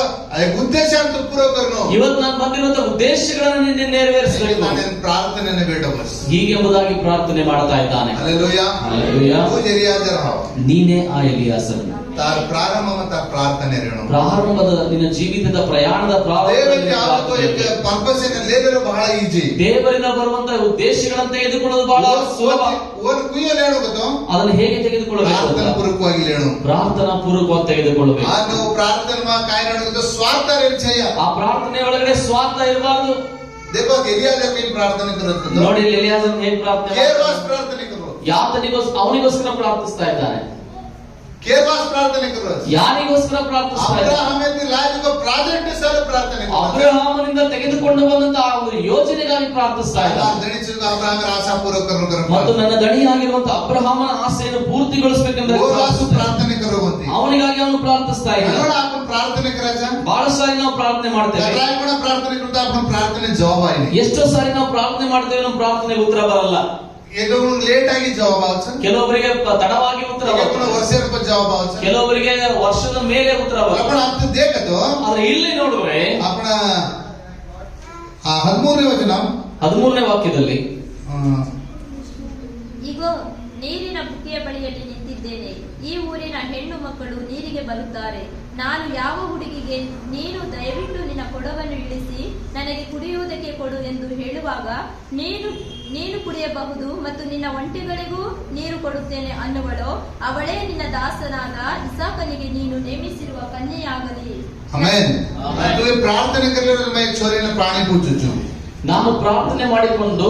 ಉದ್ದೇಶ ಅಂತ पूरा करनो. ಇವತ್ತು ನಾನು ಬಂದಿರುವಂತ ಉದ್ದೇಶಗಳನ್ನು ನಿನ್ನೆ ನೆರವೇರಿಸಬೇಕು. ನಾನು ಪ್ರಾರ್ಥನೆಯನ್ನು ಬೇಡ ಬಸ್. ಹೀಗೆಂಬುದಾಗಿ ಪ್ರಾರ್ಥನೆ ಮಾಡ್ತಾ ಇದ್ದಾನೆ. ಹಲ್ಲೆಲೂಯಾ. ಹಲ್ಲೆಲೂಯಾ. तू ಎಲಿಯಾಜರ್ ಹಾವ್. ನೀನೇ ಆ ಎಲಿಯಾಸರನು. ತಾರ ಪ್ರಾರಂಭ ಮತ್ತು ಪ್ರಾರ್ಥನೆ ರೇಣು. ಪ್ರಾರಂಭದ ನಿನ್ನ ಜೀವಿತದ ಪ್ರಯಾಣದ ದೇವರಿಗೆ ಆಗುತ್ತೋ ಪರ್ಪಸ್ ಏನ ಲೇದರು ಬಹಳ ಈಜಿ. ದೇವರಿಂದ ಬರುವಂತ ಉದ್ದೇಶಗಳನ್ನು ತೆಗೆದುಕೊಳ್ಳೋದು ಬಹಳ ಸುಲಭ. ಒಂದು ಕುಯ್ಯಲು ಹೇಳು ಗೊತ್ತೋ. ಅದನ್ನು ಹೇಗೆ ತೆಗೆದುಕೊಳ್ಳಬೇಕು? ಪ್ರಾರ್ಥನಾ ಪೂರ್ವಕವಾಗಿ ಹೇಳು. ಪ್ರಾರ್ಥನಾ ಪೂರ್ವಕವಾಗಿ ತೆಗೆದುಕೊಳ್ಳಬೇಕು. ಆ ನಾವು ಪ್ರಾರ್ಥನೆ ಮಾ ಕಾಯ ನೋಡುವುದು ಸ್ವಾರ್ಥ ಇರ್ಚಯ್ಯ. ಆ ಪ್ರಾರ್ಥನೆ ಒಳಗಡೆ ಸ್ವಾರ್ಥ ಇರಬಾರದು. देखो ಎಲಿಯಾಜರ್ ಏನು ಪ್ರಾರ್ಥನೆ ಕರುತ್ತದೆ ನೋಡಿ. ಎಲಿಯಾಜರ್ ಹೇಗೆ ಪ್ರಾರ್ಥನೆ ಕೇರ್ವಾಸ್ ಪ್ರಾರ್ಥನೆ ಕರು. ಅವನಿಗೋಸ್ಕರ ಪ್ರಾರ್ಥಿಸ್ತಾ ಇದ್ದಾನೆ. ಕೇರ್ವಾಸ್ ಪ್ರಾರ್ಥನೆ ಕರು. ಯಾರಿಗೋಸ್ಕರ ಪ್ರಾರ್ಥಿಸ್ತಾ ಇದ್ದಾನೆ? ಅಬ್ರಹಾಮನಿಂದ ಲಾಜಿಕ ಪ್ರಾಜೆಕ್ಟ್ ಸಲ ಪ್ರಾರ್ಥನೆ ಕರು. ಅಬ್ರಹಾಮನಿಂದ ತೆಗೆದುಕೊಂಡು ಬಂದಂತ ಆ ಒಂದು ಯೋಜನೆಗಾಗಿ ಪ್ರಾರ್ಥಿಸ್ತಾ ಇದ್ದಾನೆ. ದಣಿಸಿದ ಅಬ್ರಹಾಮರ ಆಶಾ ಪೂರ್ವಕ ಮತ್ತು ನನ್ನ ದಣಿಯಾಗಿರುವಂತ ಅಬ್ರಹಾಮನ ಆಸೆಯನ್ನು ಪೂರ್ತಿಗೊಳಿಸಬೇಕೆಂದು ಪ್ರಾರ್ಥನೆ ಕರು. होती ಅವನಿಗಾಗಿ ಅವನು ಪ್ರಾರ್ಥಿಸ್ತಾ ಇಲ್ಲ. आपण प्रार्थना करायचा ಬಹಳ ಸಾರಿ ನಾವು ಪ್ರಾರ್ಥನೆ ಮಾಡ್ತೇವೆ. पण प्रार्थना करतो आपण प्रार्थने जवाब आहे ಎಷ್ಟೋ ಸಾರಿ ನಾವು ಪ್ರಾರ್ಥನೆ ಮಾಡ್ತೇವೆ, ನಮ್ಮ ಪ್ರಾರ್ಥನೆಗೆ ಉತ್ತರ ಬರಲ್ಲ. ಕೆಲವೊಂದು ಲೇಟ್ ಆಗಿ ಜವಾಬ್ ಆಗುತ್ತೆ, ಕೆಲವೊಬ್ಬರಿಗೆ ತಡವಾಗಿ ಉತ್ತರ ಬರ್ತದೆ, ವರ್ಷ ಜವಾब ಆಗುತ್ತೆ, ಕೆಲವೊಬ್ಬರಿಗೆ ವರ್ಷದ ಮೇಲೆ ಉತ್ತರ आपण ಬರ್ತದೆ. आता देखतो ಆದ್ರೆ ಇಲ್ಲಿ ನೋಡಿದ್ರೆ आपण 13ನೇ ವಚನ 13ನೇ ವಾಕ್ಯದಲ್ಲಿ ಇಗೋ, ನೀರಿನ ಬುಗ್ಗೆಯ ಬಳಿಯಲ್ಲಿ ನಿಂತಿದ್ದೇನೆ. ಈ ಊರಿನ ಹೆಣ್ಣು ಮಕ್ಕಳು ನೀರಿಗೆ ಬರುತ್ತಾರೆ. ನಾನು ಯಾವ ಹುಡುಗಿಗೆ ನೀನು ದಯವಿಟ್ಟು ನಿನ್ನ ಕೊಡವನ್ನು ಇಳಿಸಿ ನನಗೆ ಕುಡಿಯುವುದಕ್ಕೆ ಕೊಡು ಎಂದು ಹೇಳುವಾಗ ನೀನು ಕುಡಿಯಬಹುದು ಮತ್ತು ನಿನ್ನ ಒಂಟೆಗಳಿಗೂ ನೀರು ಕೊಡುತ್ತೇನೆ ಅನ್ನುವಳೋ ಅವಳೇ ನಿನ್ನ ದಾಸನಾದ ಇಸಾಕನಿಗೆ ನೀನು ನೇಮಿಸಿರುವ ಕನ್ಯೆಯಾಗಲಿ. ಆಮೆನ್. तुम्ही प्रार्थना केल्यावर मैं एक छोरीने पाणी पूछुछु. ನಾನು ಪ್ರಾರ್ಥನೆ ಮಾಡಿಕೊಂಡು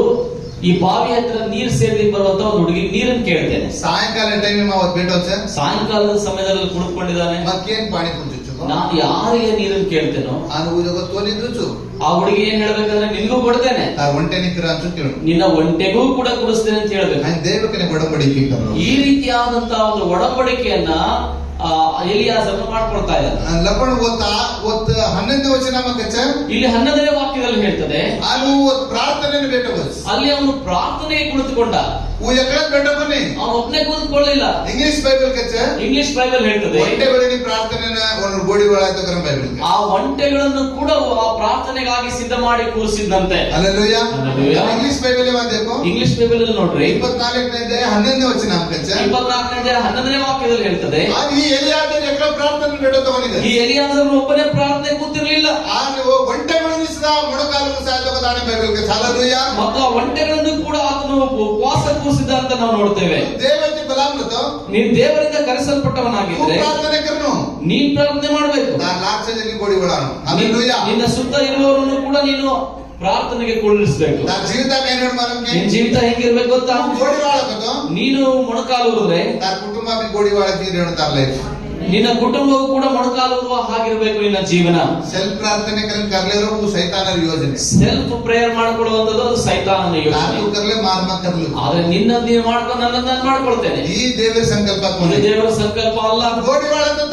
ಈ ಬಾವಿ ಹತ್ರ ನೀರು ಸೇರ್ಲಿಕ್ಕೆ ಬರುವಂತ ಒಂದು ಹುಡುಗಿ ನೀರನ್ನು ಕೇಳ್ತೇನೆ. ಸಾಯಂಕಾಲ ಟೈಮ್ ಅವತ್ತು ಬೇಟೋಚೆ ಸಾಯಂಕಾಲದ ಸಮಯದಲ್ಲಿ ಕುಳಿತುಕೊಂಡಿದ್ದಾನೆ. ಮತ್ತೇನ್ ಪಾಣಿ पूछुछु. ನಾನು ಯಾರಿಗೆ ನೀರನ್ನು ಕೇಳ್ತೇನೋ ನಾನು ಊರಿಗೆ ತೋಲಿದ್ದುಚು ಆ ಹುಡುಗಿ ಏನ್ ಹೇಳ್ಬೇಕಂದ್ರೆ ನಿನ್ಗೂ ಕೊಡ್ತೇನೆ, ಒಂಟೆ ನಿಕ್ಕಿರ ಅಂತ ಕೇಳು, ನಿನ್ನ ಒಂಟೆಗೂ ಕೂಡ ಕುಡಿಸ್ತೇನೆ ಅಂತ ಹೇಳ್ಬೇಕು. ఆయన దేవుడికి ಒಡಂಬಡಿಕೆ ಈ ರೀತಿಯಾದಂತಹ ಒಂದು ಒಡಂಬಡಿಕೆಯನ್ನ ಎಲಿಯಾಸರು ಮಾಡ್ಕೊಳ್ತಾ ಇದ್ದಾರೆ. ಲಪಣ ಓದ್ತಾ 11ನೇ ವಚನ ಮಗಚ್ಚ ಇಲ್ಲಿ 11ನೇ ವಾಕ್ಯದಲ್ಲಿ ಹೇಳ್ತದೆ, ಅವನು ಪ್ರಾರ್ಥನೆಯನ್ನು ಬೇಟಬಸ್ ಅಲ್ಲಿ ಅವನು ಪ್ರಾರ್ಥನೆಗೆ ಕುಳಿತುಕೊಂಡ. ಎక్కడ ಬೇಟಬನ್ನಿ ಅವನು ಒಬ್ಬನೇ ಕುಳಿತುಕೊಳ್ಳಿಲ್ಲ. ಇಂಗ್ಲಿಷ್ ಬೈಬಲ್ ಕಚ್ಚ ಇಂಗ್ಲಿಷ್ ಬೈಬಲ್ ಹೇಳ್ತದೆ, ಒಂಟೆಗಳಿಗೆ ಪ್ರಾರ್ಥನೆನ ಒಂದು ಗೋಡಿ ಒಳಾಯ್ತು ಕರಂ ಬೈಬಲ್ ಆ ಒಂಟೆಗಳನ್ನು ಕೂಡ ಆ ಪ್ರಾರ್ಥನೆಗಾಗಿ ಸಿದ್ಧ ಮಾಡಿ ಕೂರಿಸಿದಂತೆ. ಹಲ್ಲೆಲೂಯಾ. ಇಂಗ್ಲಿಷ್ ಬೈಬಲ್ ಬಂದೇಕೋ, ಇಂಗ್ಲಿಷ್ ಬೈಬಲ್ ಅಲ್ಲಿ ನೋಡ್ರಿ 24ನೇ 11ನೇ ವಚನ ಕಚ್ಚ 24ನೇ 11ನೇ ವಾಕ್ಯದಲ್ಲಿ ಹೇಳ್ತದೆ, ಈ ಎಲಿಯಾಸರು ಎక్కడ ಪ್ರಾರ್ಥನೆ ಬೇಡೋತವನಿಗೆ ಈ ಎಲಿಯಾಸರು ಒಬ್ಬನೇ ಪ್ರಾರ್ಥನೆ ಕೂತಿರ್ಲಿಲ್ಲ. ಆ ಒಂಟೆಗಳನ್ನು ಸಹ ಮೊಣಕಾಲು ಸಾಯ್ತೋದಾನೆ ಬೈಬಲ್ ಕಚ್ಚ. ಹಲ್ಲೆಲೂಯಾ. ಮತ್ತು ಆ ಒಂಟೆಗಳನ್ನು ಕೂಡ ಆತನು ಉಪವಾಸ ಕೂರಿಸಿದ ಅಂತ ನಾವು ನೋಡ್ತೇವೆ. ದೇವತೆ ಬಲಾಮೃತ ನೀನ್ ದೇವರಿಂದ ಕರೆಸಲ್ಪಟ್ಟವನಾಗಿದ್ರೆ ಪ್ರಾರ್ಥನೆ ಕರ್ನು ನೀನ್ ಪ್ರಾರ್ಥನೆ ಮಾಡ್ಬೇಕು. ಲಾಕ್ಷದಲ್ಲಿ ಗೋಡಿ ಒಳಾನು. ಹಲ್ಲೆಲೂಯಾ. ನಿನ್ನ ಸುತ್ತ ಇರುವವರನ್ನು ಕೂಡ ನೀನು ಪ್ರಾರ್ಥನೆಗೆ ಕೂಡಿಸ್ಬೇಕು. ಜೀವಿತ ಏನೇನು ಮಾಡಕ್ಕೆ ನಿನ್ ಜೀವಿತ ಹೆಂಗಿರ್ಬೇಕು ಗೊತ್ತಾ? ಗೋಡಿ ಒಳಗದು ನೀನು ಮೊಣಕಾಲು ಊರಿದ್ರೆ ತಾರ ಕುಟುಂಬ ಗೋಡಿ ಒಳಗೆ ಹೇಳ್ತಾರಲ್ಲ, ನಿನ್ನ ಕುಟುಂಬವು ಕೂಡ ಮೊಣಕಾಲು ಊರುವ ಹಾಗಿರ್ಬೇಕು ನಿನ್ನ ಜೀವನ. ಸೆಲ್ಫ್ ಪ್ರಾರ್ಥನೆ ಕರ್ಲಿರೋ ಸೈತಾನರ ಯೋಜನೆ. ಸೆಲ್ಫ್ ಪ್ರೇಯರ್ ಮಾಡ್ಕೊಳ್ಳುವಂಥದ್ದು ಅದು ಸೈತಾನನ ಯೋಜನೆ. ಕರ್ಲೆ ಮಾರ್ಮ ಕರ್ಲು. ಆದ್ರೆ ನಿನ್ನ ನೀನು ಮಾಡ್ಕೊಂಡು ನನ್ನನ್ನು ನಾನು ಮಾಡ್ಕೊಳ್ತೇನೆ. ಈ ದೇವರ ಸಂಕಲ್ಪ, ಇದು ದೇವರ ಸಂಕಲ್ಪ ಅಲ್ಲ. ಗೋಡಿ ಒಳಗೆ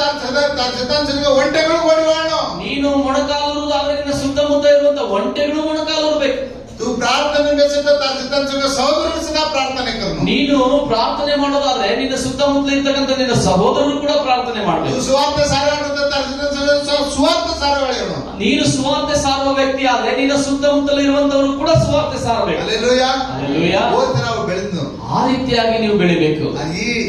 ಒಂಟೆಗಳು ಗೋಡಿ ಒಳ ನೀನು ಮೊಣಕಾಲು ಊರುವುದಾದ್ರೆ ನಿನ್ನ ಸುತ್ತಮುತ್ತ ಇರುವಂತ ಒಂಟೆಗಳು ಮೊಣಕಾಲು ಊರ್ಬೇಕು. तू प्रार्थನೆ ಸಹೋದರರು ಸಹ ಪ್ರಾರ್ಥನೆ ಕರ್ನು. ನೀನು ಪ್ರಾರ್ಥನೆ ಮಾಡೋದಾದ್ರೆ ನಿನ್ನ ಸುತ್ತಮುತ್ತಲ ಇರ್ತಕ್ಕಂಥ ನಿನ್ನ ಸಹೋದರರು ಕೂಡ ಪ್ರಾರ್ಥನೆ ಮಾಡಬೇಕು. ಸುವಾರ್ಥ ಸುವಾರ್ಥ ಸಾರವೇಳು. ನೀನು ಸುವಾರ್ಥ ಸಾರುವ ವ್ಯಕ್ತಿ ಆದ್ರೆ ನಿನ್ನ ಸುತ್ತಮುತ್ತಲ ಇರುವಂತವರು ಕೂಡ ಸುವಾರ್ಥ ಸಾರಬೇಕು. ಹಲ್ಲೆಲೂಯಾ. ಹಲ್ಲೆಲೂಯಾ. ನಾವು ಬೆಳೆದ್ನು ಆ ರೀತಿಯಾಗಿ ನೀವು ಬೆಳಿಬೇಕು.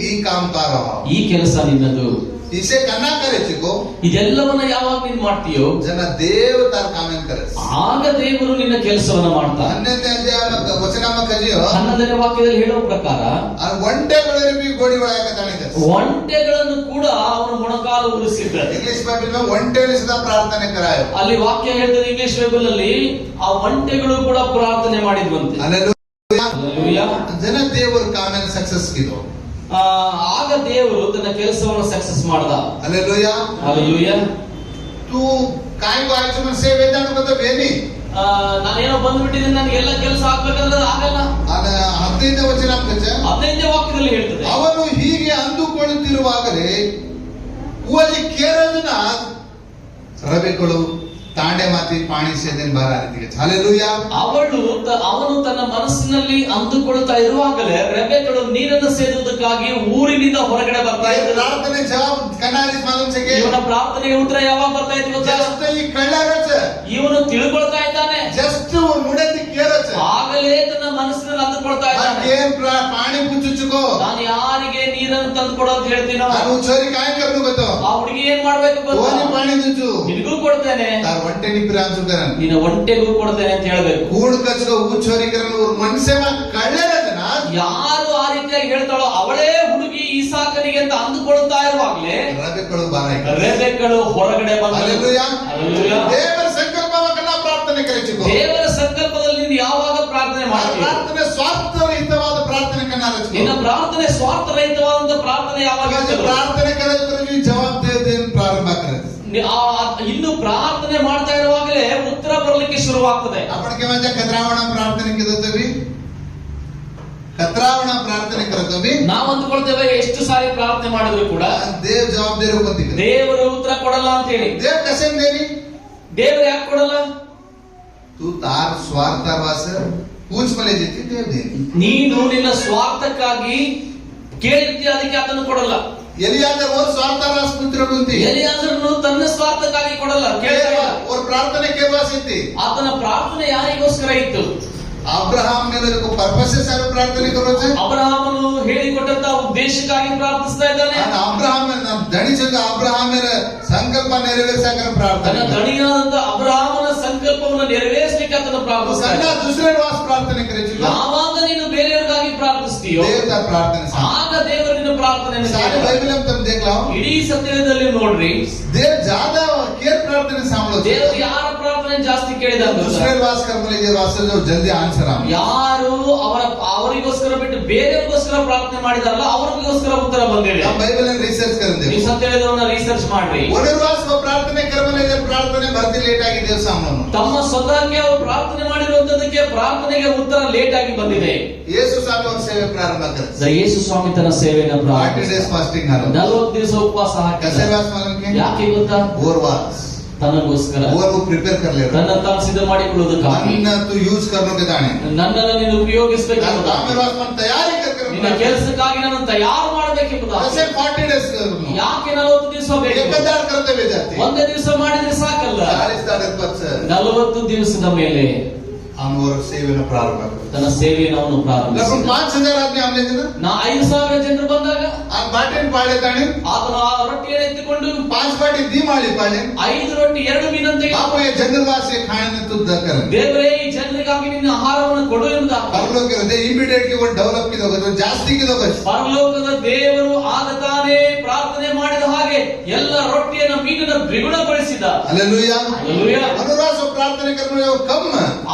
ಈ ಕಾಮಕಾರ, ಈ ಕೆಲಸ ನಿನ್ನದು. इसे करना करे चिको ಇದೆಲ್ಲವನ್ನ ಯಾವಾಗ ನೀನು ಮಾಡ್ತೀಯೋ ಜನ ದೇವ ತಾರ ಕಾಮೆನ್ करे ಆಗ ದೇವರು ನಿನ್ನ ಕೆಲಸವನ್ನ ಮಾಡ್ತಾನೆ. 11ನೇ ಅಧ್ಯಾಯ ವಚನ ಕಜಿಯೋ 11ನೇ ವಾಕ್ಯದಲ್ಲಿ ಹೇಳುವ ಪ್ರಕಾರ ಒಂಟೆಗಳಲ್ಲಿ ಗೋಡಿ ಒಳಗೆ ತಾಣಿದೆ, ಒಂಟೆಗಳನ್ನು ಕೂಡ ಅವನು ಮೊಣಕಾಲು ಉರಿಸಿದ್ದಾರೆ. ಇಂಗ್ಲಿಷ್ ಬೈಬಲ್ ಒಂಟೆಗಳು ಸಹ ಪ್ರಾರ್ಥನೆ ಕರಾಯ. ಅಲ್ಲಿ ವಾಕ್ಯ ಹೇಳ್ತದೆ ಇಂಗ್ಲಿಷ್ ಬೈಬಲ್ ಅಲ್ಲಿ ಆ ಒಂಟೆಗಳು ಕೂಡ ಪ್ರಾರ್ಥನೆ ಮಾಡಿದ್ವಂತೆ. ಹಲ್ಲೆಲೂಯಾ. ಜನ ದೇವರ ಕಾಮೆನ್ ಸಕ್ಸಸ್ ಗಿರೋ. ಆಗ ದೇವರು ತನ್ನ ಕೆಲಸವನ್ನು ಸಕ್ಸಸ್ ಮಾಡ್ದ. ಹಲ್ಲೆಲೂಯಾ. ಹಲ್ಲೆಲೂಯಾ. तू काय गायचं मन ಸೇವೆ ದಾನದ ಬೇನಿ ನಾನೇನೋ ಬಂದ್ಬಿಟ್ಟಿದ್ದೀನಿ, ನನಗೆ ಎಲ್ಲ ಕೆಲಸ ಆಗ್ಬೇಕಂದ್ರೆ ಆಗಲ್ಲ. 15ನೇ ವಚನ 15ನೇ ವಾಕ್ಯದಲ್ಲಿ ಹೇಳ್ತದೆ, ಅವನು ಹೀಗೆ ಅಂದುಕೊಳ್ಳುತ್ತಿರುವಾಗಲೇ ಊರಲ್ಲಿ ಕೇರಳನ ರವೆಗಳು ತಾಂಡೆ ಮಾತಿ ಪಾಣಿ ಸೇದನ್ ಬಾರ ರೀತಿಗೆ. ಹಲ್ಲೆಲೂಯಾ. ಅವನು ತನ್ನ ಮನಸ್ಸಿನಲ್ಲಿ ಅಂದುಕೊಳ್ತಾ ಇರುವಾಗಲೇ ರೆಬೆಗಳು ನೀರನ್ನು ಸೇದುವುದಕ್ಕಾಗಿ ಊರಿನಿಂದ ಹೊರಗಡೆ ಬರ್ತಾ ಇದ್ರು. ಪ್ರಾರ್ಥನೆ ಜವಾಬ್ ಕನಾರಿ ಮಾಲೂಮ್ಸೆಗೆ ಇವನ ಪ್ರಾರ್ಥನೆಗೆ ಉತ್ತರ ಯಾವಾಗ ಬರ್ತಾ ಇತ್ತು ಗೊತ್ತಾ? ಜಸ್ಟ್ ಈ ಕಳ್ಳರಚ ಇವನು ತಿಳ್ಕೊಳ್ತಾ ಇದ್ದಾನೆ, ಜಸ್ಟ್ ಮುಡತಿ ಕೇರಚ ಆಗಲೇ ತನ್ನ ಮನಸ್ಸಿನಲ್ಲಿ ಅಂದುಕೊಳ್ತಾ ಇದ್ದಾನೆ, ಪಾಣಿ ಪುಚ್ಚುಕೋ ನಾನು ಯಾರಿಗೆ ನೀರನ್ನು ತಂದು ಕೊಡು ಅಂತ ಹೇಳ್ತೀನೋ ನಾನು ಚೋರಿ ಕಾಯ ಕರ್ನು ಗೊತ್ತು. ಆ ಹುಡುಗಿ ಏನ್ ಮಾಡ್ಬೇಕು ಗೊತ್ತಾ? ಪಾಣಿ ದುಚ್ಚು ನಿನಗೂ ಕೊಡ್ತೇನೆ, ಒಂಟೆ ನಿಪ್ಪಿರ ಅನ್ಸುತ್ತಾರ ನಿನ್ನ ಒಂಟೆಗೂ ಕೊಡ್ತೇನೆ ಅಂತ ಹೇಳ್ಬೇಕು. ಕೂಡು ಕಚ್ಕೋ ಹೂ ಚೋರಿಕರನ್ನು ಮನುಷ್ಯ ಕಳ್ಳರದನ ಯಾರು ಆ ರೀತಿಯಾಗಿ ಹೇಳ್ತಾಳೋ ಅವಳೇ ಹುಡುಗಿ ಇಸಾಕನಿಗೆ ಅಂತ ಅಂದುಕೊಳ್ತಾ ಇರುವಾಗ್ಲೇ ರೆಬೆಕ್ಕಳು ಹೊರಗಡೆ ಬಂದಳು. ದೇವರ ಸಂಕಲ್ಪವನ್ನ ಪ್ರಾರ್ಥನೆ ಕರೆಚಿಕೋ. ದೇವರ ಸಂಕಲ್ಪದಲ್ಲಿ ನೀನು ಯಾವಾಗ ಪ್ರಾರ್ಥನೆ ಮಾಡ್ತೀಯ? ಪ್ರಾರ್ಥನೆ ಸ್ವಾರ್ಥರಹಿತವಾದ ಪ್ರಾರ್ಥನೆ ನಿನ್ನ ಪ್ರಾರ್ಥನೆ ಸ್ವಾರ್ಥರಹಿತವಾದಂತ ಪ್ರಾರ್ಥನೆ ಯಾವಾಗ ಪ್ರಾರ್ಥನೆ ಕರೆದ್ರೆ ಜವಾಬ್ದಾರಿ ಪ್ರಾರಂಭ ಕರೆದು ಇನ್ನು ಪ್ರಾರ್ಥನೆ ಮಾಡ್ತಾ ಇರುವಾಗಲೇ ಉತ್ತರ ಬರಲಿಕ್ಕೆ ಶುರುವಾಗ್ತದೆ. ಅಪ್ಪಣಿಗೆ ಮಂಜ ಕತ್ರಾವಣ ಪ್ರಾರ್ಥನೆ ಕಿದತೀವಿ, ಕತ್ರಾವಣ ಪ್ರಾರ್ಥನೆ ಕರೆದು करतो भी ನಾವು ಅಂದುಕೊಳ್ತೇವೆ ಎಷ್ಟು ಸಾರಿ ಪ್ರಾರ್ಥನೆ ಮಾಡಿದ್ರು ಕೂಡ देव जवाब दे रहे को दिख ದೇವರು ಉತ್ತರ ಕೊಡಲ್ಲ ಅಂತ ಹೇಳಿ. देव कसे देनी ದೇವರು ಯಾಕೆ ಕೊಡಲ್ಲ? तू तार स्वार्थ वास पूछ मले जेती देव देनी ನೀನು ನಿನ್ನ ಸ್ವಾರ್ಥಕ್ಕಾಗಿ ಕೇಳಿದ್ದೆ, ಅದಕ್ಕೆ ಆತನು ಕೊಡಲ್ಲ. ಎಲಿಯಾಜರ್ और स्वार्थ वास पुत्र गुंती ಎಲಿಯಾಜರನು ತನ್ನ ಸ್ವಾರ್ಥಕ್ಕಾಗಿ ಕೊಡಲ್ಲ, ಕೇಳ್ತಾ ಇಲ್ಲ. और प्रार्थना के वास इति ಆತನ ಪ್ರಾರ್ಥನೆ ಯಾರಿಗೋಸ್ಕರ ಇತ್ತು? अब्राहम ಮೇಲೆ पर्पस से सारे प्रार्थना करो छे ಅಬ್ರಹಾಮನು ಹೇಳಿಕೊಟ್ಟಂತ ಉದ್ದೇಶಕ್ಕಾಗಿ ಪ್ರಾರ್ಥಿಸ್ತಾ ಇದ್ದಾನೆ. अब्राहम धनी जगह अब्राहम संकल्प ನೆರವೇರಿಸಕ ಪ್ರಾರ್ಥನೆ ತನ್ನ ದಣಿಯಾದಂತ ಅಬ್ರಹಾಮನ ಸಂಕಲ್ಪವನ್ನು ನೆರವೇರಿಸಲಿಕ್ಕೆ ಆತನು ಪ್ರಾರ್ಥಿಸ್ತಾ संगा ಇದ್ದಾನೆ. दूसरे वास प्रार्थना करे छे ಯಾವಾಗ ನೀನು ಬೇರೆಯವರಿಗಾಗಿ ಪ್ರಾರ್ಥಿಸ್ತೀಯೋ देवता प्रार्थना ಆಗ ದೇವರು ನಿನ್ನ ಪ್ರಾರ್ಥನೆಯನ್ನು सारे ಕೇಳ್ತಾನೆ. बाइबल में तुम देख लो ಇಡೀ ಸತ್ಯದಲ್ಲಿ ನೋಡ್ರಿ, देव ज्यादा केयर प्रार्थना सांभळो ದೇವರು ಯಾರ ಪ್ರಾರ್ಥನೆ ಜಾಸ್ತಿ ಕೇಳಿದಾರೆ ಗೊತ್ತಾ? दूसरे वास कर्मले जे वास जो जल्दी आंसर आ ಯಾರು ಅವರಿಗೋಸ್ಕರ ಬಿಟ್ಟು ಬೇರೆಯವರಿಗೋಸ್ಕರ ಪ್ರಾರ್ಥನೆ ಮಾಡಿದಾರಲ್ಲ ಅವರಿಗೋಸ್ಕರ ಉತ್ತರ ಬಂದಿದೆ. हम बाइबल में रिसर्च करन ನೀವು देखो ಸತ್ಯವೇದವನ್ನ ರಿಸರ್ಚ್ ಮಾಡ್ರಿ. वनवास को प्रार्थना कर्मले जे प्रार्थನೆ ಭರ್ತಿ ಲೇಟ್ ಆಗಿ ದೇವ ಸಾಮನು ತಮ್ಮ ಸ್ವತಃಕ್ಕೆ ಅವರು ಪ್ರಾರ್ಥನೆ ಮಾಡಿರುವಂತದಕ್ಕೆ ಪ್ರಾರ್ಥನೆಗೆ ಉತ್ತರ ಲೇಟ್ ಆಗಿ ಬಂದಿದೆ. ಯೇಸು ಸ್ವಾಮಿ ಅವರ ಸೇವೆ ಪ್ರಾರಂಭ करे ಯೇಸು ಸ್ವಾಮಿ ತನ್ನ ಸೇವೆಯನ್ನು 40 days fasting हालो 40 ದಿವಸ ಉಪವಾಸ कैसे ಹಾಕಿದ. वास मालूम के ಯಾಕೆ ಗೊತ್ತಾ? और वास ತನಗೋಸ್ಕರ और वो प्रिपेयर कर ले रहा ತನ್ನ ತಾನು ಸಿದ್ಧ ಮಾಡಿಕೊಳ್ಳುವುದಕ್ಕಾಗಿ मन तू यूज करने के जाने ನನ್ನನ್ನು ನೀನು ಉಪಯೋಗಿಸಬೇಕು. काम में वास मन तैयारी कर ನಿನ್ನ ಕೆಲಸಕ್ಕಾಗಿ ನಾನು ತಯಾರು ಮಾಡಬೇಕೆಂಬುದಾಗಿ. कैसे 40 days करनो ಯಾಕೆ 40 ದಿವಸ ಬೇಕು? एकदार करते हुए जाते ಒಂದೇ ದಿವಸ ಮಾಡಿದ್ರೆ ಸಾಕಲ್ಲ. 40 दार बच्च 40 ದಿವಸದ ಮೇಲೆ हम और सेवे न प्रारंभ कर ತನ್ನ ಸೇವೆಯನ್ನು ಅವನು ಪ್ರಾರಂಭಿಸಿದ. लगभग 5000 आदमी हमने जना 5,000 ಜನರು ಬಂದಾಗ आ बाटेन पाळे ताणे ಆತನು ಆ ರೊಟ್ಟಿಯನ್ನು ಎತ್ತಿಕೊಂಡು 5 बाटी दी माळी पाळे 5 ರೊಟ್ಟಿ 2 ಮೀನಂತೆ आप ये जंगलवास से खाने तो कर ದೇವರೇ ಈ ಜನರಿಗಾಗಿ ನಿನ್ನ ಆಹಾರವನ್ನು ಕೊಡು ಎಂಬುದಾಗಿ परलोक के हृदय इमीडिएट की वो डेवलप की दोगे तो जास्ती की दोगे ಪರಲೋಕದ ದೇವರು ಆಗ ತಾನೇ ಪ್ರಾರ್ಥನೆ ಮಾಡಿದ ಹಾಗೆ ಎಲ್ಲ ರೊಟ್ಟಿಯನ್ನು ಮೀನನ್ನು ದ್ವಿಗುಣಗೊಳಿಸಿದ. Hallelujah hallelujah. अनुरास प्रार्थना करने वो कम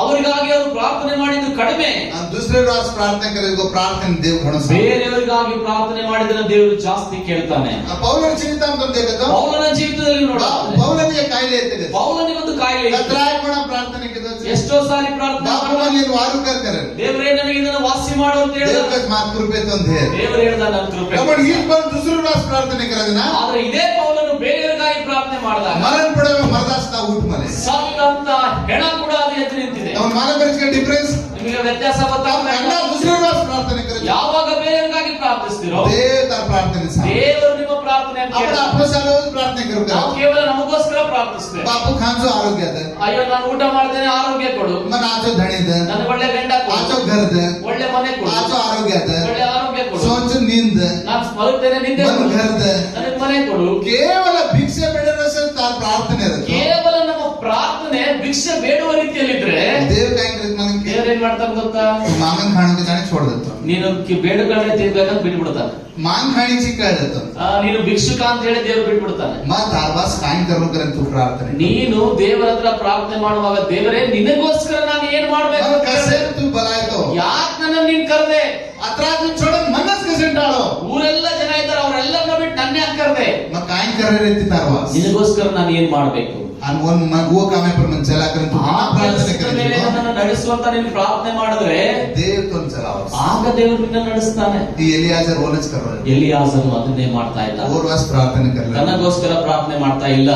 ಅವರಿಗಾಗಿ ಅವರು ಪ್ರಾರ್ಥನೆ ಮಾಡಿದ್ದು ಕಡಿಮೆ, हम दूसरे रास प्रार्थना करे वो प्रार्थना देव घणो सा ಬೇರೆಯವರಿಗಾಗಿ ಪ್ರಾರ್ಥನೆ ಮಾಡಿದ್ರೆ ದೇವರು ಜಾಸ್ತಿ ಕೇಳ್ತಾನೆ. पौलन जीवित हम तुम देखे तो ಪೌಲನ ಜೀವಿತದಲ್ಲಿ ನೋಡ, पौलन ये कायले इतने ಪೌಲನಿಗೊಂದು ಕಾಯಿಲೆ ಇತ್ತು. कतराय कोणा प्रार्थना के तो ಎಷ್ಟೋ ಸಾರಿ ಪ್ರಾರ್ಥನೆ बापू ಮಾಡಿದ. मन ये वारू कर करे ದೇವರೇ ನನಗೆ ಇದನ್ನು ವಾಸಿ ಮಾಡು ಅಂತ ಹೇಳಿದ. देव का माफ कृपे तो अंधेर ದೇವರು ಹೇಳಿದ ನನ್ನ ಕೃಪೆ. अपन ये पर दूसरे रास प्रार्थना करे ना ಆದ್ರೆ ಇದೇ ಪೌಲನು ಬೇರೆಯವರಿಗಾಗಿ ಪ್ರಾರ್ಥನೆ ಮಾಡಿದಾಗ मरण पड़े में मरदास ना उठ मले ಸತ್ತಂತ ಹೆಣ ಕೂಡ ಅದು ಎದ್ದು ನಿಂತಿದೆ. तो मारा बरस का डिफरेंस ನಿಮಗೆ ವ್ಯತ್ಯಾಸ हम ಗೊತ್ತಾಗ್ತಾ अन्ना ಇಲ್ಲ? दूसरे रास प्रार्थना करे ಯಾವಾಗ ಬೇರೆಯವರಿಗಾಗಿ ಪ್ರಾರ್ಥಿಸ್ತೀರೋ देव तार प्रार्थना सा ದೇವರು ನಿಮ್ಮ ಪ್ರಾರ್ಥನೆ अपन अपने सालों प्रार्थना करो ನಾವು ಕೇವಲ ನಮಗೋಸ್ಕರ ಪ್ರಾರ್ಥಿಸ್ತೇವೆ. बापू खान जो आरोग्य है ಅಯ್ಯೋ ನಾನು ಊಟ ಮಾಡ್ತೇನೆ, ಆರೋಗ್ಯ ಕೊಡು. मन आचो धनी दे ನನಗೆ ಒಳ್ಳೆ ಗಂಡ ಕೊಡು, आचो घर दे ಒಳ್ಳೆ ಮನೆ ಕೊಡು, आचो आरोग्य दे ಒಳ್ಳೆ ಆರೋಗ್ಯ ಕೊಡು. सोच नींद ನಾನು ಮಲಗ್ತೇನೆ, ನಿದ್ದೆ मन ಕೊಡು, घर दे ನನಗೆ ಮನೆ ಕೊಡು. ಕೇವಲ ಭಿಕ್ಷೆ ಬೇಡರ ತಾರ್ ಪ್ರಾರ್ಥನೆ ಇರುತ್ತೆ ಕೇವಲ ನಮ್ಮ ಪ್ರಾರ್ಥನೆ ಭಿಕ್ಷೆ ಬೇಡುವ ರೀತಿಯಲ್ಲಿದ್ರೆ ದೇವ್ ಕಾಯಿ ಮನಕ್ಕೆ ದೇವ್ರು ಏನ್ ಮಾಡ್ತಾನೆ ಗೊತ್ತಾ? ಮಾಂಗನ್ ಖಾಣಕ್ಕೆ ತಾನೇ छोड़ देता ನೀನು ಬೇಡುಗಳನ್ನ ತಿನ್ಬೇಕಂತ ಬಿಟ್ಬಿಡ್ತಾನೆ. मांग खाणी चिक्काय देता ನೀನು ಭಿಕ್ಷುಕ ಅಂತ ಹೇಳಿ ದೇವ್ರು ಬಿಟ್ಬಿಡ್ತಾನೆ. मग तारवास काय करू करे तू प्रार्थನೆ ನೀನು ದೇವರ ಹತ್ರ ಪ್ರಾರ್ಥನೆ ಮಾಡುವಾಗ ದೇವರೇ ನಿನಗೋಸ್ಕರ ನಾನು ಏನ್ ಮಾಡ್ಬೇಕು मग ಅಂತ कसे ಕೇಳ್ದೆ. तू बलायतो ಯಾಕೆ ನನ್ನ ನೀನ್ ಕರ್ದೆ? अत्राज छोडून मनस कसे टाळो ಊರೆಲ್ಲ ಜನ ಇದ್ದಾರೆ, ಅವರೆಲ್ಲರನ್ನ ಬಿಟ್ಟು ನನ್ನ ಯಾಕೆ ಕರ್ದೆ? मग काय करे रे ती तारवास ನಿನಗೋಸ್ಕರ ನಾನು ಏನ್ ಮಾಡ್ಬೇಕು? आणि वन मग वो कामे पर मन चला करे तू ಆ प्रार्थನೆ ಕೆಲಸದ ಮೇಲೆ करे ನನ್ನನ್ನು ನಡೆಸುವಂತ ನೀನು ಪ್ರಾರ್ಥನೆ ಮಾಡಿದ್ರೆ देव तुम चलाओ ಆಗ ದೇವರು ನಿನ್ನ ನಡೆಸ್ತಾನೆ. ಈ ಎಲಿಯಾಜರ್ ಓಲಚ್ ಕರೋ ಎಲಿಯಾಸನು ಅದನ್ನೇ ಮಾಡ್ತಾ ಇದ್ದ. और वास प्रार्थನೆ करला ತನಗೋಸ್ಕರ ಪ್ರಾರ್ಥನೆ ಮಾಡ್ತಾ ಇಲ್ಲ.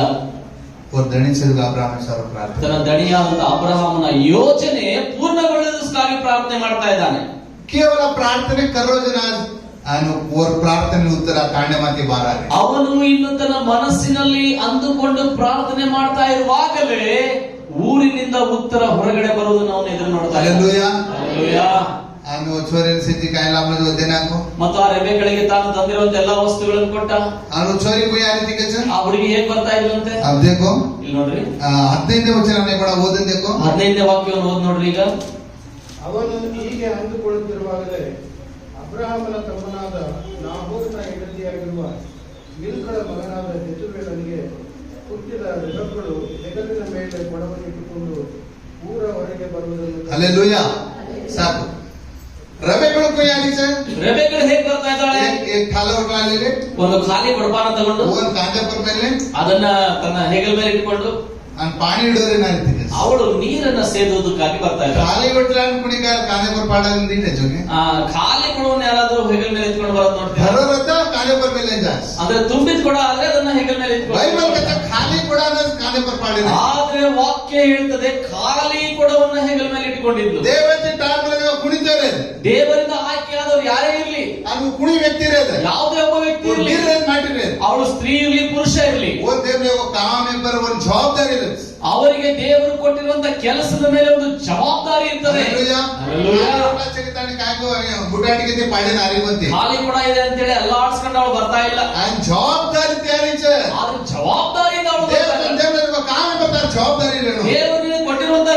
और धनी से अब्राहम सर प्रार्थನೆ ತನ್ನ ದಣಿಯಾದಂತ ಅಬ್ರಹಾಮನ ಯೋಚನೆ ಪೂರ್ಣಗೊಳಿಸೋದಕ್ಕಾಗಿ ಪ್ರಾರ್ಥನೆ ಮಾಡ್ತಾ ಇದ್ದಾನೆ. ಕೇವಲ ಪ್ರಾರ್ಥನೆ ಕರೋ ಜನ ಅವನು और ಪ್ರಾರ್ಥನೆ ಉತ್ತರ ಕಾಂಡಮಾತಿ 12 ಅವನು ಇನ್ನು ತನ್ನ ಮನಸ್ಸಿನಲ್ಲಿ ಅಂದುಕೊಂಡು ಪ್ರಾರ್ಥನೆ ಮಾಡ್ತಾ ಇರುವಾಗಲೇ ಊರಿನಿಂದ ಉತ್ತರ ಹೊರಗಡೆ ಬರುವುದನ್ನು ಅವನು ಎದುರು ನೋಡ್ತಾ ಇದ್ದಾನೆ. Hallelujah hallelujah. ಅವನು ಚೋರಿನ ಸಿದ್ಧಿ ಕಾಯಿಲ ಆಮೇಲೆ ದೇನಾಕೋ ಮತ್ತು ಆ ರೆಬೆಗಳಿಗೆ ತಾನು ತಂದಿರುವಂತ ಎಲ್ಲಾ ವಸ್ತುಗಳನ್ನು ಕೊಟ್ಟ. ಅವನು ಚೋರಿ को ಯಾರಿ ದಿಕ್ಕೆ ಆ ಹುಡುಗಿ ಹೇಗ್ ಬರ್ತಾ ಇದ್ಲಂತೆ? अब देखो ಇಲ್ಲಿ ನೋಡ್ರಿ, 15ನೇ ವಚನನೇ ಕೂಡ ಓದನ್ देखो 15ನೇ ವಾಕ್ಯವನ್ನು ಓದ್ ನೋಡ್ರಿ. ಈಗ ಅವನು ಹೀಗೆ ಅಂದುಕೊಳ್ಳುತ್ತಿರುವಾಗಲೇ ಅಬ್ರಹಾಮನ ತಮ್ಮನಾದ ನಾಹೋರನ ಹೆಂಡತಿಯಾಗಿರುವ ಮಿಲ್ಕಳ ಮಗನಾದ ಬೆತುವೇಲನಿಗೆ ಹುಟ್ಟಿದ ರೆಬೆಕ್ಕಳು ಹೆಗಲಿನ ಮೇಲೆ ಕೊಡವನ್ನಿಟ್ಟುಕೊಂಡು ಊರ ಹೊರಗೆ ಬರುವುದನ್ನು हालेलुया ಸಾಕು ರಬೆಗಳು को ಯಾರಿ से ರೆಬೆಗಳು ಹೇಗ್ ಬರ್ತಾ ಇದ್ದಾಳೆ? एक थाला उठा ले ले ಒಂದು ಖಾಲಿ ಕೊಡಪಾನ ತಗೊಂಡು ಒಂದು ಕಾಂದೆ पर ಮೇಲೆ ಅದನ್ನ ತನ್ನ ಹೆಗಲ ಮೇಲೆ ಇಟ್ಕೊಂಡು ಅನ್ ಪಾನಿ ಇಡೋರೆ ನಾರ್ತಿದೆ ಅವಳು ನೀರನ್ನ ಸೇದುವುದಕ್ಕಾಗಿ ಬರ್ತಾ ಇದ್ದಾಳೆ. ಖಾಲಿ ಕೊಟ್ಲಾನ್ ಕುಡಿಗಾರ ಕಾನೆ पर पाड़ा नहीं जोगे ಖಾಲಿ ಕೊಡೋನ್ ಯಾರಾದ್ರೂ ಹೆಗಲ ಮೇಲೆ ಎತ್ಕೊಂಡು ಬರೋದು ನೋಡ್ತೀರಾ? भरोरता काने पर ಮೇಲೆ ಜಾಸ್ ಅಂದ್ರೆ ತುಂಬಿದ ಕೊಡ ಆದ್ರೆ ಅದನ್ನ ಹೆಗಲ ಮೇಲೆ ಬೈಬಲ್ ಎತ್ಕೊಂಡು कहता ಖಾಲಿ ಕೊಡ ಕಾನೆ पर पाड़े ಆದ್ರೆ ವಾಕ್ಯ ಹೇಳ್ತದೆ ಖಾಲಿ ಕೊಡವನ್ನ ಹೆಗಲ ಮೇಲೆ ಇಟ್ಟುಕೊಂಡಿದ್ಲು. ದೇವತೆ ಟಾರ್ಮಲ ಕುಣಿತಾರೆ ದೇವರಿಂದ ಆಯ್ಕೆಯಾದವರು ಯಾರೇ ಇರ್ಲಿ, ಅದು ಕುಣಿ ವ್ಯಕ್ತಿ ಇರೋದು ಯಾವುದೇ ಒಬ್ಬ ವ್ಯಕ್ತಿ ಇರ್ಲಿ, ಮಾಡಿದ್ರೆ ಅವಳು ಸ್ತ್ರೀ ಇರ್ಲಿ ಪುರುಷ ಇರ್ಲಿ, वो देवने वो काम में पर वो जवाबदारी ಇರುತ್ತೆ. ಅವರಿಗೆ ದೇವರು ಕೊಟ್ಟಿರುವಂತ ಕೆಲಸದ ಮೇಲೆ ಒಂದು ಜವಾಬ್ದಾರಿ ಇರ್ತದೆ. ಗುಡ್ಡಾಟಿಗೆ ಪಾಡೆ ನಾರಿ ಬಂತಿ ಖಾಲಿ ಕೊಡ ಇದೆ ಅಂತ ಹೇಳಿ ಎಲ್ಲ ಆಡ್ಸ್ಕೊಂಡು ಅವಳು ಬರ್ತಾ ಇಲ್ಲ. ಜವಾಬ್ದಾರಿ ತಯಾರಿಸ ಆದ್ರೆ ಜವಾಬ್ದಾರಿಯಿಂದ ಅವಳು ಬರ್ತಾ ಇಲ್ಲ. ಕಾಮ ಬರ್ತಾರೆ ಜವಾಬ್ದಾರಿ ದೇವರು ನಿನಗೆ ಕೊಟ್ಟಿರುವಂತ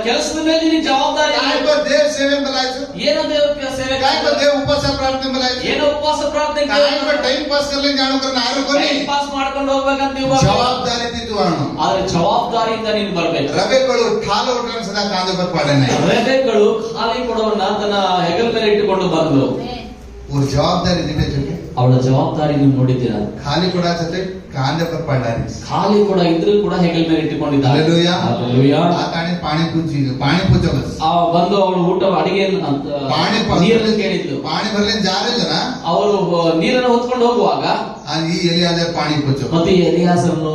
ಕೆಲಸದ ಮೇಲೆ ನಿನಗೆ ಜವಾಬ್ದಾರಿ ಇಲ್ಲ. ದೇವ ಸೇವೆ ಬಲಾಯಿಸು ಏನೋ ದೇವ್ರ ಸೇವೆ, ದೇವ ಉಪವಾಸ ಪ್ರಾರ್ಥನೆ ಬಲಾಯಿಸು ಏನೋ ಉಪವಾಸ ಪ್ರಾರ್ಥನೆ, ಟೈಮ್ ಪಾಸ್ ಕರ್ಲಿ ಜಾಣು ಕರ್ನ ಆರು ಕೊನೆ ಟೈಮ್ ಪಾಸ್ ಮಾಡ್ಕೊಂಡು ಹೋಗ್ಬೇಕಂತ ನೀವು ಬರ್ಬೇಕು. ಜವಾಬ್ದಾರಿ ತಿತ್ತು ಆದ್ರೆ ಜವಾಬ್ದಾರಿಯಿಂದ ನೀನು ಬರ್ಬೇಕು. ರವೆಗಳು ಠಾಲ ಉಟ್ಕೊಂಡು ಸದಾ ಕಾಂದ ಬರ್ಪಾಡನೆ ರೆಬೆಕ್ಕಳು ಖಾಲಿ ಕೊಡವನ್ನ ತನ್ನ ಹೆಗಲ ಮೇಲೆ ಇಟ್ಟುಕೊಂಡು ಬಂದು वो जवाबदारी दिने चुके ಅವಳ ಜವಾಬ್ದಾರಿ ನೀವು ನೋಡಿದ್ದೀರಾ? खाली कोड़ा सते कांदे पर पड़ारी ಖಾಲಿ ಕೊಡ ಇದ್ರೂ ಕೂಡ ಹೆಗಲ ಮೇಲೆ ಇಟ್ಟುಕೊಂಡಿದ್ದಾರೆ. Hallelujah hallelujah. आ काने पानी पूछो बस ಆ ಬಂದು ಅವಳು ಊಟ ಅಡಿಗೆ पानी ನೀರನ್ನು ಕೇಳಿದ್ಲು. पानी भरले जा रहे जना ಅವರು ನೀರನ್ನು ಹೊತ್ಕೊಂಡು ಹೋಗುವಾಗ ಈ ಎಲಿಯಾದ ಪಾನಿ ಪೂछो ಮತ್ತೆ ಎಲಿಯಾಸರನ್ನು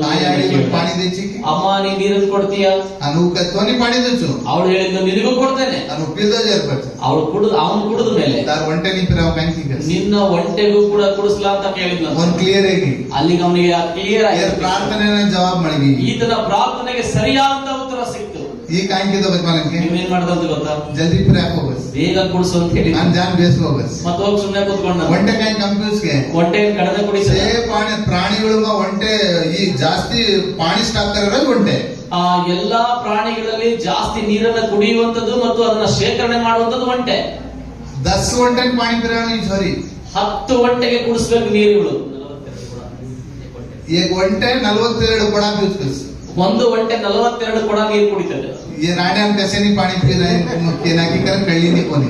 ಪಾನಿ ದೇಚಿ ಅಮ್ಮ ನೀ ನೀರನ್ನು ಕೊಡ್ತೀಯಾ? ಅನು ಕತ್ತೋನಿ ಪಾನಿ ದೇಚು ಅವಳು ಹೇಳಿದ್ಲು ನಿನಗೂ ಕೊಡ್ತೇನೆ. ಅನು ಪಿಲ್ದ ಜರ್ಪಚ್ಚ ಅವಳು ಅವನು ಕುಡಿದ ಮೇಲೆ ತಾರ ಒಂಟೆ ನಿ ಪಿರಾವ ಬ್ಯಾಂಕಿ ನಿನ್ನ ಒಂಟೆಗೂ ಕೂಡ ಕುಡಿಸ್ಲಾ ಅಂತ ಕೇಳಿದ್ಲು. ಒಂದು ಕ್ಲಿಯರ್ ಆಗಿ ಅಲ್ಲಿಗೆ ಅವನಿಗೆ ಕ್ಲಿಯರ್ ಆಗಿ ಪ್ರಾರ್ಥನೆನ ಜವಾಬ್ ಮಾಡಿ ಈತನ ಪ್ರಾರ್ಥನೆಗೆ ಸರಿಯಾದ ಉತ್ತರ ಸಿಕ್ತು. ಈ ಕಾಂಕಿದ ಬಜ್ಮಾನಕ್ಕೆ ನೀವೇನ್ ಮಾಡ್ದಂತ ಗೊತ್ತಾ? ಜಲ್ದಿ ಪಿರಾಕ ಬಸ್ ಬೇಗ ಕುಡಿಸು ಅಂತ ಹೇಳಿ ನಾನು ಜಾನ್ ಬೇಸ್ಕೋ ಬಸ್ ಮತ್ತೆ ಹೋಗಿ ಸುಮ್ಮನೆ ಕೂತ್ಕೊಂಡ. ಒಂಟೆ ಕಾಯಿ ಕಂಪ್ಯೂಸ್ಗೆ ಒಂಟೆ ಕಡದೆ ಕುಡಿಸಿ ಪಾಣಿ ಪ್ರಾಣಿಗಳು ಒಂಟೆ ಈ ಜಾಸ್ತಿ ಪಾಣಿ ಸ್ಟಾಕ್ ಕರೋದು ಒಂಟೆ. ಆ ಎಲ್ಲಾ ಪ್ರಾಣಿಗಳಲ್ಲಿ ಜಾಸ್ತಿ ನೀರನ್ನ ಕುಡಿಯುವಂತದ್ದು ಮತ್ತು ಅದನ್ನ ಶೇಖರಣೆ ಮಾಡುವಂತದ್ದು ಒಂಟೆ. 10 ಒಂಟೆ ಪಾಣಿ ಪಿರಾಣಿ ಸಾರಿ 10 ಒಂಟೆಗೆ ಕುಡಿಸ್ಬೇಕು ನೀರುಗಳು. एक ಒಂಟೆ 42 ಕೊಡ ಪೀಸ್ ಒಂದು ಒಂಟೆ 42 ಕೊಡ ನೀರು ಕುಡಿತದೆ. ये राणे कसे पाणी पी रहे केनाकी कर कळली नहीं कोणी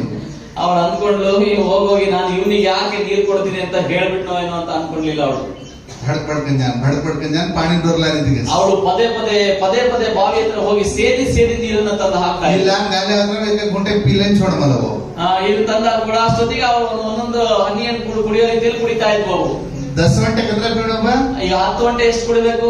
ಅವಳು ಅನ್ಕೊಂಡ್ಲು ಹೋಗೋಗಿ ನಾನು ಇವನಿಗೆ ಯಾಕೆ ನೀರು ಕೊಡ್ತೀನಿ ಅಂತ ಹೇಳ್ಬಿಟ್ನೋ ಏನೋ ಅಂತ ಅನ್ಕೊಂಡ್ಲಿಲ್ಲ ಅವಳು. भडपडकन जान पाणी डोरला नहीं ಅವಳು ಪದೇ ಪದೇ ಬಾವಿ ಹತ್ರ ಹೋಗಿ ಸೇದಿ ನೀರನ್ನ ತಂದು ಹಾಕ್ತಾ ಇಲ್ಲ. ಇಲ್ಲ ಗಾಲೆ ಹತ್ರ एक ಗುಂಟೆ ಪೀಲೆನ್ छोड़ ಮಲವು ಇದು ತಂದ ಕೂಡ ಅಷ್ಟೊತ್ತಿಗೆ ಅವಳು ಒಂದೊಂದು ಹನಿಯನ್ನು ಕುಡಿಯೋ ರೀತಿಯಲ್ಲಿ ಕುಡಿತಾ ಇದ್ವು. 10 ಗಂಟೆ ಕದ್ರ ಬಿಡೋಮ್ಮ ಈಗ 10 ಗಂಟೆ ಎಷ್ಟು ಕುಡಿಬೇಕು?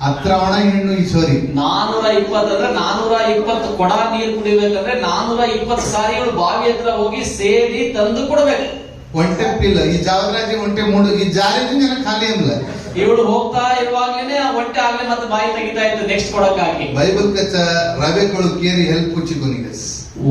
ಹತ್ರ ಒಣ ಹೆಣ್ಣು ಈ ಸೋರಿ 420 ಅಂದ್ರೆ 420 ಕೊಡ ನೀರು ಕುಡಿಬೇಕಂದ್ರೆ 420 ಸಾರಿ ಇವಳು ಬಾವಿ ಹತ್ರ ಹೋಗಿ ಸೇದಿ ತಂದು ಕೊಡ್ಬೇಕು. ಒಂಟೆ ಪಿಲ್ಲ ಈ ಜಾವರಾಜಿ ಒಂಟೆ ಮೂಡು ಈ ಜಾರಿ ಜನ ಖಾಲಿ ಎಂಬಲ ಇವಳು ಹೋಗ್ತಾ ಇರುವಾಗ್ಲೇನೆ ಆ ಒಂಟೆ ಆಗ್ಲೇ ಮತ್ತೆ ಬಾಯಿ ತೆಗಿತಾ ಇತ್ತು ನೆಕ್ಸ್ಟ್ ಕೊಡಕ್ಕಾಗಿ. ಬೈಬಲ್ ಕಚ್ಚ ರವೆಗಳು ಕೇರಿ ಹೆಲ್ಪ್ ಕುಚ್ಚಿಕೊನಿಗಸ್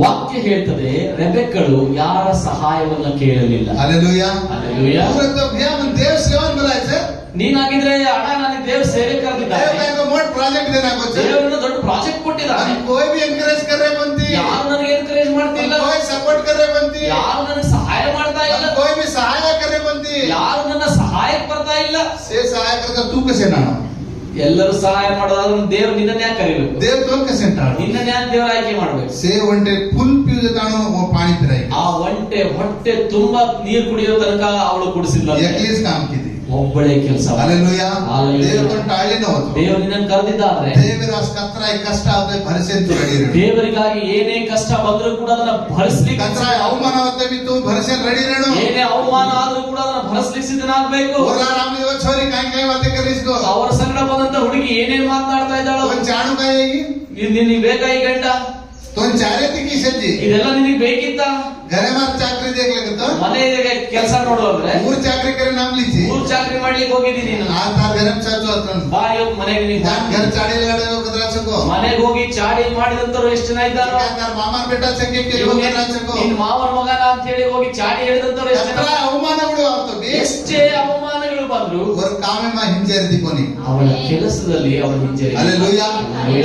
ವಾಕ್ಯ ಹೇಳ್ತದೆ ರೆಬೆಕ್ಕಳು ಯಾರ ಸಹಾಯವನ್ನ ಕೇಳಲಿಲ್ಲ. Hallelujah hallelujah. तो भैया मन देव सेवन बनायचे ನೀನಾಗಿದ್ರೆ ಅಣ್ಣ ನನಗೆ ದೇವ್ರ ಸೇವೆ ಕರೆದಿದ್ದಾರೆ, देव का मोट प्रोजेक्ट देना कुछ ದೇವರನ್ನ ದೊಡ್ಡ ಪ್ರಾಜೆಕ್ಟ್ ಕೊಟ್ಟಿದ್ದಾನೆ. कोई भी एनकरेज कर रहे बनती ಯಾರು ನನಗೆ ಎನ್ಕರೇಜ್ ಮಾಡ್ತಿಲ್ಲ, कोई सपोर्ट कर रहे बनती ಯಾರು ನನಗೆ ಸಹಾಯ ಮಾಡ್ತಾ ಇಲ್ಲ, कोई भी सहायता कर रहे बनती ಯಾರು ನನ್ನ ಸಹಾಯಕ್ಕೆ ಬರ್ತಾ ಇಲ್ಲ. से सहाय करता तू कैसे ना ಎಲ್ಲರೂ ಸಹಾಯ ಮಾಡೋದಾದ್ರೆ ದೇವ್ರು ನಿನ್ನನ್ನ ಯಾಕೆ ಕರಿಬೇಕು? देव तो कैसे ना ನಿನ್ನನ್ನ ಯಾಕೆ ದೇವ್ರ ಆಯ್ಕೆ ಮಾಡ್ಬೇಕು? से ಒಂಟೆ ಫುಲ್ ಪ್ಯೂಜ್ ತಾನು पानी पिराई ಆ ಒಂಟೆ ಹೊಟ್ಟೆ ತುಂಬಾ ನೀರು ಕುಡಿಯೋ ತನಕ ಅವಳು ಕುಡಿಸಿಲ್ಲ. एकलीच काम की थी ಒಬ್ಬಳೇ ಕೆಲಸ. Hallelujah hallelujah. देव तो टाळली नव्हतं ದೇವರು ನಿನ್ನನ್ನು ಕರೆದಿದ್ದಾದ್ರೆ ದೇವರ ಕತ್ರ ಕಷ್ಟ ಆದ್ರೆ ಭರಸೆ ರೆಡಿ ದೇವರಿಗಾಗಿ ಏನೇ ಕಷ್ಟ ಬಂದರೂ ಕೂಡ ಅದನ್ನ ಭರಿಸ್ಲಿಕ್ಕೆ, ಕತ್ರ ಅವಮಾನ ಆಗುತ್ತೆ ತೂ ಭರಸೆ ರೆಡಿ ರೇಣು ಏನೇ ಅವಮಾನ ಆದ್ರೂ ಕೂಡ ಅದನ್ನ ಭರಿಸ್ಲಿಕ್ಕೆ ಸಿದ್ಧನಾಗಬೇಕು. छोरी काय काय बातें करीस गो ಅವರ ಸಂಗಡ ಬಂದಂತ ಹುಡುಗಿ ಏನೇನ್ ಮಾತನಾಡ್ತಾ ಇದ್ದಾಳೋ, ಒಂದು ಚಾಣು ಕಾಯಿಗಿ ನಿನಗೆ ಬೇಕಾ ಈ ಗಂಡ, ಒಂದು ಚಾರೇತಿ की सज्जी ಇದೆಲ್ಲ ನಿನಗೆ ಬೇಕಿತ್ತ? घरे मार चाकरी देखलकत ಮನೆಗೆ ಕೆಲಸ ನೋಡು ಅಂದ್ರೆ 3 चाकरी करे नाम लीची 3 ಚಾಕರಿ ಮಾಡ್ಲಿಕ್ಕೆ ಹೋಗಿದ್ದೀನಿ ನಾನು. आज तार गरम चाचू अतन ಬಾ ಇವತ್ತು ಮನೆಗೆ ನೀನು जान घर चाड़ी लगा कदरा सको ಮನೆಗೆ ಹೋಗಿ ಚಾಡಿ ಮಾಡಿದಂತರು ಎಷ್ಟು ಜನ ಇದ್ದಾರೋ, तार मामा बेटा संगे के लोग कदरा सको ನಿನ್ ಮಾವನ ಮಗನ ಅಂತ ಹೇಳಿ ಹೋಗಿ ಚಾಡಿ ಹೇಳಿದಂತರು ಎಷ್ಟು कत्र ಜನ. ಅವಮಾನಗಳು ಆಗ್ತವೆ ಎಷ್ಟೇ ಅವಮಾನಗಳು ಬಂದ್ರು और काम में ಹಿಂಜರಿದಿ कोनी ಅವಳ ಕೆಲಸದಲ್ಲಿ ಅವಳು ಹಿಂಜರಿ. हालेलुया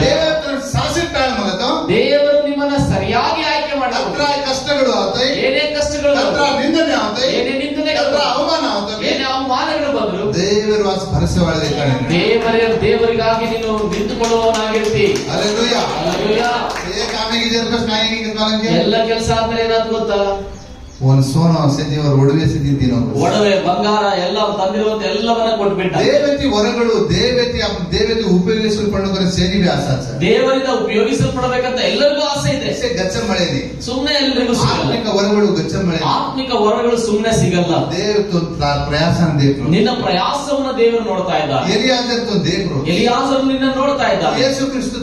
ದೇವರ ಸಾಸಿಟ್ ತಾಳ ಮಗತ ದೇವರು ನಿಮ್ಮನ್ನ ಸರಿಯಾಗಿ ಆಯ್ಕೆ ಕತ್ರ ಮಾಡ್ತಾರೆ. ಕಷ್ಟಗಳು ಆತೈ ಏನೇ ಕಷ್ಟಗಳು ಕತ್ರ ಬಂದ್ರು, ನಿಂದನೆ ಆತೈ ಏನೇ ನಿಂದನೆಗಳು ಕತ್ರ ಬಂದ್ರು, ಅವಮಾನ ಆತೈ ಏನೇ ಅವಮಾನಗಳು ಬಂದ್ರು ದೇವರ ವಾಸ ಭರಸೆ ಒಳಗೆ ದೇವರಿಗಾಗಿ ನೀನು ನಿಂತುಕೊಳ್ಳುವವನಾಗಿರ್ತಿ. Hallelujah hallelujah. ये कामे की जरूरत नहीं है कि ಎಲ್ಲ ಕೆಲಸ ಆದ್ಮೇಲೆ ಏನಾದ್ರು ಗೊತ್ತಾ? ಒಂದು ಸೋನ ಸೆಜಿಯವರು ಒಡವೆ ಸಿದ್ದಿದ್ದೀನೋ ಒಡವೆ ಬಂಗಾರ ಎಲ್ಲ ತಂದಿರುವಂತ ಎಲ್ಲವನ್ನ ಕೊಟ್ಬಿಟ್ಟ. ದೇವತಿ ವರಗಳು ದೇವತೆ ಉಪಯೋಗಿಸಲ್ಪಡುವ ಸೇರಿವೆ ಆಸೆ ದೇವರಿಂದ ಉಪಯೋಗಿಸಲ್ಪಡಬೇಕಂತ ಎಲ್ಲರಿಗೂ ಆಸೆ ಇದೆ. ಗಚ್ಚ ಮಳೆನಿ ಸುಮ್ನೆ ಎಲ್ರಿಗೂ ಸಿಗಲ್ಲ. ಆತ್ಮಿಕ ವರಗಳು ಗಚ್ಚ ಮಳೆ, ಆತ್ಮಿಕ ವರಗಳು ಸುಮ್ನೆ ಸಿಗಲ್ಲ. ದೇವತ್ತು ಪ್ರಯಾಸನ ದೇವರು, ನಿನ್ನ ಪ್ರಯಾಸವನ್ನ ದೇವರು ನೋಡ್ತಾ ಇದ್ದಾರೆ. ಎಲಿಯಾಜರ್ ದೇವರು, ಎಲಿಯಾಜರ್ ನಿನ್ನ ನೋಡ್ತಾ ಇದ್ದಾರೆ. ಯೇಸು ಕ್ರಿಸ್ತ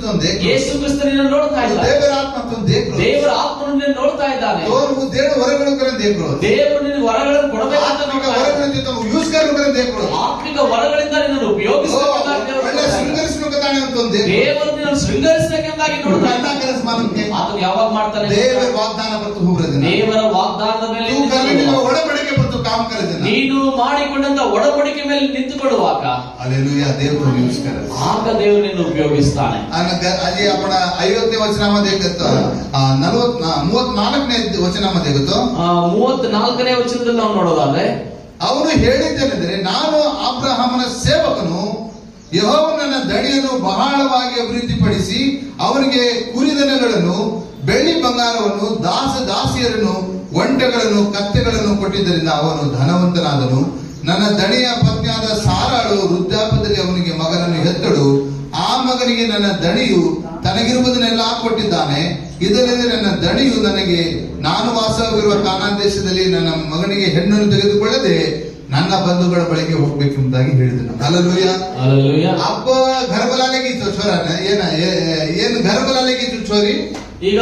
ಯೇಸು ಕ್ರಿಸ್ತ ನಿನ್ನ ನೋಡ್ತಾ ಇದ್ದಾರೆ. ದೇವರ ಆತ್ಮ ದೇವರು, ದೇವರ ಆತ್ಮನು ನಿನ್ನ ನೋಡ್ತಾ ಇದ್ದಾನೆ. ದೇವರ ವರಗಳು ದೇವರು, ದೇವರು ನಿನ್ನ ವರಗಳನ್ನು ಕೊಡಬೇಕಂತ ಆತ್ಮಿಕ ವರಗಳಿಂದ ನಿನ್ನನ್ನು ಉಪಯೋಗಿಸಬೇಕಾಗಿ ದೇವರು ನಿನ್ನನ್ನು ಶೃಂಗರಿಸಬೇಕೆಂದಾಗಿ ನೋಡ್ತಾ ಇದ್ದಾನೆ. ಆತನು ಯಾವಾಗ ಮಾಡ್ತಾನೆ? ದೇವರ ವಾಗ್ದಾನ ಬರ್ತು ಹೋಗ್ರದನ, ದೇವರ ವಾಗ್ದಾನದ ಮೇಲೆ ಒಡಂಬಡಿಕೆ ಬರ್ತು ಕಾಮ ಕರೆದನ, ನೀನು ಮಾಡಿಕೊಂಡಂತ ಒಡಂಬಡಿಕೆ ಮೇಲೆ ನಿಂತುಕೊಳ್ಳುವಾಗ हालेलुया देव तो यूज करे ಆಗ ದೇವರು ನಿನ್ನನ್ನು ಉಪಯೋಗಿಸ್ತಾನೆ. ಅಜಿ आपण 50ನೇ ವಚನमध्ये देखतो 34ನೇ ವಚನमध्ये देखतो 34ನೇ ವಚನದಲ್ಲಿ ನಾವು ನೋಡೋದಾದ್ರೆ ಅವನು ಹೇಳಿದ್ದೇನೆಂದರೆ, ನಾನು ಅಬ್ರಹಾಮನ ಸೇವಕನು, ಯೆಹೋವನ ದಣಿಯನ್ನು ಬಹಳವಾಗಿ ಅಭಿವೃದ್ಧಿಪಡಿಸಿ ಅವನಿಗೆ ಕುರಿದನಗಳನ್ನು ಬೆಳ್ಳಿ ಬಂಗಾರವನ್ನು ದಾಸಿಯರನ್ನು ಒಂಟೆಗಳನ್ನು ಕತ್ತೆಗಳನ್ನು ಕೊಟ್ಟಿದ್ದರಿಂದ ಅವನು ಧನವಂತನಾದನು. ನನ್ನ ದಣಿಯ ಪತ್ನಿಯಾದ ಸಾರಾಳು ವೃದ್ಧಾಪ್ಯದಲ್ಲಿ ಅವನಿಗೆ ಮಗನನ್ನು ಹೆತ್ತಳು. ಆ ಮಗನಿಗೆ ನನ್ನ ದಣಿಯು ತನಗಿರುವುದನ್ನೆಲ್ಲ ಕೊಟ್ಟಿದ್ದಾನೆ. ಇದರಿಂದ ನನ್ನ ದಣಿಯು ನನಗೆ ನಾನು ವಾಸವಾಗಿರುವ ಕಾನಾನ್ ದೇಶದಲ್ಲಿ ನನ್ನ ಮಗನಿಗೆ ಹೆಣ್ಣನ್ನು ತೆಗೆದುಕೊಳ್ಳದೆ ನನ್ನ ಬಂಧುಗಳ ಬಳಿಗೆ ಹೋಗ್ಬೇಕೆಂಬುದಾಗಿ ಹೇಳಿದನು. Hallelujah hallelujah. ಅಪ್ಪ ಗರ್ಭಲಾಲೆಗೆ ಚೋರನ ಏನು ಗರ್ಭಲಾಲೆಗೆ ಚೋರಿ. ಈಗ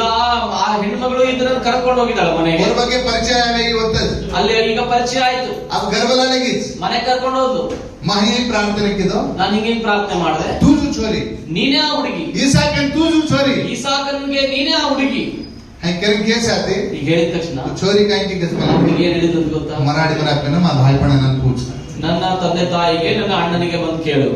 ಆ ಹೆಣ್ಮಗಳು ಇದನ್ನ ಕರ್ಕೊಂಡು ಹೋಗಿದ್ದಾಳೆ ಮನೆಗೆ. ಅವ್ರ ಬಗ್ಗೆ ಪರಿಚಯ ಅಲ್ಲಿ ಈಗ ಪರಿಚಯ ಆಯ್ತು. अब ಗರ್ಭಲಾಲೆಗೆ ಮನೆ ಕರ್ಕೊಂಡು ಹೋದ್ಲು. ಮಹಿ ಪ್ರಾರ್ಥನೆ ಕಿದೋ, ನಾನು ಹಿಂಗೇನ್ ಪ್ರಾರ್ಥನೆ ಮಾಡಿದೆ, ತೂಜು ಚೋರಿ, ನೀನೇ ಆ ಹುಡುಗಿ. ಈಸಾಕನ್ ತೂಜು ಚೋರಿ, ಈಸಾಕನ್ಗೆ ನೀನೇ ಆ ಹುಡುಗಿ. ಹೆಂಗೆ ಕೇಸ್ ಆತಿ. ಈಗ ಹೇಳಿದ ತಕ್ಷಣ ಚೋರಿ ಕಾಯ್ಕೆ ಏನ್ ಹೇಳಿದ್ರು ಗೊತ್ತಾ? ಮರಾಠಿ ಬರಾಕನ ಮಾ ಭಾಯ್ಪಣ ನನ್ ಪೂछ, ನನ್ನ ತಂದೆ ತಾಯಿಗೆ ನನ್ನ ಅಣ್ಣನಿಗೆ ಬಂದು ಕೇಳು.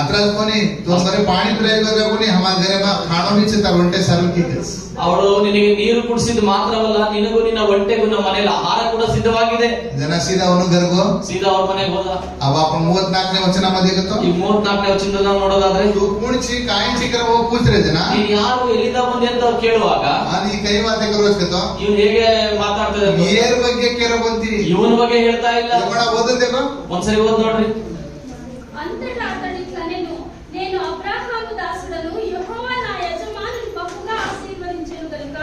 अतराज कोणी तो बरे पाणी पिलायला कोणी हमार घरे मा खाणो नीचे तर ಒಂಟೆ ಸರ್ವ್ ಕಿದಸ್. ಅವಳು ನಿನಗೆ ನೀರು ಕುಡಿಸಿದ ಮಾತ್ರವಲ್ಲ, ನಿನಗೂ ನಿನ್ನ ಹೊಟ್ಟೆಗೂ ನಮ್ಮ ಮನೆಯಲ್ಲಿ ಆಹಾರ ಕೂಡ ಸಿದ್ಧವಾಗಿದೆ. ಜನ ಸೀದಾ ಅವನು ಗರ್ಗೋ ಸೀದಾ ಅವ್ರ ಮನೆಗೆ ಹೋದ. अब आपण 34ನೇ ವಚನमध्ये देखतो. ಈ 34ನೇ ವಚನದಲ್ಲಿ ನಾವು ನೋಡೋದಾದ್ರೆ, तू कोणची कायची कर वो पूछ रे जना, ನೀನು ಯಾರು ಎಲ್ಲಿಂದ ಬಂದೆ ಅಂತ ಅವ್ರು ಕೇಳುವಾಗ आणि काही वाते करू शकतो. ಇವ್ನು ಹೇಗೆ ಮಾತಾಡ್ತಿದ್ದಾನೆ, ಏರ್ ಬಗ್ಗೆ ಕೇರ ಬಂತಿ, ಇವನ ಬಗ್ಗೆ ಹೇಳ್ತಾ ಇಲ್ಲ. ಎವಡ ಓದದೇಕೋ ಒಂದ್ಸರಿ ಓದ್ ನೋಡ್ರಿ. అంతటా అతడిట్లనెను, నేను అబ్రాహాము దాసుడను, యెహోవా నా యజమానుని బహుగా ఆశీర్వదించెను గనుక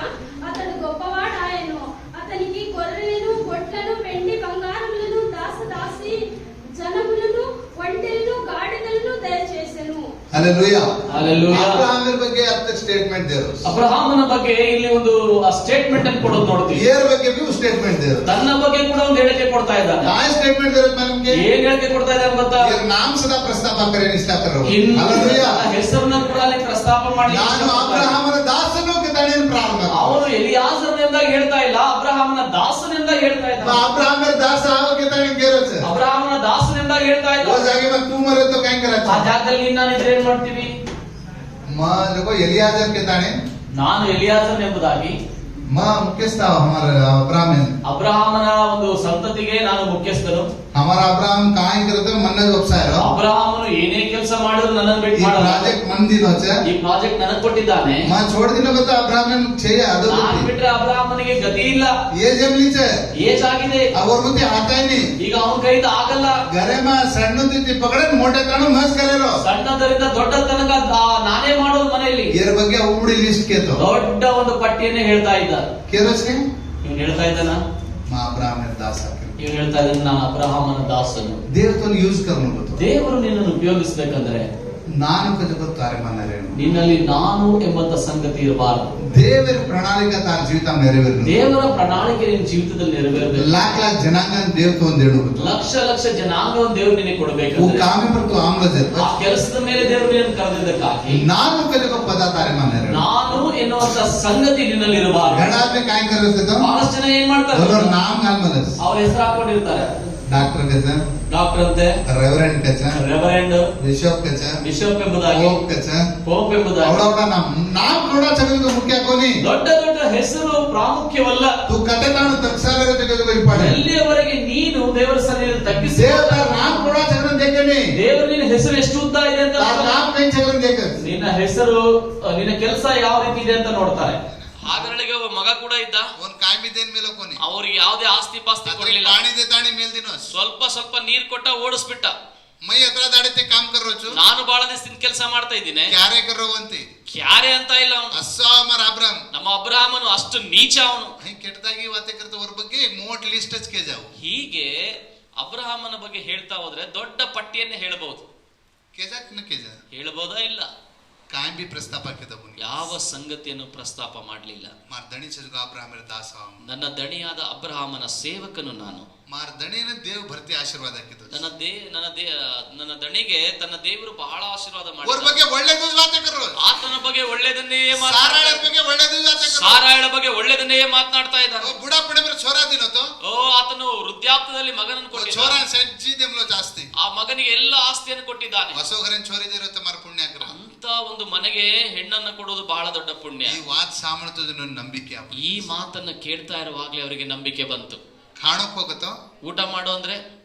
అతడు గొప్పవాడాయెను. అతనికి గొర్రెలను గొడ్లను వెండి బంగారములను దాసదాసి జనములను ఒంటెలను గాడిదలను దయచేసెను. Hallelujah hallelujah. ಅಬ್ರಹಾಮನ ಬಗ್ಗೆ ಅತ್ತ ಸ್ಟೇಟ್ಮೆಂಟ್ ದೇವರು, ಅಬ್ರಹಾಮನ ಬಗ್ಗೆ ಇಲ್ಲಿ ಒಂದು ಸ್ಟೇಟ್ಮೆಂಟ್ ಅನ್ನು ಕೊಡೋದು ನೋಡ್ತೀವಿ. ಏರ್ ಬಗ್ಗೆ भी ಸ್ಟೇಟ್ಮೆಂಟ್ ದೇವರು, ತನ್ನ ಬಗ್ಗೆ ಕೂಡ ಒಂದು ಹೇಳಿಕೆ ಕೊಡ್ತಾ ಇದ್ದಾನೆ. काय ಸ್ಟೇಟ್ಮೆಂಟ್ ದೇವರು ನಮಗೆ ಏನ್ ಹೇಳಿಕೆ ಕೊಡ್ತಾ ಇದ್ದಾನೆ ಗೊತ್ತಾ? यार नाम सदा प्रस्ताव करे निष्ठा करो. ಇನ್ನು हालेलुया ತನ್ನ ಹೆಸರನ್ನ ಕೂಡ ಅಲ್ಲಿ ಪ್ರಸ್ತಾಪ ಮಾಡಿ, ನಾನು ಅಬ್ರಹಾಮನ ದಾಸನು ಕಿತಾಣಿನ ಪ್ರಾರಂಭ, ಅವನು ಎಲಿಯಾಜರನೆಂದಾಗಿ ಹೇಳ್ತಾ ಇಲ್ಲ, ಅಬ್ರಹಾಮನ ದಾಸನೆಂದಾಗಿ ಹೇಳ್ತಾ ಇದ್ದ. ಅಬ್ರಹಾಮನ ದಾಸ ಆವ ಕಿತಾಣಿನ ಕೇರಸ, ಅಬ್ರಹಾಮನ ದಾಸನೆಂದಾಗಿ ಹೇಳ್ತಾ ಇದ್ದ. वो जागे में तुम मरे तो क्या करे, ಆ ಜಾಗದಲ್ಲಿ ನೀನು ನಾನು ಇದ್ರೆ ಏನ್ ಮಾಡ್ತೀವಿ? मां देखो एलियाजर किताणे, ನಾನು ಎಲಿಯಾಜರ್ ಎಂಬುದಾಗಿ, मां मुख्यस्थ हमारा अब्राहम, ಅಬ್ರಹಾಮನ ಒಂದು ಸಂತತಿಗೆ ನಾನು ಮುಖ್ಯಸ್ಥನು. हमारा अब्राहम काय करते मन व्यवसाय ಅಬ್ರಹಾಮನು ಏನೇ ಕೆಲಸ ಮಾಡಿದ್ರು ನನ್ನನ್ನು ಬಿಟ್ಟು ಈ ಮಾಡಲ್ಲ. ಪ್ರಾಜೆಕ್ಟ್ ಮಂದಿನ ಈ ಪ್ರಾಜೆಕ್ಟ್ ನನಗೆ ಕೊಟ್ಟಿದ್ದಾನೆ. ಮಾ छोड़ दिना ಗೊತ್ತಾ ಅಬ್ರಾಹಂ ಛೇಯ ಅದು ನಾನು ಬಿಟ್ರೆ ಅಬ್ರಹಾಮನಿಗೆ ಗತಿ ಇಲ್ಲ. ये जमली छे ಏಜ್ ಆಗಿದೆ, ಅವ್ರ ಬುದ್ಧಿ ಹಾತಾಯ್ನಿ, ಈಗ ಅವನ ಕೈಯಿಂದ ಆಗಲ್ಲ. घरे में ಸಣ್ಣದಿತ್ತಿ ಪಕಡೆ ಮೋಟೆ ತಣ ಮಸ್ ಕರೆರೋ, ಸಣ್ಣದರಿಂದ ದೊಡ್ಡ ತನಕ ನಾನೇ ಮಾಡೋದು ಮನೆಯಲ್ಲಿ. ಇದ್ರ ಬಗ್ಗೆ ಉಡಿ ಲಿಸ್ಟ್ ಕೇತೋ, ದೊಡ್ಡ ಒಂದು ಪಟ್ಟಿಯನ್ನೇ ಹೇಳ್ತಾ ಇದ್ದ. ಕೇರಸ್ಕೆ ಇವ್ನು ಹೇಳ್ತಾ ಇದ್ದಾನ, ಮಾ ಅಬ್ರಾಹಂ ದಾಸ, ಇವ್ನು ಹೇಳ್ತಾ ಇದ್ದಾನೆ ನಾನು ಅಬ್ರಹಾಮನ ದಾಸನು. ದೇವತನ ಯೂಸ್ ಕರ್ನು ಗೊತ್ತು, ದೇವರು ನಿನ್ನನ್ನು ಉಪಯೋಗಿಸಬೇಕಂದ್ರೆ ನಾನು ಕಜಗತ್ ಕಾರ್ಯಮಾನರೇನು, ನಿನ್ನಲ್ಲಿ ನಾನು ಎಂಬಂತ ಸಂಗತಿ ಇರಬಾರದು. ದೇವರ ಪ್ರಣಾಳಿಕೆ ತಾರ ಜೀವಿತ ನೆರವೇರಬೇಕು, ದೇವರ ಪ್ರಣಾಳಿಕೆ ನಿನ್ನ ಜೀವಿತದಲ್ಲಿ ನೆರವೇರಬೇಕು. लाख लाख जनांग देवतो ಒಂದು ಹೇಳು ಗೊತ್ತು, ಲಕ್ಷ ಲಕ್ಷ ಜನಾಂಗವನ್ನು ದೇವರು ನಿನಗೆ वो ಕೊಡಬೇಕಂದ್ರೆ काम पर तो आम्ल जर ಆ ಕೆಲಸದ ಮೇಲೆ ದೇವರು ನಿನ್ನನ್ನು ಕರೆದಿದ್ದಕ್ಕಾಗಿ ನಾನು ಕಜಗ ಪದ ಕಾರ್ಯಮಾನರೇನು, ನಾನು ಎನ್ನುವಂತ ಸಂಗತಿ ನಿನ್ನಲ್ಲಿ ಇರಬಾರದು. ಗಣಾದ್ಮೆ काय करत ಬಹಳಷ್ಟು ಜನ ಏನ್ ಮಾಡ್ತಾರೆ, बोलो नाम गालमलस, ಅವ್ರ ಹೆಸರು ಹಾಕೊಂಡಿರ್ತಾರೆ. डॉक्टर कचा, ಡಾಕ್ಟರ್ ಅಂತೆ, रेवरेंड कचा, ರೆವರೆಂಡ್, बिशप कचा, ಬಿಷಪ್ ಎಂಬುದಾಗಿ, पोप कचा, ಪೋಪ್ ಎಂಬುದಾಗಿ, ಅವಡವಡ नाम थोड़ा चलू मुख्य कोनी, ದೊಡ್ಡ ದೊಡ್ಡ ಹೆಸರು ಪ್ರಾಮುಖ್ಯವಲ್ಲ. तू कते तानु तक्षालर ತೆಗೆದು ಇಪ್ಪಾಡೆ, ಎಲ್ಲಿಯವರೆಗೆ ನೀನು ದೇವರ ಸನ್ನಿಧಿಯಲ್ಲಿ ತಗ್ಗಿಸಿ ದೇವರ नाम थोड़ा चलन देखेनी, ದೇವರು ನಿನ್ನ ಹೆಸರು ಎಷ್ಟು ಉದ್ದ ಇದೆ ಅಂತ तार नाम कहीं चलन देख, ನಿನ್ನ ಹೆಸರು ನಿನ್ನ ಕೆಲಸ ಯಾವ ರೀತಿ ಇದೆ ಅಂತ ನೋಡ್ತಾರೆ. ಹಾಗರಳಿಗೆ ಒಬ್ಬ ಮಗ ಕೂಡ ಇದ್ದ. ಒಂದು काय भी देन मेलो कोनी ಅವ್ರಿಗೆ ಯಾವುದೇ ಆಸ್ತಿ ಪಾಸ್ತಿ ಕೊಡ್ಲಿಲ್ಲ, पानी दे ताणी मेल दिनोस ಸ್ವಲ್ಪ ನೀರ್ ಕೊಟ್ಟ ಓಡಿಸ್ಬಿಟ್ಟ. मैं अतरा दाड़ते काम कर रो छु ನಾನು ಬಹಳ ದಿವಸದಿಂದ ಕೆಲಸ ಮಾಡ್ತಾ ಇದ್ದೀನಿ, क्यारे कर रो अंती ಕ್ಯಾರೆ ಅಂತ ಇಲ್ಲ ಅವನು. अस्सा अमर अब्राहम ನಮ್ಮ ಅಬ್ರಹಾಮನು ಅಷ್ಟು ನೀಚ ಅವನು. ಹೈ ಕೆಟ್ಟದಾಗಿ ವಾತೆ करते और ಬಗ್ಗೆ मोट लिस्ट च के जाओ ಹೀಗೆ ಅಬ್ರಹಾಮನ ಬಗ್ಗೆ ಹೇಳ್ತಾ ಹೋದ್ರೆ ದೊಡ್ಡ ಪಟ್ಟಿಯನ್ನೇ ಹೇಳಬಹುದು. केजा न केजा ಹೇಳಬಹುದಾ? ಇಲ್ಲ. काय भी प्रस्ताप के दबुनी ಯಾವ ಸಂಗತಿಯನ್ನು ಪ್ರಸ್ತಾಪ ಮಾಡಲಿಲ್ಲ. मार दणी छजगा अब्राहम रे दास आव ನನ್ನ ದಣಿಯಾದ ಅಬ್ರಹಾಮನ ಸೇವಕನು ನಾನು. मार दणी ने देव भरती आशीर्वाद ಹಾಕಿದ ನನ್ನ ದಣಿಗೆ ತನ್ನ ದೇವರು ಬಹಳ ಆಶೀರ್ವಾದ और ಮಾಡಿದ. ಬಗ್ಗೆ ಒಳ್ಳೆದು ವಾತೆ कर रो ಆತನ ಬಗ್ಗೆ ಒಳ್ಳೆದನ್ನೇ साराಳ ಬಗ್ಗೆ ಒಳ್ಳೆದು ವಾತೆ कर ಸಾರಾಯಳ ಬಗ್ಗೆ ಒಳ್ಳೆದನ್ನೇ ಮಾತನಾಡ್ತಾ ಇದ್ದಾನೆ. ओ बुढ़ा पड़े मेरे छोरा दिनो तो ಓ, ಆತನು ವೃದ್ಧಾಪ್ಯದಲ್ಲಿ ಮಗನನ್ನು ಕೊಟ್ಟಿದ್ದ. छोरा सज्जी देमलो ಜಾಸ್ತಿ ಆ ಮಗನಿಗೆ ಎಲ್ಲ ಆಸ್ತಿಯನ್ನು ಕೊಟ್ಟಿದ್ದಾನೆ. ವಸೋ घरन छोरी दिरो तो मार पुण्य कर ಅಂತ ಒಂದು ಮನೆಗೆ ಹೆಣ್ಣನ್ನು ಕೊಡುವುದು ಬಹಳ ದೊಡ್ಡ ಪುಣ್ಯ. ಈ ವಾತ್ ಸಾಮರ್ಥ್ಯದ ನಂಬಿಕೆ ಈ ಮಾತನ್ನ ಕೇಳ್ತಾ ಇರುವಾಗಲೇ ಅವರಿಗೆ ನಂಬಿಕೆ ಬಂತು. खाणोक ಹೋಗतो ಊಟ ಮಾಡು ಅಂದ್ರೆ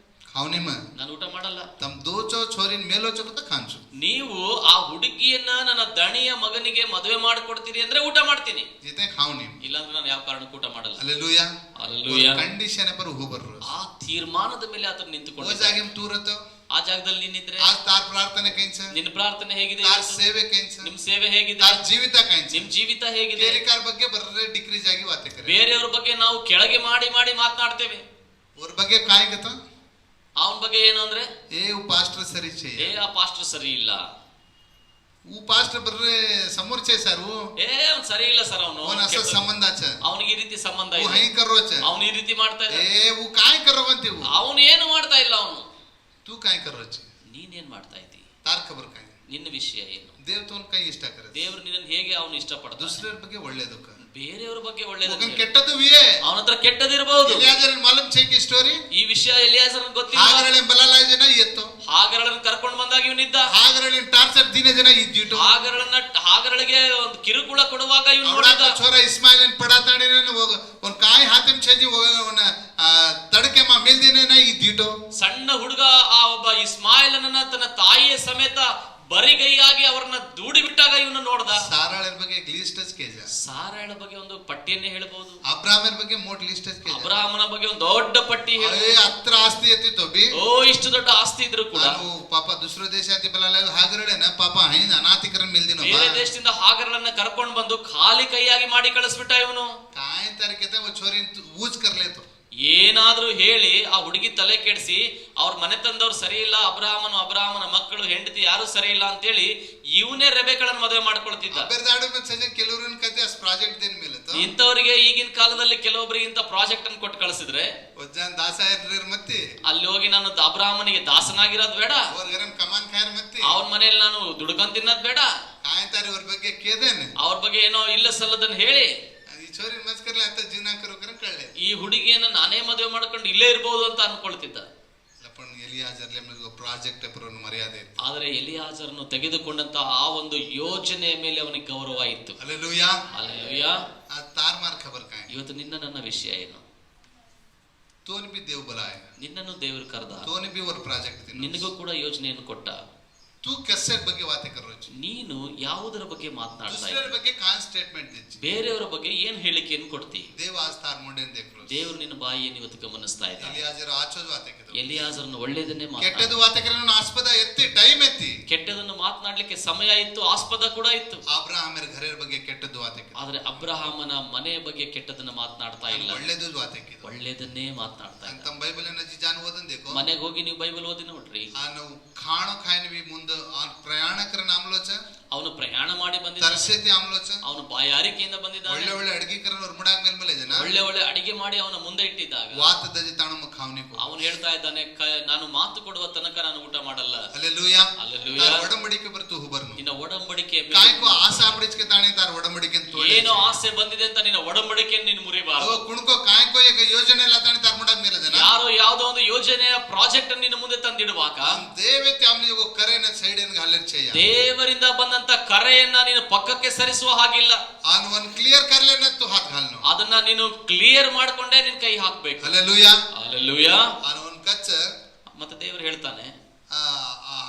खावनिम ನಾನು ಊಟ ಮಾಡಲ್ಲ. तम दो चो छोरीन मेलो चो तो खांचु ನೀವು ಆ ಹುಡುಗಿಯನ್ನ ನನ್ನ ದಣಿಯ ಮಗನಿಗೆ ಮದುವೆ ಮಾಡಿಕೊಡ್ತೀರಿ ಅಂದ್ರೆ ಊಟ ಮಾಡ್ತೀನಿ, जिते खावनिम ಇಲ್ಲಾಂದ್ರೆ ನಾನು ಯಾವ ಕಾರಣಕ್ಕೂ ಊಟ ಮಾಡಲ್ಲ. Hallelujah hallelujah. कंडीशन पर हो बर ಆ ತೀರ್ಮಾನದ ಮೇಲೆ ಆತನು वो ನಿಂತುಕೊಂಡು जागे में तू रहतो ಆ ಜಾಗದಲ್ಲಿ ನೀನಿದ್ರೆ आज तार प्रार्थना कइंच ನಿನ್ನ ಪ್ರಾರ್ಥನೆ ಹೇಗಿದೆ, तार सेवे कइंच ನಿಮ್ ಸೇವೆ ಹೇಗಿದೆ, तार जीवित कइंच ನಿಮ್ ಜೀವಿತ ಹೇಗಿದೆ. केरिकार ಬಗ್ಗೆ ಬರ್ರೆ ಡಿಗ್ರಿ ಜಾಗಿ ವಾತೆ करे ಬೇರೆಯವ್ರ ಬಗ್ಗೆ ನಾವು ಕೆಳಗೆ ಮಾಡಿ ಮಾತನಾಡ್ತೇವೆ. और ಬಗ್ಗೆ काय गतो ಅವನ ಬಗ್ಗೆ ಏನು ಅಂದ್ರೆ ए वो पास्टर सरी छे ಆ ಪಾಸ್ಟರ್ ಸರಿ ಇಲ್ಲ, वो पास्टर ಬರ್ರೆ समोर छे सर वो ಅವ್ನು ಸರಿ ಇಲ್ಲ ಸರ್, ಅವನು ओन असा संबंध छ ಅವನಿಗೆ ಈ ರೀತಿ ಸಂಬಂಧ वो ಇದೆ, हई करो छ ಅವನು ಈ ರೀತಿ ಮಾಡ್ತಾ ಇದ್ದಾನೆ. ए वो काय करो बनते वो ಅವನು ಏನು ಮಾಡ್ತಾ ಇಲ್ಲ. ಅವನು तू काय करो छ ನೀನೇನ್ ಮಾಡ್ತಾ ಇದ್ದಿ, तार खबर काय ನಿನ್ನ ವಿಷಯ ಏನು? देव तो ಕೈ ಇಷ್ಟ करे ದೇವರು ನಿನ್ನನ್ನು ಹೇಗೆ ಅವನು ಇಷ್ಟಪಡ್ತಾನೆ? दूसरे ಬಗ್ಗೆ ಒಳ್ಳೆದು ಕ ಬೇರೆಯವರ ಬಗ್ಗೆ ओकन ಒಳ್ಳೆಯದು, ಕೆಟ್ಟದು ವಿಯೇ ಅವನ ಹತ್ರ ಕೆಟ್ಟದಿರಬಹುದು. ಎಲಿಯಾಜರ್ ಮಾಲೂಮ್ ಛೇ ಕಿ ಸ್ಟೋರಿ ಈ ವಿಷಯ ಎಲಿಯಾಜರನ್ ಗೊತ್ತಿಲ್ಲ. ಹಾಗರಳೆ ಬಲಲಾಯ ಜನ ಎತ್ತು ಹಾಗರಳನ್ನು ಕರ್ಕೊಂಡು ಬಂದಾಗ ಇವನಿದ್ದ. ಹಾಗರಳೆ ಟಾರ್ಚರ್ ದಿನ ಜನ ಇದ್ದಿಟ್ಟು ಹಾಗರಳಿಗೆ ಒಂದು ಕಿರುಕುಳ ಕೊಡುವಾಗ ಇವನು ಅವಡ ನೋಡಿದ. छोरा इस्माइल पड़ाताड़ी ने उन काय हाथ में छेजी उन तड़के मा मिल देने ना इद्दिಟ್ಟು ಸಣ್ಣ ಹುಡುಗ ಆ ಒಬ್ಬ ಇಸ್ಮಾಯಿಲನನ್ನ ತನ್ನ ತಾಯಿಯ ಸಮೇತ ಬರಿಗೈಯಾಗಿ ಅವರನ್ನ ದೂಡಿ ಬಿಟ್ಟಾಗ ಇವನು ನೋಡ್ದ. ಸಾರಾಳ ಬಗ್ಗೆ ಲಿಸ್ಟ್ ಕೇಜ ಸಾರಾಳ ಬಗ್ಗೆ ಒಂದು ಪಟ್ಟಿಯನ್ನೇ ಹೇಳಬಹುದು. ಅಬ್ರಾಹಮನ ಬಗ್ಗೆ ಮೋಟ್ ಲಿಸ್ಟ್ ಕೇಜ ಅಬ್ರಾಹಮನ ಬಗ್ಗೆ ಒಂದು ದೊಡ್ಡ ಪಟ್ಟಿ ಹೇಳಬಹುದು. ಹತ್ರ ಆಸ್ತಿ ಎತ್ತಿತ್ತು ಬಿ ಓ, ಇಷ್ಟು ದೊಡ್ಡ ಆಸ್ತಿ ಇದ್ರು ಕೂಡ ಪಾಪ ದುಸರ ದೇಶಾತಿ ಬಲಾಲ ಹಾಗರಳೆನ ಪಾಪ ಹೈ ಅನಾಥಿಕರನ್ ಮಿಲ್ದಿನೋ ಬೇರೆ ದೇಶದಿಂದ ಹಾಗರಳನ್ನ ಕರ್ಕೊಂಡು ಬಂದು ಖಾಲಿ ಕೈಯಾಗಿ ಮಾಡಿ ಕಳಿಸ್ಬಿಟ್ಟ ಇವನು. काय तारखेते वो छोरी ऊज कर लेतो ಏನಾದ್ರೂ ಹೇಳಿ ಆ ಹುಡುಗಿ ತಲೆ ಕೆಡಿಸಿ ಅವ್ರ ಮನೆ ತಂದವ್ರು ಸರಿ ಇಲ್ಲ, ಅಬ್ರಾಹಮನ ಮಕ್ಕಳು ಹೆಂಡತಿ ಯಾರು ಸರಿ ಇಲ್ಲ ಅಂತೇಳಿ ಇವನೇ ರೆಬೆಕಳನ್ನ ಮದುವೆ ಮಾಡ್ಕೊಳ್ತಿದ್ದ. ಕೆಲವ್ರನ್ನ ಕತೆ ಅಸ್ ಪ್ರಾಜೆಕ್ಟ್ ದೇನ್ ಮೇಲೆ ಇಂಥವರಿಗೆ ಈಗಿನ ಕಾಲದಲ್ಲಿ ಕೆಲವೊಬ್ಬರಿಗೆ ಇಂಥ ಪ್ರಾಜೆಕ್ಟ್ ಅನ್ನು ಕೊಟ್ಟು ಕಳಿಸಿದ್ರೆ ದಾಸ ಮತ್ತೆ ಅಲ್ಲಿ ಹೋಗಿ ನಾನು ಅಬ್ರಾಹಮನಿಗೆ ದಾಸನಾಗಿರೋದ್ ಬೇಡ, ಕಮಾನ್ ಖಾಯರ್ ಮತ್ತೆ ಅವನ ಮನೇಲಿ ನಾನು ದುಡ್ಕೊಂಡ್ ತಿನ್ನೋದ್ ಬೇಡ, ಕಾಯ್ತಾರೆ ಅವ್ರ ಬಗ್ಗೆ ಕೇದೇನೆ ಅವ್ರ ಬಗ್ಗೆ ಏನೋ ಇಲ್ಲ ಸಲ್ಲದನ್ನ ಹೇಳಿ ಚೋರಿ ಮಸ್ಕರ್ಲೆ ಅಂತ ಜೀವನ ಕರೋಕರ ಕಳ್ಳೆ ಈ ಹುಡುಗಿಯನ್ನ ನಾನೇ ಮದುವೆ ಮಾಡ್ಕೊಂಡು ಇಲ್ಲೇ ಇರ್ಬೋದು ಅಂತ ಅನ್ಕೊಳ್ತಿದ್ದ. ಎಲಿಯಾಜರ್ಲೆ ಪ್ರಾಜೆಕ್ಟ್ ಪರವನ್ನು ಮರ್ಯಾದೆ ಆದರೆ ಎಲಿಯಾಜರನ್ನು ತೆಗೆದುಕೊಂಡಂತ ಆ ಒಂದು ಯೋಜನೆಯ ಮೇಲೆ ಅವನಿಗೆ ಗೌರವ ಇತ್ತು. Hallelujah hallelujah. ಆ ತಾರ್ ಮಾರ್ ಖಬರ್ ಕಾಯ್ ಇವತ್ತು ನನ್ನ ವಿಷಯ ಏನು? ತೋನ್ ಬಿ ದೇವ್ ಬಲಾಯ, ನಿನ್ನನ್ನು ದೇವರು ಕರೆದ, ತೋನ್ ಬಿ ಒಂದು ಪ್ರಾಜೆಕ್ಟ್ ನಿನಗೂ ಕೂಡ ಯೋಜನೆಯನ್ನು ಕೊಟ್ಟ. तू कैसे ಬಗ್ಗೆ ವಾತೆ ಕರೋಚು, ನೀನು ಯಾವುದರ ಬಗ್ಗೆ ಮಾತನಾಡ್ತಾ ಇದ್ದೀಯ? ಬಗ್ಗೆ ಕಾನ್ ಸ್ಟೇಟ್ಮೆಂಟ್ ದಿಚ್ಚಿ, ಬೇರೆಯವರ ಬಗ್ಗೆ ಏನು ಹೇಳಿಕೆಯನ್ನು ಕೊಡ್ತಿ? ದೇವ ಆಸ್ತಾರ್ ಮುಂಡೆ ದೇಖ್ರೋ, ದೇವರು ನಿನ್ನ ಬಾಯಿಯನ್ನು ಇವತ್ತು ಗಮನಿಸ್ತಾ ಇದ್ದಾನೆ. ಎಲಿಯಾಜರ್ ಆಚೋದು ವಾತೆ ಕರೋ, ಎಲಿಯಾಜರನ್ನು ಒಳ್ಳೆಯದನ್ನೇ ಕೆಟ್ಟದು ವಾತೆ ಕರೋನ ಆಸ್ಪದ ಎತ್ತಿ ಟೈಮ್ ಎತ್ತಿ ಕೆಟ್ಟದನ್ನು ಮಾತನಾಡ್ಲಿಕ್ಕೆ ಸಮಯ ಇತ್ತು, ಆಸ್ಪದ ಕೂಡ ಇತ್ತು. ಅಬ್ರಹಾಮರ ಘರೆಯ ಬಗ್ಗೆ ಕೆಟ್ಟದ್ದು ವಾತೆ ಕರೋ, ಆದರೆ ಅಬ್ರಹಾಮನ ಮನೆಯ ಬಗ್ಗೆ ಕೆಟ್ಟದನ್ನ ಮಾತನಾಡ್ತಾ ಇಲ್ಲ, ಒಳ್ಳೆಯದು ವಾತೆ ಕರೋ, ಒಳ್ಳೆಯದನ್ನೇ ಮಾತನಾಡ್ತಾ ಇಲ್ಲ. ತಮ್ಮ ಬೈಬಲ್ ಅನ್ನ ಜಾನ್ ಓದನ್ ದೇಖೋ, ಮನೆಗೆ ಹೋಗಿ ನೀವು ಬೈಬಲ್ ಓದಿ ನೋಡ್ರಿ. ನಾವು ಖಾಣೋ ಖಾಯನ ಬಿ ಮುಂದೆ ಪ್ರಯಾಣಕರ ನಾಮಲೋಚ, ಅವನು ಪ್ರಯಾಣ ಮಾಡಿ ಬಂದಿದ್ದ, ತರ್ಸೇತಿ ಆಮ್ಲೋಚ, ಅವನು ಬಾಯಾರಿಕೆಯಿಂದ ಬಂದಿದ್ದಾನೆ. ಒಳ್ಳೆ ಒಳ್ಳೆ ಅಡಿಗೆಕರನ ಹೊರಮಡಾಗ ಮೇಲ್ಮೇಲೆ ಜನ ಒಳ್ಳೆ ಅಡಿಗೆ ಮಾಡಿ ಅವನ ಮುಂದೆ ಇಟ್ಟಿದ್ದಾಗ ವಾತ ದಜಿ ತಾಣಮ್ಮ ಖಾವನಿಕೋ, ಅವನು ಹೇಳ್ತಾ ಇದ್ದಾನೆ, ನಾನು ಮಾತು ಕೊಡುವ ತನಕ ನಾನು ಊಟ ಮಾಡಲ್ಲ. ಹಲ್ಲೆಲೂಯಾ. ಹಲ್ಲೆಲೂಯಾ. ಒಡಂಬಡಿಕೆ ಬರ್ತು ಹುಬರ್ನು, ನಿನ್ನ ಒಡಂಬಡಿಕೆ ಕಾಯ್ಕೋ ಆಸಾ ಬಿಡಿಸ್ಕೆ ತಾಣೆ ತಾರ ಒಡಂಬಡಿಕೆ ಅಂತ ಏನೋ ಆಸೆ ಬಂದಿದೆ ಅಂತ ನಿನ್ನ ಒಡಂಬಡಿಕೆಯನ್ನು ನೀನು ಮುರಿಬಾರದು. ಕುಣ್ಕೋ ಕಾಯ್ಕೋ ಈಗ ಯೋಜನೆ ಎಲ್ಲ ತಾಣೆ ತಾರ ಮುಡಾಗ ಮೇಲೆ ಜನ ಯಾರೋ ಯಾವುದೋ ಒಂದು ಯೋಜನೆಯ ಪ್ರಾಜೆಕ್ಟ್ ಅನ್ನು ನಿನ್ನ ಮುಂದೆ ತಂದಿಡುವಾಗ ದೇವತೆ ಆಮ್ಲಿಗೋ ಕರೆನ ಸೈಡ್ ಏನ್ ಹಾಲರ್ ಚೇಯ, ದೇವರಿಂದ ಬಂದಂತ ಕರೆಯನ್ನ ನೀನು ಪಕ್ಕಕ್ಕೆ ಸರಿಸುವ ಹಾಗಿಲ್ಲ. ಆನ್ ಒನ್ ಕ್ಲಿಯರ್ ಕರ್ಲೆನ ತು ಹಾತ್ ಹಾಲ್ನು, ಅದನ್ನ ನೀನು ಕ್ಲಿಯರ್ ಮಾಡ್ಕೊಂಡೇ ನಿನ್ ಕೈ ಹಾಕ್ಬೇಕು. ಹಲ್ಲೆಲೂಯಾ. ಹಲ್ಲೆಲೂಯಾ. ಆನ್ ಒನ್ ಕಚ್ಚ ಮತ್ತೆ ದೇವರು ಹೇಳ್ತಾನೆ,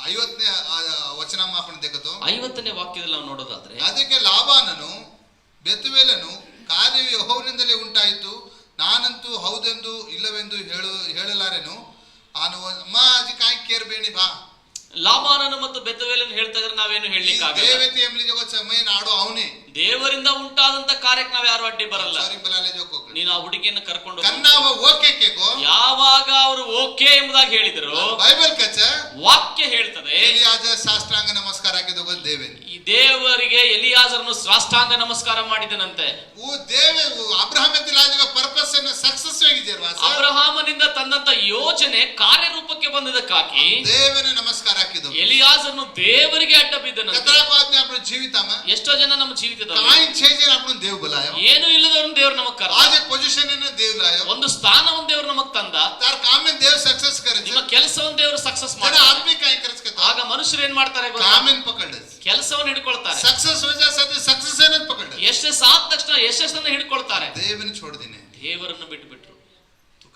50ನೇ ವಚನ ಮಾಪನ ದೇಖತು, 50ನೇ ವಾಕ್ಯದಲ್ಲಿ ನಾವು ನೋಡೋದಾದ್ರೆ, ಅದಕ್ಕೆ ಲಾಬಾನನು ಬೆತುವೇಲನು ಕಾರ್ಯವು ಯೆಹೋವನಿಂದಲೇ ಉಂಟಾಯಿತು, ನಾನಂತೂ ಹೌದೆಂದು ಇಲ್ಲವೆಂದು ಹೇಳಲಾರೆನು. ಆನು ಮಾ ಅಜಿ ಕಾಯಿ ಕೇರ್ ಬೇಣಿ ಬಾ. ಲಾಬಾನನು ಮತ್ತು ಬೆತವೇಲನ್ನು ಹೇಳ್ತಾ ಇದ್ರೆ ನಾವೇನು ಹೇಳಲಿಕ್ಕಾಗಲ್ಲ. ದೇವತೆ ಎಂಬಲಿ ಜಗತ್ ಸಮಯ ನಾಡು ಅವನೇ. ದೇವರಿಂದ ಉಂಟಾದಂತ ಕಾರ್ಯಕ್ಕೆ ನಾವ್ ಯಾರು ಅಡ್ಡಿ ಬರಲ್ಲ. ನೀನು ಆ ಹುಡುಗಿಯನ್ನು ಕರ್ಕೊಂಡು ಯಾವಾಗ ಅವರು ಓಕೆ ಎಂಬುದಾಗಿ ಹೇಳಿದ್ರು, ಬೈಬಲ್ ಕಚ್ಚ ವಾಕ್ಯ ಹೇಳ್ತದೆ ಸಾಷ್ಟಾಂಗ ನಮಸ್ಕಾರ ಹಾಕಿದ ದೇವೆ ಈ ದೇವರಿಗೆ ಎಲಿಯಾಜರನ್ನು ಸಾಷ್ಟಾಂಗ ನಮಸ್ಕಾರ ಮಾಡಿದನಂತೆ. ಅಬ್ರಹಾಮನಿಂದ ತಂದಂತ ಯೋಜನೆ ಕಾರ್ಯರೂಪಕ್ಕೆ ಬಂದದಕ್ಕಾಗಿ ದೇವನ ನಮಸ್ಕಾರ ಹಾಕಿದ ಎಲಿಯಾಜರನ್ನು ದೇವರಿಗೆ ಅಡ್ಡ ಬಿದ್ದನಂತೆ. ಜೀವಿತ ಎಷ್ಟೋ ಜನ ನಮ್ಮ ಜೀವಿತದಲ್ಲಿ ದೇವ್ ಬಲಾಯ ಏನು ಇಲ್ಲದವ್ರನ್ನ ದೇವ್ರು ನಮಗ್ ಕರೆದ, ಪೊಸಿಷನ್ ದೇವ್ ಲಾಯ ಒಂದು ಸ್ಥಾನವನ್ನು ದೇವ್ರು ನಮಗ್ ತಂದ, ತಾರ್ ಕಾಮ್ ದೇವ್ ಸಕ್ಸಸ್ ಕರೆ, ನಿಮ್ಮ ಕೆಲಸವನ್ನು ದೇವರು ಸಕ್ಸಸ್ ಮಾಡಿ. ಆದ್ಮಿ ಕಾಯಿ ಕರೆಸ್ಕತ ಆಗ ಮನುಷ್ಯರು ಏನ್ ಮಾಡ್ತಾರೆ, ಕಾಮೆನ್ ಪಕಡ ಕೆಲಸವನ್ನು ಹಿಡ್ಕೊಳ್ತಾರೆ. ಸಕ್ಸಸ್ ವಜಾ ಸತಿ ಸಕ್ಸಸ್ ಏನಂತ ಪಕಡ ಯಶಸ್ಸು ಆದ ತಕ್ಷಣ ಯಶಸ್ಸನ್ನು ಹಿಡ್ಕೊಳ್ತಾರೆ. ದೇವನ छोड़ ದೇವರನ್ನು ಬಿಟ್ಟು ಬಿಟ್ರು.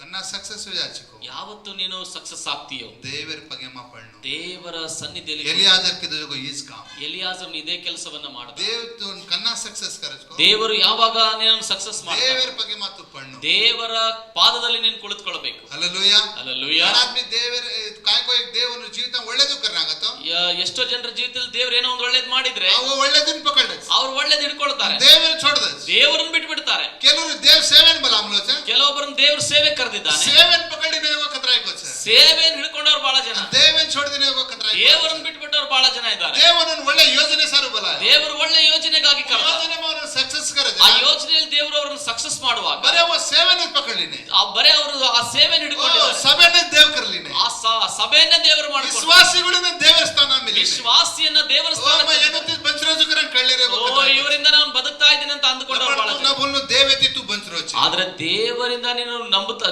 ಕನ್ನಾ ಸಕ್ಸಸ್ हो जाचिको ಯಾವತ್ತು ನೀನು ಸಕ್ಸಸ್ ಆಗ್ತೀಯೋ ದೇವರ ಪಗೆಮ ಪಡ್ನು ದೇವರ ಸನ್ನಿಧಿಯಲ್ಲಿ. ಎಲಿಯಾಜರ್ ಕೆ ದೋಗೋ ಈಸ್ ಕಾಮ್, ಎಲಿಯಾಜರ್ ಇದೇ ಕೆಲಸವನ್ನ ಮಾಡಿದ. ದೇವ್ ತು ಕನ್ನಾ ಸಕ್ಸಸ್ ಕರಸ್ಕೋ. ದೇವರು ಯಾವಾಗ ನೀನು ಸಕ್ಸಸ್ ಮಾಡ್ತಾನೆ, ದೇವರ ಪಗೆಮ ತು ಪಡ್ನು, ದೇವರ ಪಾದದಲ್ಲಿ ನೀನು ಕುಳಿತುಕೊಳ್ಳಬೇಕು. Hallelujah hallelujah. ಆದ್ಮಿ ದೇವರ ಕಾಯಿ ಕೋ ಏಕ್ ದೇವನ ಜೀವಿತ ಒಳ್ಳೆದು ಕರ್ನಾಗತೋ. ಎಷ್ಟೋ ಜನರ ಜೀವಿತದಲ್ಲಿ ದೇವರು ಏನೋ ಒಂದು ಒಳ್ಳೇದು ಮಾಡಿದ್ರೆ ಅವ ಒಳ್ಳೆದನ್ನ ಪಕಡ, ಅವರು ಒಳ್ಳೇದು ಹಿಡ್ಕೊಳ್ತಾರೆ, ದೇವರ छोड़ दे, ದೇವರನ್ನು ಬಿಟ್ಟು ಬಿಡ್ತಾರೆ. ಕೆಲವರು ದೇವ್ ಸೇವೆನ್ ಬಲಾಮ್ಲೋಚ, ಕೆಲವೊಬ್ಬರನ್ನು ದೇವರು ಸೇವೆ ಕರೆದಿದ್ದಾನೆ, ಸೇವೆನ್ ಪಕಡಿನೇ ಹೋಗೋ ಕತ್ರಾಯಿ ಕೋಚ, ಸೇವೆಯನ್ನು ಹಿಡ್ಕೊಂಡವ್ರು ಬಹಳ ಜನ, ದೇವನ್ छोड़ देने ಹೋಗೋ ಕತ್ರಾಯಿ, ದೇವರನ್ನು ಬಿಟ್ಟು ಬಿಟ್ಟವ್ರು ಬಹಳ ಜನ ಇದ್ದಾರೆ. ದೇವರನ್ನು ಒಳ್ಳೆ ಯೋಜನೆ ಸಾರು ಬಲ, ದೇವರು ಒಳ್ಳೆ ಯೋಜನೆಗಾಗಿ ಕರೆದ, ಯೋಜನೆ ಅವರನ್ನು ಸಕ್ಸಸ್ ಕರೆದ. ಆ ಯೋಜನೆಯಲ್ಲಿ ದೇವರು ಅವರನ್ನು ಸಕ್ಸಸ್ ಮಾಡುವಾಗ ಬರೇ ಅವ ಸೇವೆನ ಪಕಡಿನೇ, ಬರೇ ಅವರು ಆ ಸೇವೆಯನ್ನು ಹಿಡ್ಕೊಂಡಿದ್ದಾರೆ. ಸಭೆನೇ ದೇವ್ ಕರ್ಲಿನೇ, ಆ ಸಭೆಯನ್ನ ದೇವರು ಮಾಡ್ಕೊಂಡು ವಿಶ್ವಾಸಿಗಳನ್ನ ದೇವರ ಸ್ಥಾನ ಮೇಲೆ, ವಿಶ್ವಾಸಿಯನ್ನ ದೇವರ ಸ್ಥಾನ. ಇವರಿಂದ ನಾನು ಬದುಕ್ತಾ ಇದ್ದೀನಿ ಅಂತ ಅಂದುಕೊಂಡವ್ರು ಬಹಳ ಜನ. ದೇವತಿ ತು ಬಂಚರೋಚ, ಆದ್ರೆ ದೇವರಿಂದ ನೀನು ನಂಬುತ್ತಾ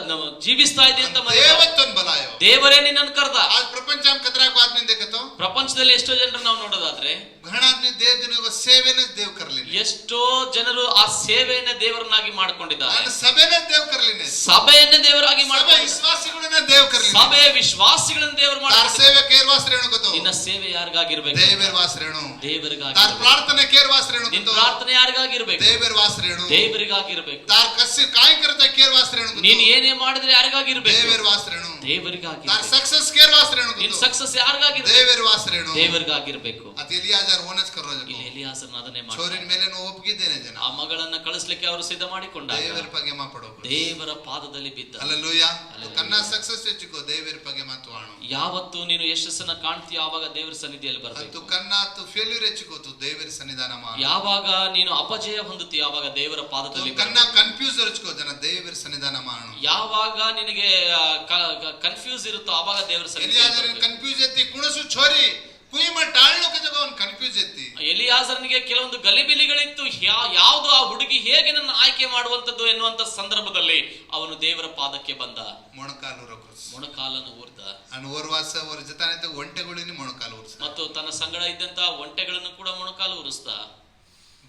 ಜೀವಿಸ್ತಾ ಇದೆ ಅಂತ ದೇವತ್ತನ್ ಬಲಾಯೋ, ದೇವರೇ ನಿನ್ನನ್ನು ಕರೆದ. आज प्रपंच हम कतरा को आदमी देखे तो ಪ್ರಪಂಚದಲ್ಲಿ ಎಷ್ಟೋ ಜನರು ನಾವು ನೋಡೋದಾದ್ರೆ घण आदमी देव दिनों को सेवेने देव कर लेने, ಎಷ್ಟೋ ಜನರು ಆ ಸೇವೆಯನ್ನ ದೇವರನ್ನಾಗಿ ಮಾಡ್ಕೊಂಡಿದ್ದಾರೆ. ಸಭೆನೇ ದೇವ್ कर लेने, ಸಭೆಯನ್ನ ದೇವರಾಗಿ ಸಭೆ ವಿಶ್ವಾಸಿಗಳನ್ನ ದೇವ್ कर लेने, ಸಭೆ ವಿಶ್ವಾಸಿಗಳನ್ನ ದೇವರು ತಾರ್ ಮಾಡ್ತಾರೆ. ಸೇವೆ ಕೇರ್ವಾಸರೇಣು ಗೊತ್ತು, ನಿನ್ನ ಸೇವೆ ಯಾರಿಗಾಗಿರ್ಬೇಕು, ದೇವರ ವಾಸರೇಣು, ದೇವರಿಗಾಗಿ. ತಾರ್ ಪ್ರಾರ್ಥನೆ ಕೇರ್ವಾಸರೇಣು ನಿನ್ನ ಗೊತ್ತು, ಪ್ರಾರ್ಥನೆ ಯಾರಿಗಾಗಿರ್ಬೇಕು, ದೇವರ ವಾಸರೇಣು, ದೇವರಿಗಾಗಿರ್ಬೇಕು. ತಾರ್ ಕಸಿ ಕಾಯಿ करता ಕೇರ್ವಾಸರೇಣು ಗೊತ್ತು, ನೀನು ಏನೇ ಮಾಡಿದ್ರೆ ಯಾರಿಗಾಗಿರ್ಬೇಕು, ದೇವರ ವಾಸರೇಣು, ದೇವರಿಗಾಗಿ. ತಾರ್ ಸಕ್ಸಸ್ ಕೇರ್ವಾಸರೇಣು ನಿನ್ನ ಗೊತ್ತು, ಸಕ್ಸಸ್ ಯಾರಿಗಾಗಿರ್ಬೇಕು, ದೇವರ ವಾಸರೇಣು, ದೇವರಿಗಾಗಿರ್ಬೇಕು. ಅತ ಎಲಿಯಾಜರ್ ಓನಸ್ ಕರೋ ಜಕೋ, ಇಲ್ಲಿ ಎಲಿಯಾಸನ ಅದನ್ನೇ ಚೋರಿನ ಮಾಡ್ತಾರೆ. ಮೇಲೆ ನೋ ಒಪ್ಪಿದ್ದೇನೆ ಜನ, ಆ ಮಗಳನ್ನ ಕಳಿಸ್ಲಿಕ್ಕೆ ಅವರು ಸಿದ್ಧ ಮಾಡಿಕೊಂಡಾಗ ದೇವರ ಪಗೆ ಮಾಪಡೋ, ದೇವರ ಪಾದದಲ್ಲಿ ಬಿದ್ದ. ಹalleluya. ಕನ್ನಾ ಸಕ್ಸಸ್ ಹೆಚ್ಚಿಕೋ ದೇವರ ಪಗೆ ಮಾತು ಆಣು, ಯಾವತ್ತು ನೀನು ಯಶಸ್ಸನ್ನ ಕಾಣ್ತೀಯ ಆವಾಗ ದೇವರ ಸನ್ನಿಧಿಯಲ್ಲಿ ಅದು ಬರಬೇಕು. ಕನ್ನಾ ತು ಫೇಲ್ಯೂರ್ ಹೆಚ್ಚಿಕೋತು ದೇವರ ಸನ್ನಿಧಾನ ಮಾಡು, ಯಾವಾಗ ನೀನು ಅಪಜಯ ಹೊಂದುತ್ತೀಯ ಆವಾಗ ದೇವರ ಪಾದದಲ್ಲಿ ಕನ್ನಾ ಕನ್ಫ್ಯೂಸ್ ಹೆಚ್ಚಿಕೋ ಜನ ದೇವರ ಸನ್ನಿಧಾನ ಮಾಡು. ಯಾವಾಗ ನಿನಗೆ ಕನ್ಫ್ಯೂಸ್ ಇರುತ್ತೋ ಆವಾಗ ದೇವರ ಎಲಿಯಾಜರ್ ಸನ್ನಿಧಿ. ಕನ್ಫ್ಯೂಸ್ ಎತ್ತಿ ಕುಣಸು ಛೋರಿ ಕುಯಿಮ ಟಾಳ್ನು ಕಜಗ ಅವನು ಕನ್ಫ್ಯೂಸ್ ಎತ್ತಿ. ಎಲಿಯಾಜರನಿಗೆ ಕೆಲವೊಂದು ಗಲಿಬಿಲಿಗಳಿತ್ತು. ಯಾವುದು ಆ ಹುಡುಗಿ ಹೇಗೆ ನನ್ನ ಆಯ್ಕೆ ಮಾಡುವಂತದ್ದು ಎನ್ನುವಂತ ಸಂದರ್ಭದಲ್ಲಿ ಅವನು ದೇವರ ಪಾದಕ್ಕೆ ಬಂದ. ಮೊಣಕಾಲು ರೊಕ್ಕಸ್ ಮೊಣಕಾಲನ್ನು ಊರ್ದ. ಅನು ಓರ್ವಾಸ ಅವರ ಜೊತೆ ಒಂಟೆಗಳಿನಿ ಮೊಣಕಾಲು ಊರ್ಸ, ಮತ್ತು ತನ್ನ ಸಂಗಡ ಇದ್ದಂತ ಒಂಟೆಗಳನ್ನು ಕೂಡ ಮೊಣಕಾಲು ಉರಿಸ್ದ.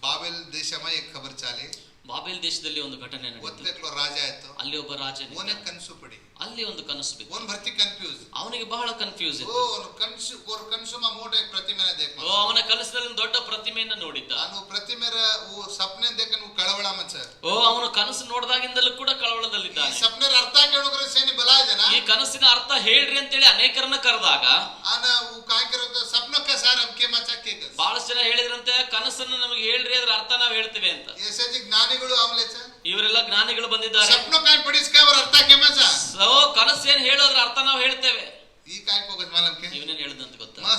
ಬಾಬೆಲ್ ದೇಶಮ ಏಕ್ ಖಬರ್ ಚಾಲಿ, ಬಾಬೆಲ್ ದೇಶದಲ್ಲಿ ಒಂದು ಘಟನೆ ನಡೆಯಿತು. ಒತ್ತೆಕ್ಲೋ ರಾಜ ಆಯ್ತು, ಅಲ್ಲಿ ಒಬ್ಬ ರಾಜ ಓನೆ ಕನಸು ಪಡಿ, ಅಲ್ಲಿ ಒಂದು ಕನಸು ಬಿತ್ತು. ಓನ್ ಭರ್ತಿ ಕನ್ಫ್ಯೂಸ್, ಅವನಿಗೆ ಬಹಳ ಕನ್ಫ್ಯೂಸ್ ಓ ಇತ್ತು. ಕನಸು ಓರ್ ಕನಸು ಮಾ ಮೋಟೆ ಪ್ರತಿಮೆನ ದೇಖ, ಅವನ ಕನಸಿನಲ್ಲಿ ಒಂದು ದೊಡ್ಡ ಪ್ರತಿಮೆಯನ್ನ ನೋಡಿದ್ದ. ನಾನು ಪ್ರತಿಮೆರ ಓ ಸಪ್ನೆ ದೇಖ ನು ಕಳವಳ ಮಚ್ಚ, ಅವನು ಕನಸು ನೋಡಿದಾಗಿಂದಲೂ ಕೂಡ ಕಳವಳದಲ್ಲಿದ್ದಾನೆ. ಈ ಸಪ್ನೆರ ಅರ್ಥ ಕೇಳೋಗ್ರೆ ಸೇನಿ ಬಲಾ ಜನ, ಈ ಕನಸಿನ ಅರ್ಥ ಹೇಳ್ರಿ ಅಂತೇಳಿ ಅನೇಕರನ್ನ ಕರೆದಾಗ ಆನ ವು ಕಾಯ್ಕಿರೋ ಸಪ್ನಕ್ಕೆ ಸಾರ ಅಮ್ಕೆ ಮಚ್ಚ ಕೇಕ, ಬಹಳಷ್ಟು ಜನ ಹೇಳಿದ್ರಂತೆ ಕನಸನ್ನು ನಮಗೆ ಹೇಳ್ರಿ ಅದ್ರ ಅರ್ಥ ನಾವ್ ಹೇಳ್ತೇವೆ ಅಂತ. ಎಸೆಜಿ ಜ್ಞಾನಿಗಳು ಆಮ್ಲೆಚ, ಇವರೆಲ್ಲ ಜ್ಞಾನಿಗಳು ಬಂದಿದ್ದಾರೆ. ಸಪ್ನೋ ಕಾಯ್ ಪಡಿಸ್ಕೆ ಅವರ ಅರ್ಥ ಕೆ ಮಚ್ಚ, ಕನಸು ಏನ್ ಹೇಳೋದ್ರ ಅರ್ಥ ನಾವು ಹೇಳ್ತೇವೆ. ಈ ಕಾಯ್ ಹೋಗದ್ ಮಾಲಮ್ಕೆ ಇವನೇನ್ ಹೇಳಿದಂತ ಗೊತ್ತಾ, ಮಾ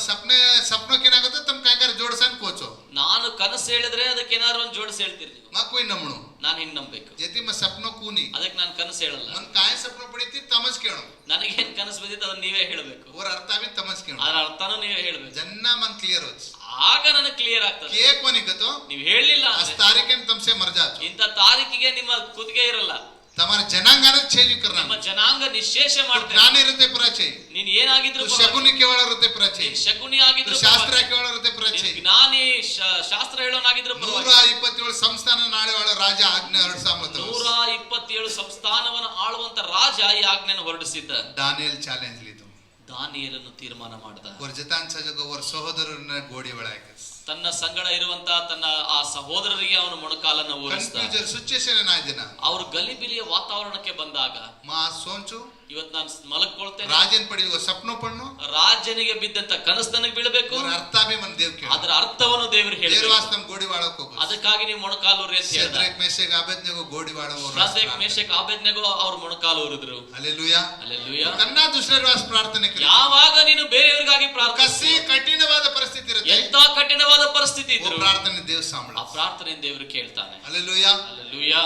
ಸಪ್ನೋ ಕೇನಾಗುತ್ತೆ ತಮ್ಮ ಕಾಯ್ಕರ ಜೋಡಸನ್ ಕೋಚೋ, ನಾನು ಕನಸು ಹೇಳಿದ್ರೆ ಅದಕ್ಕೆ ಏನಾದ್ರು ಒಂದು ಜೋಡಿಸಿ ಹೇಳ್ತೀರಿ ನೀವು, ಮಾ ಕೊಯ್ ನಮ್ಮನು ನಾನು ಹಿಂಗ್ ನಂಬೇಕು. ಜತಿ ಮ ಸಪ್ನೋ ಕೂನಿ, ಅದಕ್ಕೆ ನಾನು ಕನಸು ಹೇಳಲ್ಲ. ಮನ್ ಕಾಯ್ ಸಪ್ನೋ ಪಡಿತಿ ತಮಸ್ ಕೇಳೋ, ನನಗೇನ್ ಕನಸು ಬಂದಿತ್ತು ಅದನ್ನ ನೀವೇ ಹೇಳ್ಬೇಕು. ಓರ ಅರ್ಥ ಬಿ ತಮಸ್ ಕೇಳೋ, ಅದ್ರ ಅರ್ಥನೂ ನೀವೇ ಹೇಳ್ಬೇಕು. ಜನ್ನ ಮನ್ ಕ್ಲಿಯರ್ ಹೋಚ್, ಆಗ ನನಗೆ ಕ್ಲಿಯರ್ ಆಗ್ತದೆ. ಕೇಕ್ ವನಿಕತೋ ನೀವ್ ಹೇಳಿಲ್ಲ ಅಸ್ ತಾರೀಖೆನ್ ತಮ್ಸೆ ಮರ್ ಜಾತು, ಇಂಥ ತಾರೀಕಿಗೆ ನಿಮ್ಮ ಕುತ್ತಿಗೆ ಇರಲ್ಲ. ತಮಾರ ಜನಾಂಗನ ಚೇಂಜ್ करना, ನಿಮ್ಮ ಜನಾಂಗ ನಿಶ್ಶೇಷ ಮಾಡ್ತೇನೆ. ज्ञान रहते पराचे, ನೀನ್ ಏನಾಗಿದ್ರು तो शकुनी केवल रहते पराचे, ಶಕುನಿ ಆಗಿದ್ರು तो शास्त्र केवल रहते पराचे, ಜ್ಞಾನಿ ಶಾಸ್ತ್ರ ಹೇಳೋನಾಗಿದ್ರು 127 ಸಂಸ್ಥಾನ ನಾಳೆ ಒಳ ರಾಜ ಆಜ್ಞೆ ಹೊರಡಿಸಾಮತ್ತು, 127 ಸಂಸ್ಥಾನವನ್ನು ಆಳುವಂತ ರಾಜ ಈ ಆಜ್ಞೆಯನ್ನು ಹೊರಡಿಸಿದ್ದ. ದಾನಿಯೇಲ್ ಚಾಲೆಂಜ್ ಲಿತು, ದಾನಿಯೇಲನ್ನು ತೀರ್ಮಾನ ಮಾಡಿದ. और जतान सजग और ಸಹೋದರರನ್ನ ಗೋಡಿ ಒಳಗೆ ತನ್ನ ಸಂಗಡ ಇರುವಂತ ತನ್ನ ಆ ಸಹೋದರರಿಗೆ ಅವನು ಮೊಣಕಾಲನ್ನು ಊರಿಸಿದ. ಕನ್ಫ್ಯೂಜನ್ ಸಿಚುಯೇಷನ್ ಏನಾಯ್ದಿನ ಅವರು ಗಲಿಬಿಲಿಯ ವಾತಾವರಣಕ್ಕೆ ಬಂದಾಗ ಮಾ ಸೋಂಚು ಇವತ್ತು ನಾನು ಮಲಗ್ಕೊಳ್ತೇನೆ, ರಾಜನ್ ಪಡೆಯುವ ಸಪ್ನ ಪಣ್ಣು ರಾಜನಿಗೆ ಬಿದ್ದಂತ ಕನಸು ನನಗೆ ಬೀಳಬೇಕು, ಅರ್ಥ ಬಿ ಮನ್ ದೇವ್ ಕೇಳ ಅದರ ಅರ್ಥವನ್ನು ದೇವರು ಹೇಳಿದ್ರು. ವಾಸ್ತವ ಗೋಡಿ ವಾಡಕ್ ಹೋಗು, ಅದಕ್ಕಾಗಿ ನೀವು ಮೊಣಕಾಲೂರಿ ಅಂತ ಹೇಳಿದ. ಶದ್ರಕ್ ಮೇಷಕ್ ಅಬೇದ್ನೆಗೋ ಗೋಡಿ ವಾಡೋ ಶಾದ್ರಕ್ ಮೇಷಕ್ ಆಬೇದ್ನೆಗೋ ಅವ್ರು ಮೊಣಕಾಲು ಊರಿದ್ರು. Hallelujah hallelujah. ಕನ್ನಾ ದುಸರೆ ವಾಸ್ ಪ್ರಾರ್ಥನೆ ಕರಿ. ಯಾವಾಗ ನೀನು ಬೇರೆಯವರಿಗಾಗಿ ಪ್ರಾರ್ಥಿಸಿ, ಕಸಿ ಕಠಿಣವಾದ ಪರಿಸ್ಥಿತಿ ಇರುತ್ತೆ, ಎಂತ ಕಠಿಣವಾದ ಪರಿಸ್ಥಿತಿ ಇದ್ರು ಪ್ರಾರ್ಥನೆ ದೇವ್ ಸಾಂಬಳ, ಆ ಪ್ರಾರ್ಥನೆ ದೇವರು ಕೇಳ್ತಾನೆ. ಹಲ್ಲೆಲೂಯಾ. ಹಲ್ಲೆಲೂಯಾ.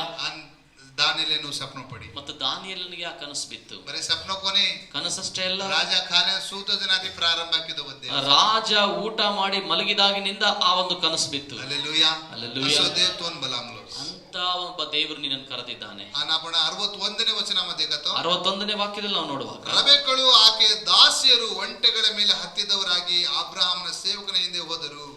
ದಾನಿಯೇಲನು ಸಪ್ನ ಪಡಿ ಮತ್ತು ದಾನಿಯೇಲನಿಗೆ ಆ ಕನಸು ಬಿತ್ತು. ಬರೀ ಸಪ್ನ ಕೊನೆ ಕನಸಷ್ಟೇ ಅಲ್ಲ, ರಾಜ ಖಾನೆ ಸೂತ ದಿನಾದಿ ಪ್ರಾರಂಭ ಹಾಕಿದ ಬದ್ದೆ ರಾಜ ಊಟ ಮಾಡಿ ಮಲಗಿದಾಗಿನಿಂದ ಆ ಒಂದು ಕನಸು ಬಿತ್ತು. ಹಲ್ಲೆಲೂಯಾ. ಹಲ್ಲೆಲೂಯಾ. ಅಸೋ ದೇವ್ ತೋನ್ ಬಲಾಮ್ಲೋ ಅಂತ ಒಬ್ಬ ದೇವರು ನಿನ್ನನ್ನು ಕರೆದಿದ್ದಾನೆ. ಆನಾಪಣ 61ನೇ ವಚನ ಮಧ್ಯಗತ 61ನೇ ವಾಕ್ಯದಲ್ಲಿ ನಾವು ನೋಡುವಾಗ, ರಬೆಕ್ಕಳು ಆಕೆ ದಾಸಿಯರು ಒಂಟೆಗಳ ಮೇಲೆ ಹತ್ತಿದವರಾಗಿ ಅಬ್ರಹಾಮನ ಸೇವಕನ ಹಿಂದೆ ಹೋದರು.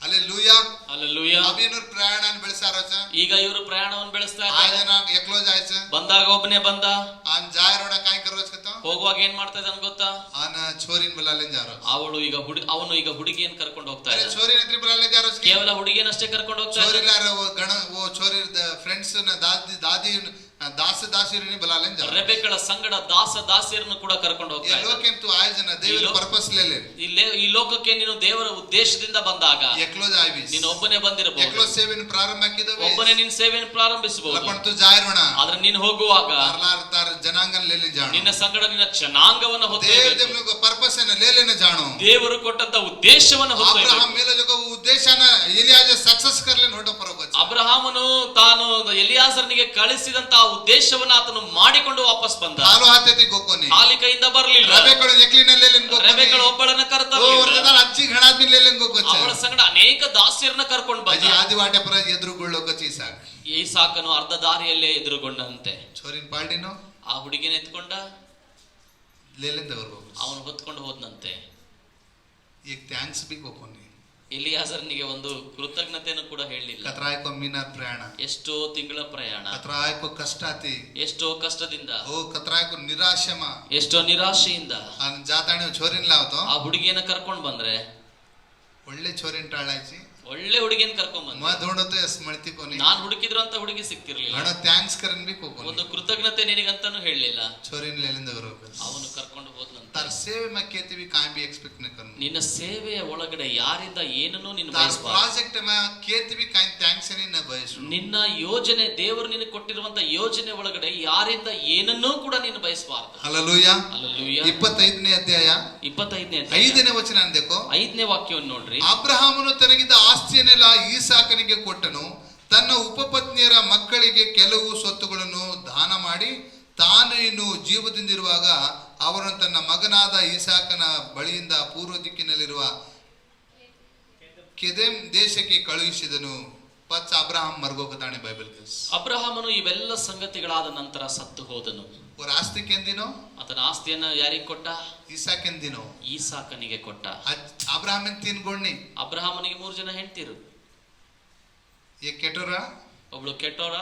ಹಲ್ಲೆಲೂಯಾ. ಹಲ್ಲೆಲೂಯಾ. ಅಭಿನೂರ್ ಪ್ರಯಾಣ ಬೆಳೆಸಾರ ಈಗ ಇವರು ಪ್ರಯಾಣವನ್ನು ಬೆಳೆಸ್ತಾ ಆ ಇದ್ದಾರೆ. ಜನ ಎಕ್ಲೋ ಜಾಯ್ಸ ಬಂದಾಗ ಒಬ್ಬನೇ ಬಂದ, ಆನ್ ಜಾಯರೋಡ ಕಾಯ್ ಕರೋಸ್ಕತ ಹೋಗುವಾಗ ಏನ್ ಮಾಡ್ತಾ ಇದ್ದಾನೆ ಗೊತ್ತಾ, ಆನ ಛೋರಿನ್ ಬಲಾಲೆ ಜಾರೋ ಅವಳು ಈಗ ಅವನು ಈಗ ಹುಡುಗಿಯನ್ನು ಕರ್ಕೊಂಡು ಹೋಗ್ತಾ ಅರೆ ಇದ್ದಾನೆ. ಛೋರಿನ ಹತ್ರ ಬಲಾಲೆ ಜಾರೋಸ್ ಕೇವಲ ಹುಡುಗಿಯನ್ನಷ್ಟೇ ಕರ್ಕೊಂಡು ಹೋಗ್ತಾ ಇದ್ದಾನೆ. ಛೋರಿಲಾರ ಗಣ ಓ ಛೋರಿ ಫ್ರೆಂಡ್ಸ್ ನ ದಾದಿ ದಾಸಿಯರನಿ ಬಲಾಲೆ ಜಾರೋ ರೆಬೆಕ್ಕಳ ಸಂಗಡ ದಾಸಿಯರನ್ನು ಕೂಡ ಕರ್ಕೊಂಡು ಹೋಗ್ತಾ ಇದ್ದಾನೆ. ಲೋಕೆಂತು ಆಯೋಜನ ದೇವರ ಪರ್ಪಸ್ ಲೇಲೆ ಈ ಲೋಕಕ್ಕೆ ನೀನು ದೇವರ ಉದ್ದೇಶದಿಂದ ಬಂದಾಗ ಎಕ್ಲೋ ಜಾಯ್ಬಿಸ್ ನೀನು ಒಬ್ಬನೇ ಬಂದಿರಬಹುದು, ಎಕ್ಲೋ ಸೇವೆನ ಪ್ರಾರಂಭ ಹಾಕಿದವೆ ಒಬ್ಬನೇ ನಿನ್ನ ಸೇವೆಯನ್ನು ಪ್ರಾರಂಭಿಸಬಹುದು. ಲಪಂತು ಜಾಯರೋಣ ಆದ್ರೆ ನೀನು ಹೋಗುವಾಗ ತಾರ ಜನಾಂಗನ ಲೇಲೆ ಜಾಣೋ ನಿನ್ನ ಸಂಗಡ ನಿನ್ನ ಜನಾಂಗವನ್ನು ದೇವ್ ಹೊತ್ತು ದೇವ್ ಲೋಗ ಪರ್ಪಸ್ ನ ಲೇಲೆನ ಜಾಣೋ ದೇವರು ಕೊಟ್ಟಂತ ಉದ್ದೇಶವನ್ನು ಹೊತ್ತು ಅಬ್ರಹಾಂ ಮೇಲೆ ಜೊಗ ಉದ್ದೇಶನ ಎಲಿಯಾಜ ಸಕ್ಸಸ್ ಕರ್ಲೆ ನೋಡ ಪರಗೋಚ ಅಬ್ರಹಾಮನು ತಾನು ಎಲಿಯಾಸರನಿಗೆ ಕಳಿಸಿದಂತ ಆ ಉದ್ದೇಶವನ್ನು ಆತನು ಮಾಡಿಕೊಂಡು ವಾಪಸ್ ಬಂದ. ಹಾಲು ಹಾತೇತಿ ಗೋಕೋನಿ ಖಾಲಿ ಕೈಯಿಂದ ಬರಲಿಲ್ಲ. ರಬೆಕಳು ಎಕ್ಲಿನ ಲೇಲೆನ್ ಗೋಕೋನಿ ರೆಬೆಕ್ಕಳು ಒಬ್ಬಳನ್ನ ಕರೆತರು, ಓರ್ಜನ ಅಜ್ಜಿ ಗಣಾದ್ಮಿ ಲೇಲೆನ್ ಗೋಕೋಚ ಅವಳ ಸಂಗಡ ಅನೇಕ ದಾಸಿಯರನ್ನ ಕರ್ಕೊಂಡು ಬಂದ. ಅಜ್ಜಿ ಆದಿವಾಟೆ ಪರ ಎದುರುಗೊಳ್ಳೋಕ ಚೀಸಾಕ ಈಸಾಕನು ಅರ್ಧ ದಾರಿಯಲ್ಲೇ ಎದುರುಗೊಂಡಂತೆ ಛೋರಿನ್ ಪಾಲ್ಡಿನೋ ಆ ಹುಡುಗಿನ ಎತ್ಕೊಂಡ ಲೇಲೆನ್ ದವರ್ಗೋ ಅವನು ಹೊತ್ಕೊಂಡು ಹೋದ್ನಂತೆ. ಈಗ ಥ್ಯಾಂಕ್ಸ್ ಬಿ ಗೋಕೋನಿ ಎಲಿಯಾಸರನಿಗೆ ಒಂದು ಕೃತಜ್ಞತೆಯನ್ನು ಕೂಡ ಹೇಳಲಿಲ್ಲ. ಕತ್ರಾಯಕೋ ಮೀನಾರ್ ಪ್ರಯಾಣ ಎಷ್ಟೋ ತಿಂಗಳ ಪ್ರಯಾಣ, ಕತ್ರಾಯಕೋ ಕಷ್ಟಾತಿ ಎಷ್ಟೋ ಕಷ್ಟದಿಂದ, ಓ ಕತ್ರಾಯಕೋ ನಿರಾಶಮ ಎಷ್ಟೋ ನಿರಾಶೆಯಿಂದ ಅನ್ ಜಾತಾಣಿ ಛೋರಿನ್ ಲಾವತೋ ಆ ಹುಡುಗಿಯನ್ನ ಕರ್ಕೊಂಡ್ ಬಂದ್ರೆ, ಒಳ್ಳೆ ಛೋರಿನ್ ಟಾಳಾಯ್ಸಿ ಒಳ್ಳೆ ಹುಡುಗಿಯನ್ನ ಕರ್ಕೊಂಡ್ ಬಂದ್ರೆ, ಮ ಧೋಣतो ಸ್ಮೃತಿ ಕೋನಿ ನಾನ್ ಹುಡುಕಿದ್ರು ಅಂತ ಹುಡುಗಿ ಸಿಕ್ತಿರ್ಲಿಲ್ಲ. ಹಣ ಥ್ಯಾಂಕ್ಸ್ ಕರನ್ ಬಿ ಕೋಕೋನಿ ಒಂದು ಕೃತಜ್ಞತೆ ನಿನಗಂತಾನು ಹೇಳಲಿಲ್ಲ. ಛೋರಿನ್ ಲೇಲೆನ್ ದವರ್ಗೋ ಅವನು ಕರ್ಕೊಂಡು ಹೋದ್ನಂತೆ. तार सेवे में केती भी काम भी एक्सपेक्ट न करना ನಿನ್ನ ಸೇವೆಯ ಒಳಗಡೆ ಯಾರಿಂದ ಏನನ್ನೂ ನೀನು तार ಬಯಸಬಾರದು. प्रोजेक्ट में केती भी काइन थैंक्स नहीं न बयसु ನಿನ್ನ ಯೋಜನೆ, ದೇವರು ನಿನಗೆ ಕೊಟ್ಟಿರುವಂತ ಯೋಜನೆ ಒಳಗಡೆ ಯಾರಿಂದ ಏನನ್ನೂ ಕೂಡ ನೀನು ಬಯಸಬಾರದು. Hallelujah hallelujah. 25ನೇ ಅಧ್ಯಾಯ 25ನೇ 5ನೇ ವಚನ ಅಂದೆಕೋ 5ನೇ ವಾಕ್ಯವನ್ನು ನೋಡ್ರಿ. ಅಬ್ರಹಾಮನು ತನಗಿದ್ದ ಆಸ್ತಿಯನ್ನೆಲ್ಲ ಈಸಾಕನಿಗೆ ಕೊಟ್ಟನು, ತನ್ನ ಉಪಪತ್ನಿಯರ ಮಕ್ಕಳಿಗೆ ಕೆಲವು ಸ್ವತ್ತುಗಳನ್ನು ದಾನ ಮಾಡಿ ತಾನು ಇನ್ನು ಜೀವದಿಂದಿರುವಾಗ ಅವರನ್ನು ತನ್ನ ಮಗನಾದ ಈಸಾಕನ ಬಳಿಯಿಂದ ಪೂರ್ವ ದಿಕ್ಕಿನಲ್ಲಿರುವ ಕೆದೆಮ್ ದೇಶಕ್ಕೆ ಕಳುಹಿಸಿದನು. ಪಚ್ಚ ಅಬ್ರಹಾಂ ಮರ್ಗೋಕತಾಣೆ ಬೈಬಲ್ ಕೇಸ್. ಅಬ್ರಹಾಮನು ಇವೆಲ್ಲ ಸಂಗತಿಗಳಾದ ನಂತರ ಸತ್ತು ಹೋದನು. ಅವ್ರ ಆಸ್ತಿ ಕೆಂದಿನೋ, ಆತನ ಆಸ್ತಿಯನ್ನು ಯಾರಿಗೆ ಕೊಟ್ಟ? ಈಸಾಕೆಂದಿನೋ, ಈಸಾಕನಿಗೆ ಕೊಟ್ಟ. ಅಬ್ರಹಾಮನ್ ತೀನ್ ಗೋಣಿ. ಅಬ್ರಹಾಮನಿಗೆ 3 ಜನ ಹೆಂಡತಿರು. ಏಕ್ ಕೆಟೋರ, ಒಬ್ಳು ಕೆಟೋರ,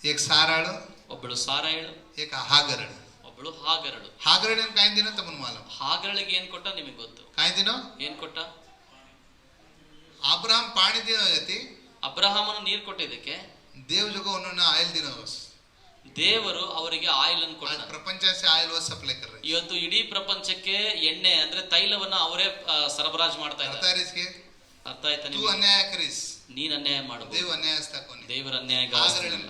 ಏಕ್ ಸಾರಾಳು, ಒಬ್ಬಳು ಸಾರಾಯಳು, ಏಕ್ ಹಾಗರಳು, ಒಬ್ಬಳು ಹಾಗರಳು. ಹಾಗರಳು ಕಾಯಿನ್ ದಿನ ತಮ್ಮನ್ ಮಾಲ. ಹಾಗರಳಿಗೆ ಏನ್ ಕೊಟ್ಟ ನಿಮಗೆ ಗೊತ್ತು? ಕಾಯಿನ್ ದಿನ ಏನ್ ಕೊಟ್ಟ? ಅಬ್ರಹಾಂ ಪಾಣಿ ದಿನ ಜೊತೆ ಅಬ್ರಹಾಮನು ನೀರು ಕೊಟ್ಟಿದ್ದಕ್ಕೆ ದೇವ್ ಜೊಗ ಒಂದೊಂದು ಆಯಿಲ್ ದಿನ ದೇವರು ಅವರಿಗೆ ಆಯಿಲ್ ಅನ್ನು ಕೊಟ್ಟ. ಪ್ರಪಂಚ ಆಯಿಲ್ ಸಪ್ಲೈ ಕರ್. ಇವತ್ತು ಇಡೀ ಪ್ರಪಂಚಕ್ಕೆ ಎಣ್ಣೆ ಅಂದ್ರೆ ತೈಲವನ್ನ ಅವರೇ ಸರಬರಾಜು ಮಾಡ್ತಾ ಇದ್ದಾರೆ. ಅರ್ಥ ಆಯ್ತಾ ನಿಮಗೆ? ಅನ್ಯಾಯ ಕರೀಸ್, ನೀನ್ ಅನ್ಯಾಯ ಮಾಡಬಹುದು. ದೇವ್ ಅನ್ಯಾಯ ಸ್ಥಾಪನೆ, ದೇವರ ಅನ್ಯಾಯ.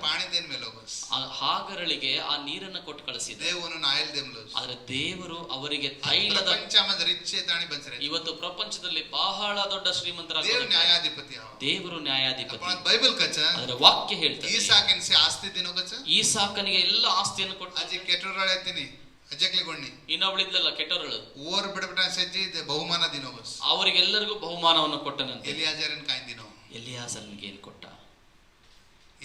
ಪಾಣಿ ದೇನ್ ಮೇಲೆ ಹೋಗಸ್ ಹಾಗರಳಿಗೆ ಆ ನೀರನ್ನ ಕೊಟ್ಟು ಕಳಿಸಿದ. ದೇವನು ಆಯಿಲ್ ದೇಮ್ಲು. ಆದ್ರೆ ದೇವರು ಅವರಿಗೆ ತೈಲದ ಪ್ರಪಂಚ ಮದ ರಿಚ್ ತಾಣಿ ಬಂಚರೆ. ಇವತ್ತು ಪ್ರಪಂಚದಲ್ಲಿ ಬಹಳ ದೊಡ್ಡ ಶ್ರೀಮಂತರ ದೇವ್ ನ್ಯಾಯಾಧಿಪತಿ. ದೇವರು ನ್ಯಾಯಾಧಿಪತಿ. ಬೈಬಲ್ ಕಚ್ಚ ಅದರ ವಾಕ್ಯ ಹೇಳ್ತಾರೆ. ಈಸಾಕನ್ ಸೆ ಆಸ್ತಿ ದಿನೋ ಕಚ್ಚ. ಈಸಾಕನಿಗೆ ಎಲ್ಲ ಆಸ್ತಿಯನ್ನು ಕೊಟ್ಟ. ಅಜ್ಜಿ ಕೆಟ್ಟೋರಾಳ್ತೀನಿ ಅಜ್ಜಕ್ಲಿ ಗೊಂಡಿ. ಇನ್ನೊಬ್ಳಿದ್ಲಲ್ಲ ಕೆಟ್ಟೋರಳು, ಓರ್ ಬಿಡಬಿಟ ಸಜ್ಜಿ ಬಹುಮಾನ ದಿನೋ ಬಸ್. ಅವರಿಗೆಲ್ಲರಿಗೂ ಬಹುಮಾನವನ್ನು ಕೊಟ್ಟನಂತೆ. ಎಲಿಯಾಜರನ್ ಕಾಯಿ ದಿನೋ. ಎಲಿಯಾಸನಿಗೆ ಏನ್ ಕೊಟ್ಟ?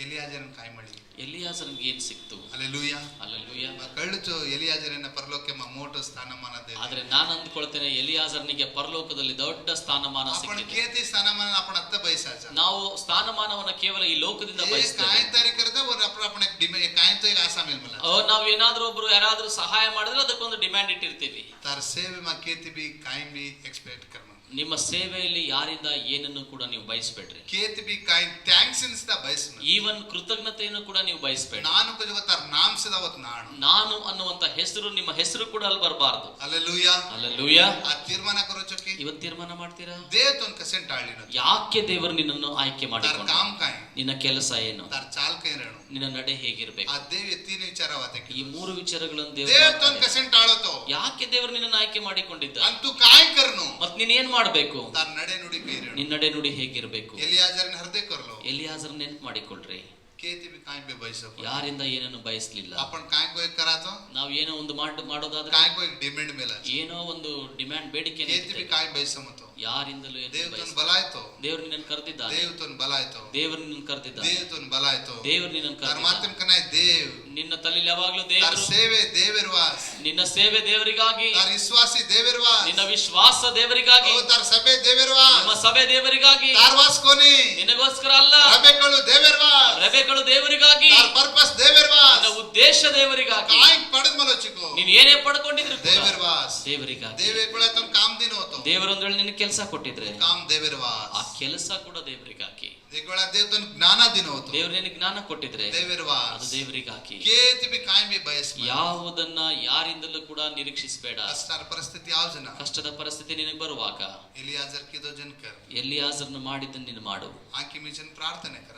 ಎಲಿಯಾಜರನ್ ಕಾಯಿ ಮಾಡಿ. ಎಲಿಯಾಸನಿಗೆ ಏನ್ ಸಿಕ್ತು? ಹಲ್ಲೆಲೂಯಾ. ಹಲ್ಲೆಲೂಯಾ. ಕಳ್ಳುಚು ಎಲಿಯಾಜರನ್ನ ಪರಲೋಕ ಮೋಟೋ ಸ್ಥಾನಮಾನ ದೇ. ಆದ್ರೆ ನಾನು ಅಂದ್ಕೊಳ್ತೇನೆ ಎಲಿಯಾಸನಿಗೆ ಪರಲೋಕದಲ್ಲಿ ದೊಡ್ಡ ಸ್ಥಾನಮಾನ ಸಿಕ್ಕಿದೆ. ಕೇತಿ ಸ್ಥಾನಮಾನ ಅಪ್ಪಣ ಅತ್ತ ಬಯಸಾಚ. ನಾವು ಸ್ಥಾನಮಾನವನ್ನ ಕೇವಲ ಈ ಲೋಕದಿಂದ ಬಯಸ್ತೇವೆ. ಕಾಯಿ ತಾರೀಕರದ ಒಂದು ಅಪ್ಪಣ ಡಿಮ್ಯಾಂಡ್ ಕಾಯಿ ತೋ ಈಗ ಆಸಾಮಿಲ್ ಮಲ. ನಾವು ಏನಾದ್ರೂ ಒಬ್ರು ಯಾರಾದ್ರೂ ಸಹಾಯ ಮಾಡಿದ್ರೆ ಅದಕ್ಕೊಂದು ಡಿಮ್ಯಾಂಡ್ ಇಟ್ಟಿರ್ತೀವಿ. ತಾರ ಸೇವೆ ಮಾ ಕೇತಿ ಬಿ ಕಾಯಿ ಬಿ ಎಕ್ಸ್ಪೆಕ್ಟ್ ಕರ್ಮ. ನಿಮ್ಮ ಸೇವೆಯಲ್ಲಿ ಯಾರಿಂದ ಏನನ್ನು ಕೂಡ ನೀವು ಬಯಸಬೇಡ್ರಿ. ಕೇತ್ ಬಿ ಕಾಯಿ ಥ್ಯಾಂಕ್ಸ್ ಇನ್ಸ್ದ ಬಯಸ್ಮ. ಈವನ್ ಕೃತಜ್ಞತೆಯನ್ನು ಕೂಡ ನೀವು ಬಯಸಬೇಡಿ. ನಾನು ಕುಜಗತಾರ ನಾಮಸದವತ್ ನಾನು ಅನ್ನುವಂತ ಹೆಸರು, ನಿಮ್ಮ ಹೆಸರು ಕೂಡ ಅಲ್ಲಿ ಬರಬಾರದು. Alleluia, alleluia. ಆ ತೀರ್ಮಾನ ಕರೋಚೋಕೆ ಇವತ್ತು ತೀರ್ಮಾನ ಮಾಡ್ತೀರಾ? ದೇವತೊಂದು ಕಸೆಂಟ್ ಆಳಿನ ಯಾಕೆ ದೇವರು ನಿನ್ನನ್ನು ಆಯ್ಕೆ ಮಾಡಿಕೊಂಡ? ಕಾಮ್ ಕಾಯಿ ನಿನ್ನ ಕೆಲಸ ಏನು? ತಾರ ಚಾಲ್ ಕೈ ರೇಣು ನಿನ್ನ ನಡೆ ಹೇಗಿರ್ಬೇಕು? ಆ ದೇವ್ ಎತ್ತಿನ ವಿಚಾರವಾತಕ್ಕೆ ಈ ಮೂರು ವಿಚಾರಗಳನ್ನು ದೇವತೊಂದು ಕಸೆಂಟ್ ಆಳತೋ. ಯಾಕೆ ದೇವರು ನಿನ್ನನ್ನು ಆಯ್ಕೆ ಮಾಡಿಕೊಂಡಿದ್ದ? ಅಂತೂ ಕಾಯ್ ಕರ್ನು ಮತ್ ನೀನ್ ಏನ್ ಮಾಡ್ಬೇಕು? ತಾರ ನಡೆ ನುಡಿ ಕೈ ರೇಣು ನಿನ್ನ ನಡೆ ನುಡಿ ಹೇಗಿರ್ಬೇಕು? ಎಲಿಯಾಜರನ ಹೃದಯ ಕರ್ಲೋ. ಎಲಿಯಾಜರ್ ನೆನ್ಪು ಮಾಡಿಕೊಳ್ರಿ. ಕೇತಿ ಬಿ ಕಾಯ್ ಬಿ ಬಯಸೋ. ಯಾರಿಂದ ಏನನ್ನು ಬಯಸ್ಲಿಲ್ಲ. आपण काय कोई करातो. ನಾವು ಏನೋ ಒಂದು ಮಾಡೋದಾದ್ರೆ काय कोई डिमांड मेला. ಏನೋ ಒಂದು ಡಿಮ್ಯಾಂಡ್ ಬೇಡಿಕೆ. ಕೇತಿ ಬಿ ಕಾಯ್ ಬಯಸಮतो. ಯಾರಿಂದಲೂ ದೇವತನ ಬಲಾಯ್ತೋ. ದೇವರು ನಿನ್ನನ್ನು ಕರೆದಿದ್ದಾನೆ. ದೇವತನ ಬಲಾಯ್ತೋ. ದೇವರು ನಿನ್ನನ್ನು ಕರೆದಿದ್ದಾನೆ. ದೇವತನ ಬಲಾಯ್ತೋ. ದೇವರು ನಿನ್ನನ್ನು ತಾರ ಕರೆದಿದ್ದಾನೆ. ಮಾತಂ ಕನಾಯ್ ದೇವ್. ನಿನ್ನ ತಲೆಯಲ್ಲಿ ಯಾವಾಗಲೂ ತಾರ ದೇವರು. ಸೇವೆ ದೇವರವಾಸ್. ನಿನ್ನ ಸೇವೆ ದೇವರಿಗಾಗಿ. ತಾರ ವಿಶ್ವಾಸಿ ದೇವರವಾಸ್. ನಿನ್ನ ವಿಶ್ವಾಸ ದೇವರಿಗಾಗಿ. ಓ ತಾರ ಸಭೆ ದೇವರವಾಸ್. ನಿಮ್ಮ ಸಭೆ ದೇವರಿಗಾಗಿ. ತಾರ ವಾಸ್ ಕೋನಿ ನಿನಗೋಸ್ಕರ ಅಲ್ಲ. ರಬೆಗಳು ದೇವರವಾಸ್. ರಬೆಗಳು ದೇವರಿಗಾಗಿ. ತಾರ ಪರ್ಪಸ್ ದೇವರವಾಸ್. ನಿನ್ನ ಉದ್ದೇಶ ದೇವರಿಗಾಗಿ. ಕಾಯ್ ಪಡೆದ ಮಲೋಚಿಕೋ. ನೀನು ಏನೇ ಪಡ್ಕೊಂಡಿದ್ರು ದೇವರವಾಸ್. ದೇವರಿಗಾಗಿ. ದೇವರುಗಳ ತಮ್ಮ ಕಾಮ್ ದಿನ ಹೋತೋ. ದೇವರೊಂದು ವೇಳೆ ನಿನ್ನ ಕೆಲಸ ಕೊಟ್ಟಿದ್ರೆ ಕಾಮ್ ದೇವರವಾಸ್. ಆ ಕೆಲಸ ಕೂಡ ದೇವರಿಗಾಗಿ. ದೇವಗಳ ದೇವತನ ಜ್ಞಾನ ದಿನ ಹೋತೋ. ದೇವರು ನಿನಗೆ ಜ್ಞಾನ ಕೊಟ್ಟಿದ್ರೆ ದೇವರವಾಸ್. ಅದು ದೇವರಿಗಾಗಿ. ಕೇತಿ ಬಿ ಕಾಯ್ ಬಿ ಬಯಸ್ಮ. ಯಾವುದನ್ನ ಯಾರಿಂದಲೂ ಕೂಡ ನಿರೀಕ್ಷಿಸಬೇಡ. ಕಷ್ಟದ ಪರಿಸ್ಥಿತಿ ಯಾವ ಜನ. ಕಷ್ಟದ ಪರಿಸ್ಥಿತಿ ನಿನಗೆ ಬರುವಾಗ ಎಲಿಯಾಜರ್ ಕಿದೋ ಜನಕರ್. ಎಲಿಯಾಜರನ್ನು ಮಾಡಿದ್ದನ್ನು ನೀನು ಮಾಡು. ಆಂಕಿ ಮಿಜನ್ ಪ್ರಾರ್ಥನೆ ಕರ.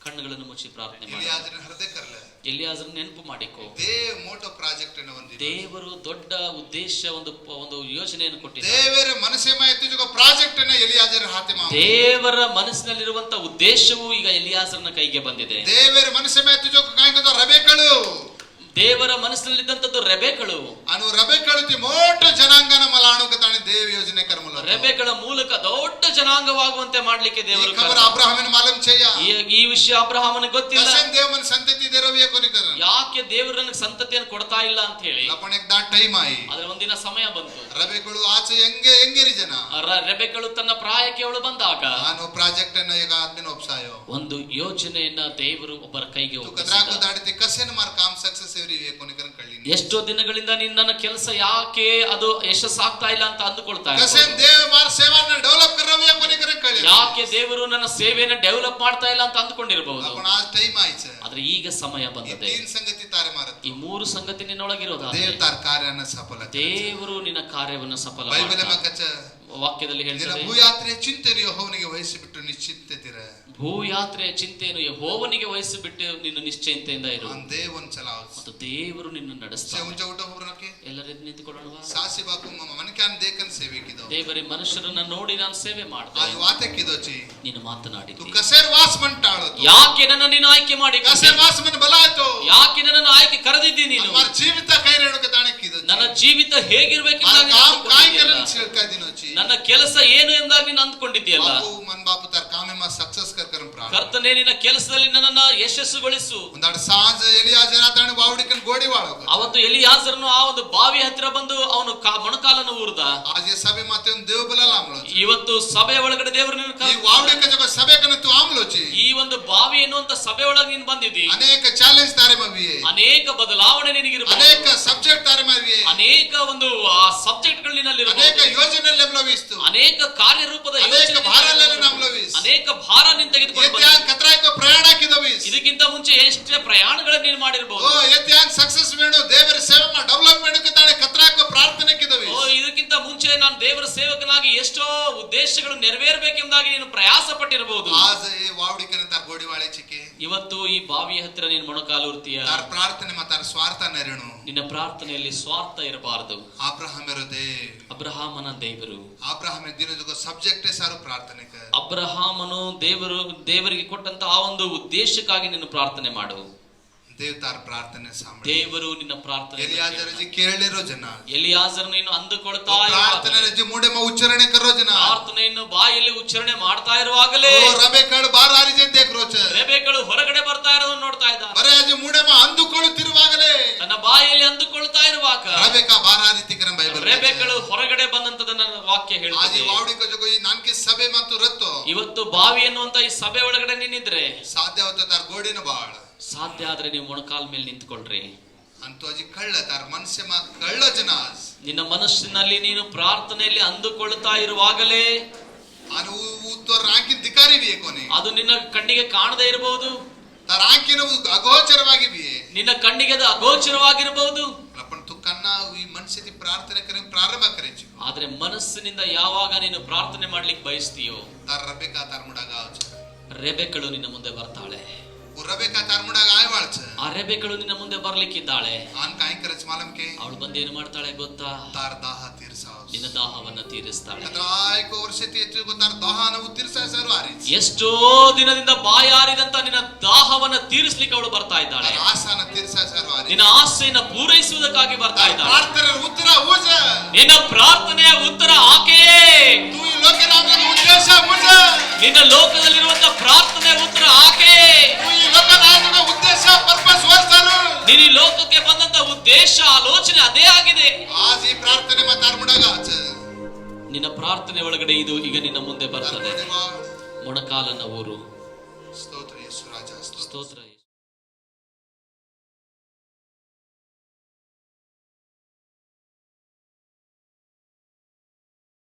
ಕಣ್ಣುಗಳನ್ನು ಮುಚ್ಚಿ ಪ್ರಾರ್ಥನೆ ಮಾಡು. ಎಲಿಯಾಜರನ ಹೃದಯ ಕರ್ಲೆ. ಎಲಿಯಾಜರನ್ನ ನೆನಪು ಮಾಡಿಕೋ. ದೇವ್ ಮೋಟೋ ಪ್ರಾಜೆಕ್ಟ್ ಅನ್ನು ಹೊಂದಿದೆ. ದೇವರು ದೊಡ್ಡ ಉದ್ದೇಶ, ಒಂದು ಯೋಜನೆಯನ್ನು ಕೊಟ್ಟಿದ್ದಾರೆ. ದೇವರ ಮನಸ್ಸೇಮ ಎತ್ತಿಜುಗೋ ಪ್ರಾಜೆಕ್ಟ್ ಅನ್ನು ಎಲಿಯಾಜರ್ ಹಾತೆ ಮಾ. ದೇವರ ಮನಸ್ಸಿನಲ್ಲಿರುವಂತ ಉದ್ದೇಶವು ಈಗ ಎಲಿಯಾಜರನ ಕೈಗೆ ಬಂದಿದೆ. ದೇವರ ಮನಸ್ಸೇಮ ಎತ್ತಿಜುಗೋ ಕಾಯ್ಕೋ ರಬೆಕಳು. ದೇವರ ಮನಸ್ಸಿನಲ್ಲಿದ್ದಂತದ್ದು ರೆಬೆಕಳು. ಅನು ರಬೆಕಳುತಿ ಮೋಟ ಜನಾಂಗನ ಮಲಾಣುಕ ತಾನೆ ದೇವ ಯೋಜನೆ ಕರ್ಮಲ. ರೆಬೆಕಳ ಮೂಲಕ ದೊಡ್ಡ ಜನಾಂಗವಾಗುವಂತೆ ಮಾಡ್ಲಿಕ್ಕೆ ದೇವರು ಖಬರ್ ಅಬ್ರಹಾಮನ ಮಾಲೂಮ್ ಚೆಯ್ಯ. ಈ ವಿಷಯ ಅಬ್ರಹಾಮನಿಗೆ ಗೊತ್ತಿಲ್ಲ. ಕಸನ್ ದೇವನ ಸಂತತಿ ದೇರವಿಯ ಕೊನಿಕರ. ಯಾಕೆ ದೇವರು ನನಗೆ ಸಂತತಿಯನ್ನು ಕೊಡ್ತಾ ಇಲ್ಲ ಅಂತ ಹೇಳಿ. ಲಪಣೆಗೆ ದಾ ಟೈಮ್ ಆಯಿ. ಆದ್ರೆ ಒಂದಿನ ಸಮಯ ಬಂತು. ರಬೆಕಳು ಆಚೆ ಹೆಂಗೇರಿ ಜನ. ರೆಬೆಕಳು ತನ್ನ ಪ್ರಾಯಕ್ಕೆ ಅವಳು ಬಂದಾಗ ನಾನು ಪ್ರಾಜೆಕ್ಟ್ ಅನ್ನು ಈಗ ಆದ್ಮೇಲೆ ಒಪ್ಸಾಯೋ. ಒಂದು ಯೋಜನೆಯನ್ನ ದೇವರು ಒಬ್ಬರ ಕೈಗೆ ಒಪ್ಪಿಸಿದ. ದಾಡಿತಿ ಕಸನ್ ಮಾರ್ ಕಾಮ್ ಸಕ್ಸಸ್ ಎಷ್ಟೋ ದಿನಗಳಿಂದ ನಿನ್ನ ಕೆಲಸ ಯಾಕೆ ಅದು ಯಶಸ್ಸಾಗ್ತಾ ಇಲ್ಲ ಅಂತ ಅಂದುಕೊಳ್ತಾ ಯಾಕೆ ದೇವರು ನನ್ನ ಸೇವೆಯನ್ನು ಡೆವಲಪ್ ಮಾಡ್ತಾ ಇಲ್ಲ ಅಂತ ಅಂದುಕೊಂಡಿರಬಹುದು. ಆದ್ರೆ ಈಗ ಸಮಯ ಬಂದಿದೆ. ಈ ಮೂರು ಸಂಗತಿ ನಿನ್ನೊಳಗಿರೋದು. ದೇವರು ನಿನ್ನ ಕಾರ್ಯವನ್ನು ಸಫಲ ವಾಕ್ಯದಲ್ಲಿ ಹೇಳ್ತಾರೆ. ಭೂಯಾತ್ರೆ ಚಿಂತೆಯನ್ನು ಯೆಹೋವನಿಗೆ ವಹಿಸಿಬಿಟ್ಟು ನಿಶ್ಚಿಂತೆಯಿರ. ಭೂಯಾತ್ರೆಯ ಚಿಂತೆಯನ್ನು ಯೆಹೋವನಿಗೆ ವಹಿಸಿಬಿಟ್ಟು ನಿನ್ನ ನಿಶ್ಚಯತೆಯಿಂದ ಇರು. ಮತ್ತು ದೇವರು ನಿನ್ನ ನಡೆಸ್ತಾನೆ. ಎಲ್ಲರೂ ನಿಂತುಕೊಳ್ಳೋಣ. ದೇವರೇ, ಮನುಷ್ಯರನ್ನ ನೋಡಿ ನಾನು ಸೇವೆ ಮಾಡ್ತೇನೆ. ನೀನು ಮಾತನಾಡಿದ್ದು ಯಾಕೆ ನನ್ನ ನೀನು ಆಯ್ಕೆ ಮಾಡಿ, ಯಾಕೆ ನನ್ನನ್ನು ಆಯ್ಕೆ ಕರೆದಿದ್ದೀನಿ ನೀನು. ಜೀವಿತ ಕೈ ನನ್ನ ಜೀವಿತ ಹೇಗಿರ್ಬೇಕು, ನನ್ನ ಕೆಲಸ ಏನು ಎಂದಾಗ ನೀನು ಅಂದ್ಕೊಂಡಿದ್ದೀಯಲ್ಲ. ಕರ್ತನೇ, ನಿನ್ನ ಕೆಲಸದಲ್ಲಿ ನನ್ನನ್ನು ಯಶಸ್ಸುಗೊಳಿಸು. ಅವತ್ತು ಎಲಿಯಾಜರನು ಆ ಒಂದು ಬಾವಿ ಹತ್ತಿರ ಬಂದು ಅವನು ಮೊಣಕಾಲನ್ನು ಊರ್ದ. ಇವತ್ತು ಸಭೆ ಒಳಗಡೆ ದೇವರು ಈ ಒಂದು ಬಾವಿ ಎನ್ನುವಂತ ಸಭೆ ಒಳಗೆ ನೀನು ಬಂದಿದ್ದೀ. ಅನೇಕ ಚಾಲೆಂಜ್ ಅನೇಕ ಬದಲಾವಣೆ ನಿನಗಿರಬಹುದು. ಅನೇಕ ಸಬ್ಜೆಕ್ಟ್ ಅನೇಕ ಒಂದು ಸಬ್ಜೆಕ್ಟ್ ಗಳು ನಿನ್ನಲ್ಲಿ ಅನೇಕ ಯೋಜನೆ ಅನೇಕ ಕಾರ್ಯರೂಪದ ಅನೇಕ ಭಾರ ನೀನು ತೆಗೆದುಕೊಂಡು ಪ್ರಯಾಣ ಇದಕ್ಕಿಂತ ಮುಂಚೆ ಎಷ್ಟೇ ಪ್ರಯಾಣಗಳನ್ನು ನೀನು ಮಾಡಿರಬಹುದು. ಸಕ್ಸಸ್ ವೇಣು ದೇವರ ಸೇವೆ ಡೆವಲಪ್ಮೆಂಟ್ ಕತ್ರಾಕ ಪ್ರಾರ್ಥನೆ ಇದಕ್ಕಿಂತ ಮುಂಚೆ ನಾನು ದೇವರ ಸೇವಕನಾಗಿ ಎಷ್ಟೋ ಉದ್ದೇಶಗಳು ನೆರವೇರಬೇಕೆಂಬುದಾಗಿ ನೀನು ಪ್ರಯಾಸ ಪಟ್ಟಿರಬಹುದು. ಇವತ್ತು ಈ ಬಾವಿಯ ಹತ್ತಿರ ನೀನು ಮೊಣಕಾಲೂರ್ತೀಯ. ಪ್ರಾರ್ಥನೆ ಸ್ವಾರ್ಥ ನೆರಳು. ನಿನ್ನ ಪ್ರಾರ್ಥನೆಯಲ್ಲಿ ಸ್ವಾರ್ಥ ಇರಬಾರದು. ಅಬ್ರಹಾಮನ ದೇವರು ಸಬ್ಜೆಕ್ಟ್ ಸಾರು ಪ್ರಾರ್ಥನೆ. ಅಬ್ರಹಾಮನು ದೇವರಿಗೆ ಕೊಟ್ಟಂತ ಆ ಒಂದು ಉದ್ದೇಶಕ್ಕಾಗಿ ನೀನು ಪ್ರಾರ್ಥನೆ ಮಾಡು. ದೇವತಾರ ಪ್ರಾರ್ಥನೆ ದೇವರು ನಿನ್ನ ಪ್ರಾರ್ಥನೆ ಕೇಳಿರೋ ಜನ. ಎಲಿಯಾಜರ್ ನೀನು ಅಂದುಕೊಳ್ತಾ ಪ್ರಾರ್ಥನೆ ಉಚ್ಚಾರಣೆ ಕರೋ ಜನ. ಪ್ರಾರ್ಥನೆಯನ್ನು ಬಾಯಲ್ಲಿ ಉಚ್ಚಾರಣೆ ಮಾಡ್ತಾ ಇರುವಾಗಲೇ ರಬೆಕಳು ರೆಬೆಕಳು ಹೊರಗಡೆ ಬರ್ತಾ ಇರೋದನ್ನು ನೋಡ್ತಾ ಇದ್ದ. ಅಂದುಕೊಳ್ಳುತ್ತಿರುವಾಗಲೇ ತನ್ನ ಬಾಯಲ್ಲಿ ಅಂದುಕೊಳ್ತಾ ಇರುವಾಗ ರೆಬೆಕಳು ಹೊರಗಡೆ ಬಂದಂತದನ್ನ ವಾಕ್ಯ ಹೇಳ್ತದೆ. ಸಭೆ ಮತ್ತು ರತ್ತು ಇವತ್ತು ಬಾವಿ ಎನ್ನುವಂತ ಈ ಸಭೆ ಒಳಗಡೆ ನಿನ್ನಿದ್ರೆ ಸಾಧ್ಯ ಗೋಡಿನ ಬಾಳ ಸಾಧ್ಯ ಆದ್ರೆ ನೀವು ಮೊಣಕಾಲ್ ಮೇಲೆ ನಿಂತ್ಕೊಳ್ರಿ. ಅಂತೂ ಅಜಿ ಕಳ್ಳ ತಾರ ಮನುಷ್ಯ ಮಾ ಕಳ್ಳ ಜನ ನಿನ್ನ ಮನಸ್ಸಿನಲ್ಲಿ ನೀನು ಪ್ರಾರ್ಥನೆಯಲ್ಲಿ ಅಂದುಕೊಳ್ತಾ ಇರುವಾಗಲೇ ಅನು ಉತ್ತರ ರಾಂಕಿ ಧಿಕಾರಿವಿಯೇ ಕೊನೆ ಅದು ನಿನ್ನ ಕಣ್ಣಿಗೆ ಕಾಣದೇ ಇರಬಹುದು. ತಾರ ರಾಂಕಿನ ಅಗೋಚರವಾಗಿವಿಯೇ, ನಿನ್ನ ಕಣ್ಣಿಗೆ ಅದು ಅಗೋಚರವಾಗಿರಬಹುದು. पण तू कन्ना ಈ ಮನಸ್ಸಿನ ಪ್ರಾರ್ಥನೆ ಕರೆ ಪ್ರಾರಂಭ ಕರೆಚು. ಆದ್ರೆ ಮನಸ್ಸಿನಿಂದ ಯಾವಾಗ ನೀನು ಪ್ರಾರ್ಥನೆ ಮಾಡ್ಲಿಕ್ಕೆ ಬಯಸ್ತೀಯೋ ತಾರ ರಬೇಕಾ ತಾರ ಮುಡಾಗ ಆಚ ರೆಬೆಕಳು ನಿನ್ನ ಮುಂದೆ ಬರ್ತಾಳೆ. ರಬೇಕಾ ತಾರ ಮುಡಾಗ ಆಯ್ವಾಳ್ಚ ಆ ರೆಬೆಕಳು ನಿನ್ನ ಮುಂದೆ ಬರ್ಲಿಕ್ಕಿದ್ದಾಳೆ. ಆನ್ ಕಾಯಿ ಕರೆಚ್ ಮಾಲಂಕೆ ಅವಳು ಬಂದು ಏನು ಮಾಡ್ತಾಳೆ ಗೊತ್ತಾ? ತಾರ ದಾಹ ತೀರ್ಸಾವ, ನಿನ್ನ ದಾಹವನ್ನ ತೀರಿಸ್ತಾಳೆ. ಕದ್ರಾಯ್ಕೋ ವರ್ಷತಿ ಹೆಚ್ಚು ತಾರ ದಾಹನವು ತೀರ್ಸಾಸರು ಆರಿಚ. ಎಷ್ಟೋ ದಿನದಿಂದ ಬಾಯಾರಿದಂತ ನಿನ್ನ ದಾಹವನ್ನ ತೀರಿಸ್ಲಿಕ್ಕೆ ಅವಳು ಬರ್ತಾ ಇದ್ದಾಳೆ. ಆಸನ ತೀರ್ಸಾಸರು ಆರಿಚ. ನಿನ್ನ ಆಸೆಯನ್ನು ಪೂರೈಸುವುದಕ್ಕಾಗಿ ಬರ್ತಾ ಇದ್ದಾಳೆ. ಪ್ರಾರ್ಥನೆ ಉತ್ತರ ಊಜ, ನಿನ್ನ ಪ್ರಾರ್ಥನೆಯ ಉತ್ತರ ಆಕೆಯೇ. तू ಈ ಲೋಕರಾಜ್ಯದ ಉದ್ದೇಶ ಊಜ, ನಿನ್ನ ಲೋಕದಲ್ಲಿರುವಂತ ಪ್ರಾರ್ಥನೆಯ ಉತ್ತರ ಆಕೆಯೇ. तू ಈ ಲೋಕರಾಜ್ಯದ ಉದ್ದೇಶ ಪರ್ಪಸ್ ವರ್ಸಲು, ನೀನು ಈ ಲೋಕಕ್ಕೆ ಬಂದಂತ ಉದ್ದೇಶ ಆಲೋಚನೆ ಅದೇ ಆಗಿದೆ. ಆಜ ಈ ಪ್ರಾರ್ಥನೆ ತಾರ ಮುಡಾಗ ಆಚ. ನಿನ್ನ ಪ್ರಾರ್ಥನೆ ಒಳಗಡೆ ಇದು ಈಗ ನಿನ್ನ ಮುಂದೆ ಬರ್ತದೆ. ಮೊಣಕಾಲನ ಊರು. ಸ್ತೋತ್ರ ಯೇಸು ರಾಜ, ಸ್ತೋತ್ರ.